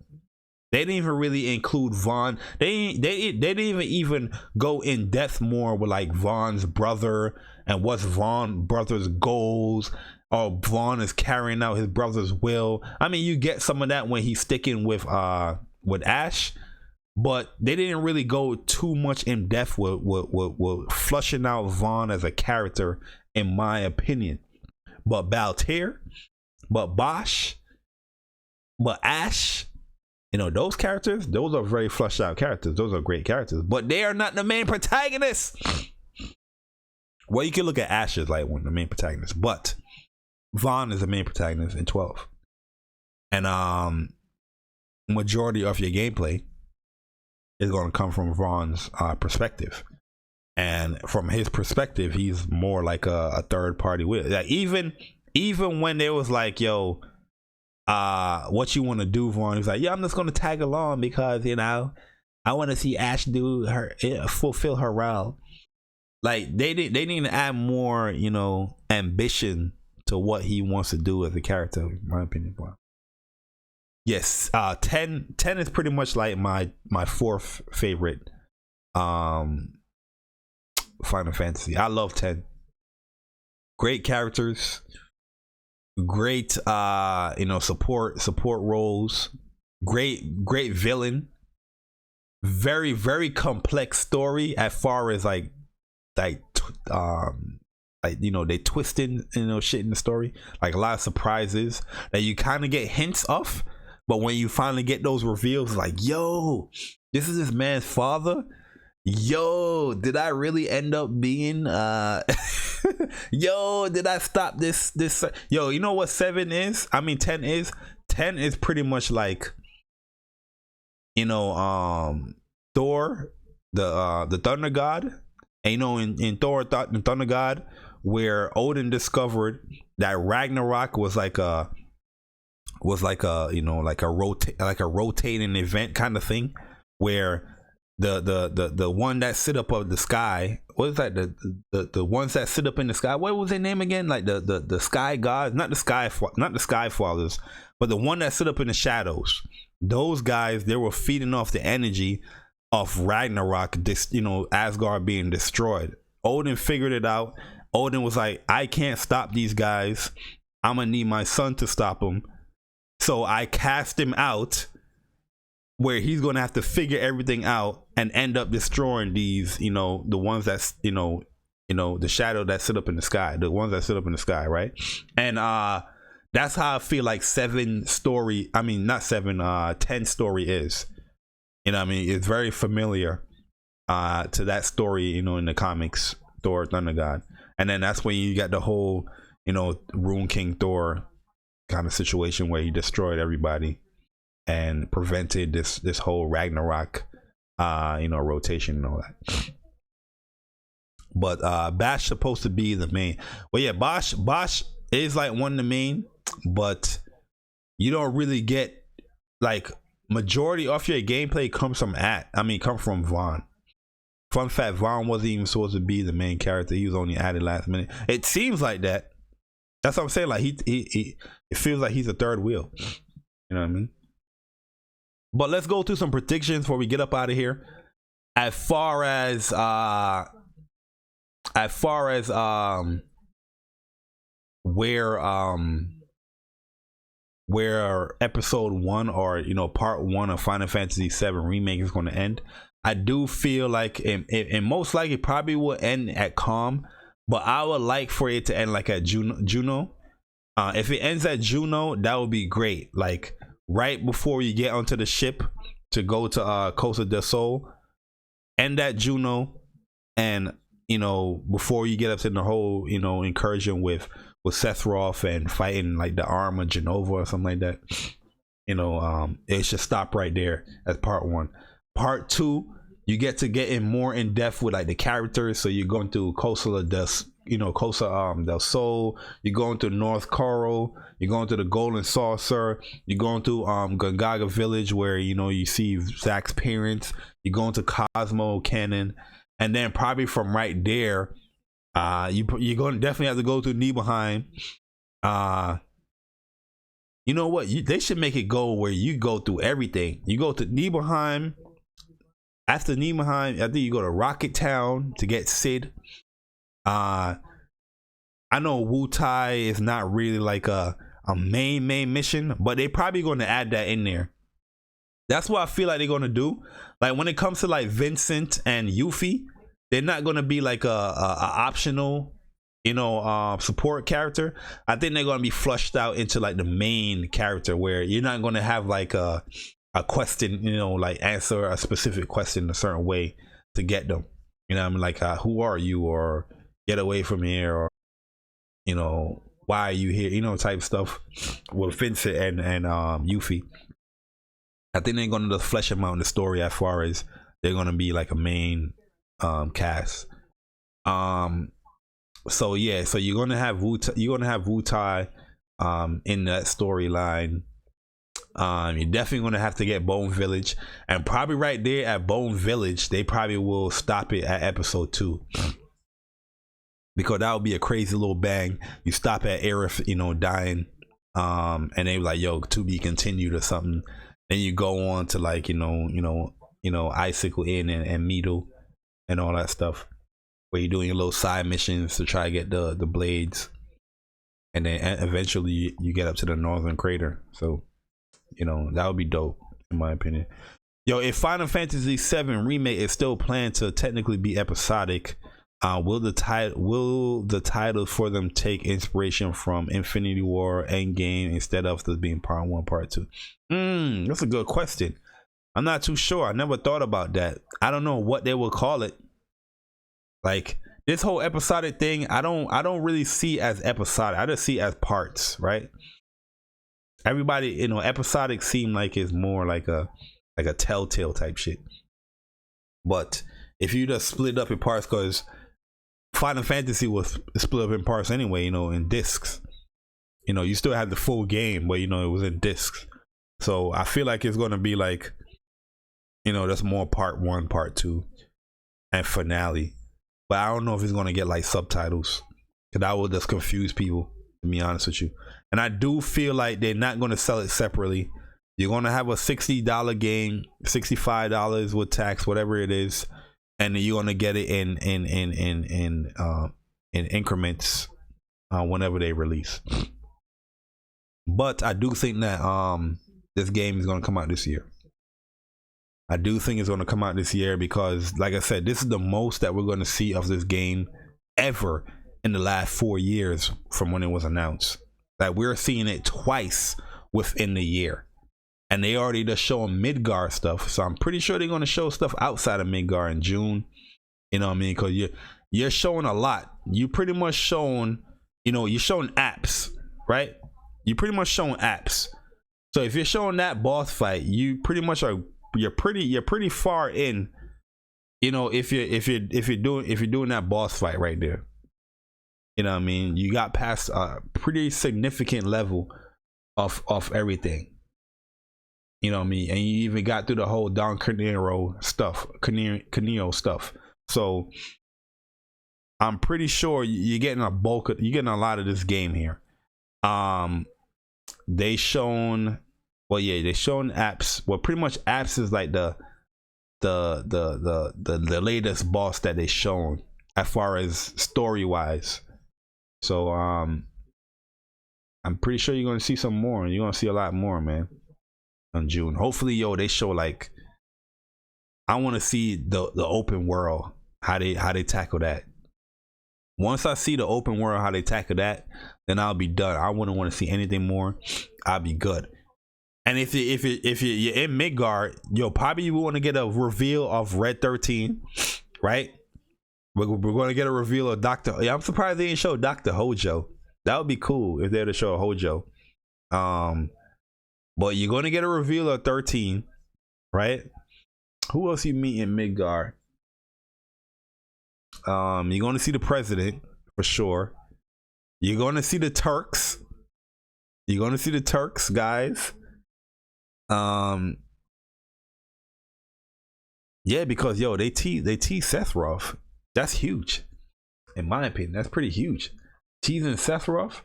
S2: They didn't even really include Vaughn. They didn't even go in depth more with like Vaughn's brother and what's Vaughn's brother's goals, or Vaughn is carrying out his brother's will. I mean, you get some of that when he's sticking with Ash, but they didn't really go too much in depth with flushing out Vaughn as a character, in my opinion. But Baltair, but Bosch, but Ash, you know, those characters, those are very flushed out characters. Those are great characters, but they are not the main protagonists. Well, you can look at Ash as like one of the main protagonists, but Vaughn is the main protagonist in 12. And majority of your gameplay is going to come from Vaughn's perspective. And from his perspective, he's more like a third party with. Like, even when they was like, yo, what you want to do, Vaughn? He's like, yeah, I'm just going to tag along because, you know, I want to see Ash fulfill her role. Like, they need to add more, you know, ambition to what he wants to do as a character, in my opinion. Yes, 10 is pretty much like my fourth favorite Final Fantasy. I love 10. Great characters, great support roles, great villain, very, very complex story as far as like you know, they twisted, you know, shit in the story, like a lot of surprises that you kind of get hints of, but when you finally get those reveals, like, yo, this is this man's father. Yo, did I really end up being yo, did I stop this yo, you know what 10 is? 10 is pretty much like, you know, Thor, the Thunder God. And you know, in Thor, the Thunder God, where Odin discovered that Ragnarok was like was like a, you know, like a rotating event kind of thing, where the one that sit up of the sky, what is that, the ones that sit up in the sky, what was their name again, like the sky gods, not the sky fathers, but the one that sit up in the shadows, those guys, they were feeding off the energy of Ragnarok, this, you know, Asgard being destroyed. Odin figured it out. Odin was like, I can't stop these guys, I'm gonna need my son to stop them, so I cast him out, where he's gonna have to figure everything out and end up destroying these, you know, the ones that's, you know, the shadow that sit up in the sky, the ones that sit up in the sky, right? And that's how I feel like 10 story is, you know what I mean? It's very familiar to that story, you know, in the comics, Thor Thunder God. And then that's when you got the whole, you know, Rune King Thor kind of situation where he destroyed everybody and prevented this whole Ragnarok you know, rotation and all that. But Bash supposed to be the main. Well, yeah, Bosch is like one of the main, but you don't really get, like, majority of your gameplay comes from Vaughn. Fun fact, Vaughn wasn't even supposed to be the main character. He was only added last minute. It seems like that. That's what I'm saying. Like he it feels like he's a third wheel. You know what I mean? But let's go through some predictions before we get up out of here. As far as where episode 1, or, you know, part 1 of Final Fantasy VII Remake is going to end, I do feel like it most likely probably will end at Calm, but I would like for it to end like at Juno. If it ends at Juno, that would be great. Like right before you get onto the ship to go to Costa del Sol, end at Juno, and, you know, before you get up to the whole, you know, incursion with Sephiroth and fighting like the arm of Genova or something like that, you know, it should stop right there as part 1. Part 2, you get to get in more in depth with like the characters. So you're going through Costa del Sol, you're going to North Coral, you're going to the Golden Saucer, you're going to Gongaga Village, where, you know, you see Zack's parents, you're going to Cosmo Cannon, and then probably from right there, you're going to definitely have to go to Nibelheim. You know what? They should make it go where you go through everything. You go to Nibelheim. After Nibelheim, I think you go to Rocket Town to get Sid. I know Wu Tai is not really like a main mission, but they probably going to add that in there. That's what I feel like they're going to do. Like when it comes to like Vincent and Yuffie, they're not going to be like a optional, you know, support character. I think they're going to be flushed out into like the main character, where you're not going to have like a question, you know, like answer a specific question a certain way to get them. You know what I mean? Like, who are you? Or get away from here, or, you know, why are you here? You know, type stuff with Vincent and Yuffie. I think they're going to flesh them out in the story as far as they're going to be like a main cast. So yeah, so you're going to have Wu Tai in that storyline. You're definitely going to have to get Bone Village, and probably right there at Bone Village they probably will stop it at episode 2, because that would be a crazy little bang. You stop at Aerith, you know, dying, and they were like, yo, to be continued or something. Then you go on to like, you know Icicle Inn and Meadow and all that stuff, where you're doing your little side missions to try to get the blades, and then eventually you get up to the Northern Crater. So, you know, that would be dope in my opinion. Yo, if Final Fantasy VII Remake is still planned to technically be episodic, will the title for them take inspiration from Infinity War Endgame instead of this being part 1, part 2? That's a good question. I'm not too sure. I never thought about that. I don't know what they will call it. Like this whole episodic thing, I don't really see as episodic. I just see as parts, right? Everybody, you know, episodic seem like it's more like a Telltale type shit. But if you just split up in parts, because Final Fantasy was split up in parts anyway, you know, in discs. You know, you still have the full game, but you know, it was in discs. So I feel like it's gonna be like, you know, that's more part 1, part 2, and finale. But I don't know if it's gonna get like subtitles, because that will just confuse people, to be honest with you. And I do feel like they're not gonna sell it separately. You're gonna have a $60 game, $65 with tax, whatever it is, and then you're gonna get it in increments whenever they release. But I do think that this game is gonna come out this year. I do think it's gonna come out this year because, like I said, this is the most that we're gonna see of this game ever in the last 4 years from when it was announced. Like, we're seeing it twice within the year. And they already just showing Midgar stuff, so I'm pretty sure they're gonna show stuff outside of Midgar in June. You know what I mean? Because you're showing a lot. You pretty much showing, you know, you're showing apps, right? You pretty much showing apps. So if you're showing that boss fight, you pretty much are you're pretty far in. You know, if you're doing that boss fight right there. You know what I mean? You got past a pretty significant level of everything. You know what I mean? And you even got through the whole Don Canero stuff. So I'm pretty sure you're getting a lot of this game here. They shown apps. Well, pretty much apps is like the latest boss that they shown as far as story wise. So I'm pretty sure you're gonna see some more. You're gonna see a lot more, man. On June, hopefully, they show, like, I want to see the open world, how they tackle that. Once I see the open world, how they tackle that, then I'll be done. I wouldn't want to see anything more. I'll be good. And if you're in Midgard, probably you want to get a reveal of Red 13, right? We're going to get a reveal of Dr. Yeah, I'm surprised they didn't show Dr. Hojo. That would be cool if they were to show Hojo. But you're going to get a reveal of 13, right? Who else you meet in Midgard? You're going to see the president for sure. You're going to see the Turks. You're going to see the Turks, guys. Yeah, because they tease Sephiroth. That's huge, in my opinion. That's pretty huge. Teasing Sephiroth,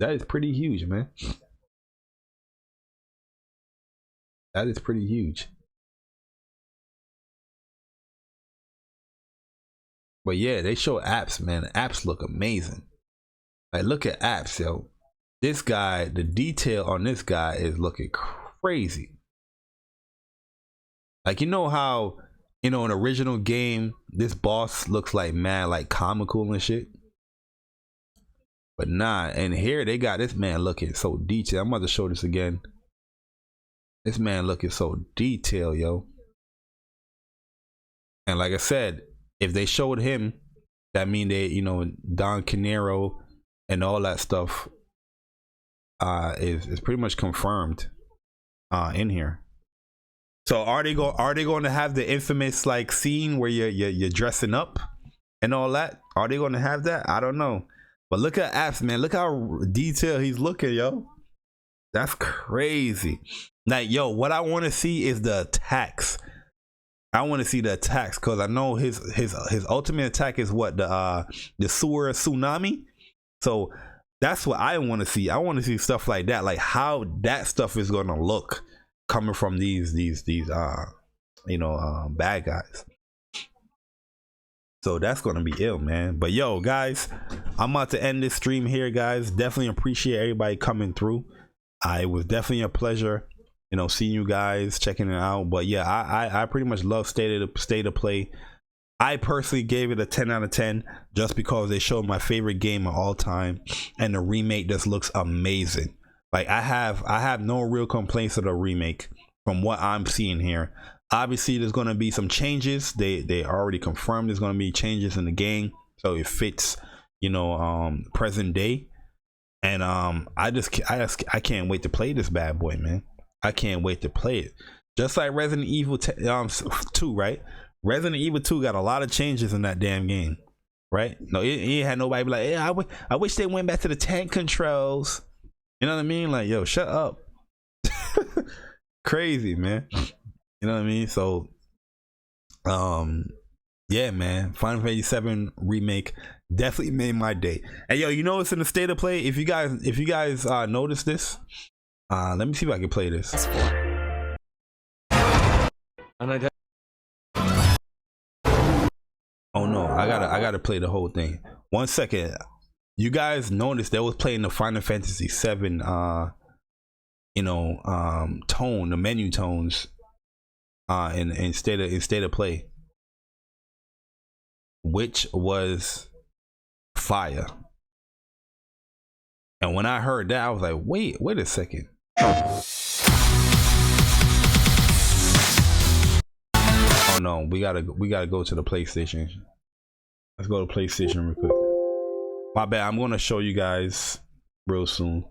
S2: that is pretty huge, man. That is pretty huge. But yeah, they show apps, man. Apps look amazing. Like, look at apps, yo. This guy, the detail on this guy is looking crazy. Like, you know how, in an original game, this boss looks like mad, like comical and shit. But nah, and here they got this man looking so detailed. I'm about to show this again. This man looking so detailed, yo. And like I said, if they showed him, that mean they, Don Canero and all that stuff is pretty much confirmed in here. So are they going to have the infamous like scene where you're dressing up and all that? Are they going to have that? I don't know. But look at apps, man. Look how detailed he's looking, yo. That's crazy. Like, yo, what I want to see is the attacks. I want to see the attacks because I know his ultimate attack is what, the sewer tsunami. So that's what I want to see. I want to see stuff like that, like how that stuff is gonna look coming from these bad guys. So that's gonna be ill, man. But yo, guys, I'm about to end this stream here, guys. Definitely appreciate everybody coming through. It was definitely a pleasure, seeing you guys, checking it out. But yeah, I pretty much love State of Play. I personally gave it a 10 out of 10 just because they showed my favorite game of all time, and the remake just looks amazing. Like, I have no real complaints of the remake from what I'm seeing here. Obviously, there's going to be some changes. They already confirmed there's going to be changes in the game, so it fits, present day. And I can't wait to play this bad boy, man. I can't wait to play it. Just like Resident Evil 2, right? Resident Evil 2 got a lot of changes in that damn game, right? No, it had nobody be like, yeah, I wish they went back to the tank controls. You know what I mean? Like, yo, shut up. Crazy, man. You know what I mean? So yeah, man, Final Fantasy 7 remake definitely made my day. And yo, you know it's in the state of play. If you guys notice this, let me see if I can play this. Oh no, I gotta play the whole thing. 1 second. You guys noticed they was playing the Final Fantasy 7 tone, the menu tones instead of play, which was fire. And when I heard that, I was like, wait a second. Oh no, we gotta go to the PlayStation. Let's go to PlayStation real quick. My bad, I'm gonna show you guys real soon.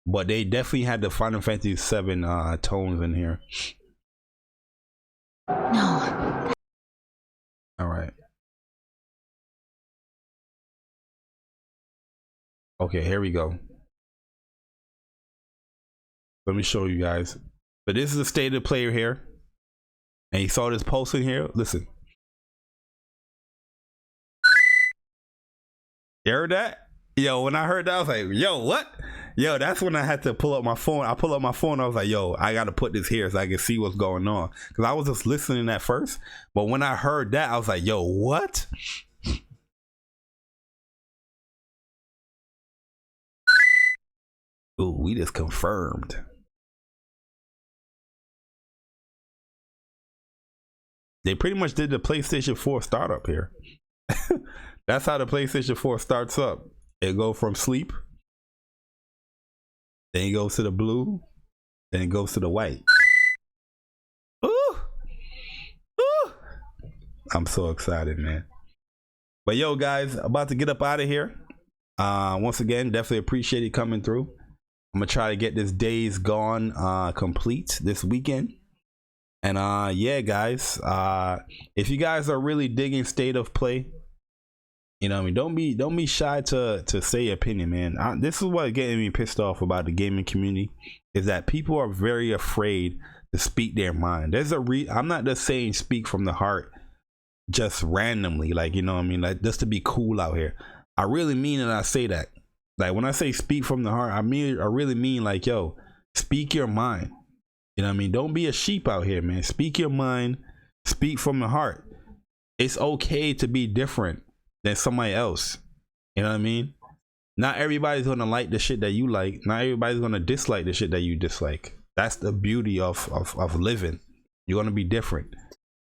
S2: But they definitely had the Final Fantasy 7 tones in here.
S6: No.
S2: All right. Okay, here we go. Let me show you guys. But this is a stated player here. And you saw this post in here. Listen. You heard that? Yo, when I heard that, I was like, yo, what? Yo, that's when I had to pull up my phone. I pulled up my phone. I was like, yo, I got to put this here so I can see what's going on. Because I was just listening at first. But when I heard that, I was like, yo, what? Ooh, we just confirmed. They pretty much did the PlayStation 4 startup here. That's how the PlayStation 4 starts up. It go from sleep. Then it goes to the blue, then it goes to the white. Ooh, ooh! I'm so excited, man. But yo, guys, about to get up out of here. Once again, definitely appreciate you coming through. I'm gonna try to get this Days Gone complete this weekend. And yeah, guys, if you guys are really digging State of Play, you know what I mean, don't be shy to say your opinion, man. This is what's getting me pissed off about the gaming community, is that people are very afraid to speak their mind. There's I'm not just saying speak from the heart just randomly, like, you know what I mean, like just to be cool out here. I really mean it. I say that, like, when I say speak from the heart, I really mean like, yo, speak your mind. You know what I mean? Don't be a sheep out here, man. Speak your mind, speak from the heart. It's okay to be different than somebody else. You know what I mean? Not everybody's gonna like the shit that you like. Not everybody's gonna dislike the shit that you dislike. That's the beauty of living. You're gonna be different.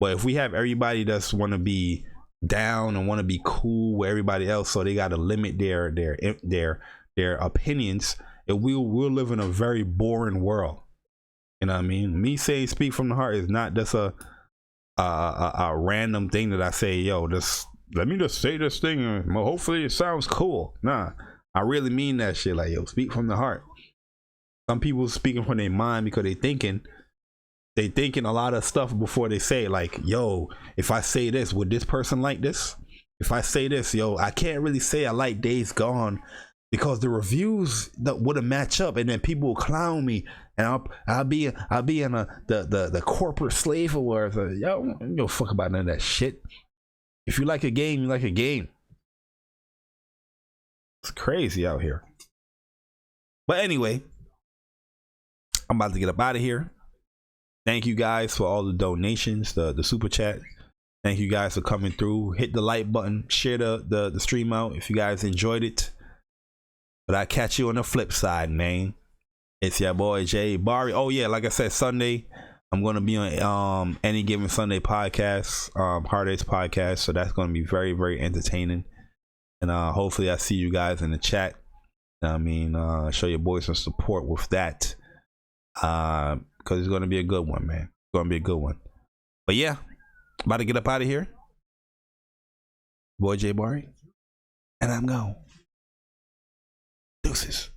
S2: But if we have everybody that's wanna be down and wanna be cool with everybody else, so they gotta limit their opinions, and we'll live in a very boring world. You know what I mean? Me saying speak from the heart is not just a random thing that I say, yo, just let me just say this thing and hopefully it sounds cool. Nah, I really mean that shit. Like, yo, speak from the heart. Some people speaking from their mind because they thinking a lot of stuff before they say it. Like, yo, if I say this, would this person like this? If I say this, yo, I can't really say I like Days Gone because the reviews that wouldn't match up, and then people will clown me, and I'll be in the corporate slave award. So, yo, I don't give a fuck about none of that shit. If you like a game, you like a game. It's crazy out here. But anyway, I'm about to get up out of here. Thank you guys for all the donations, the super chat. Thank you guys for coming through. Hit the like button, share the stream out if you guys enjoyed it. But I catch you on the flip side, man. It's your boy Jay Barry. Oh yeah, like I said, Sunday I'm gonna be on Any Given Sunday podcast, Hard Ace podcast. So that's gonna be very, very entertaining. And hopefully I see you guys in the chat. I mean, show your boys some support with that. Because it's gonna be a good one, man. It's gonna be a good one. But yeah, about to get up out of here. Boy Jay Barry. And I'm gone. Deuces.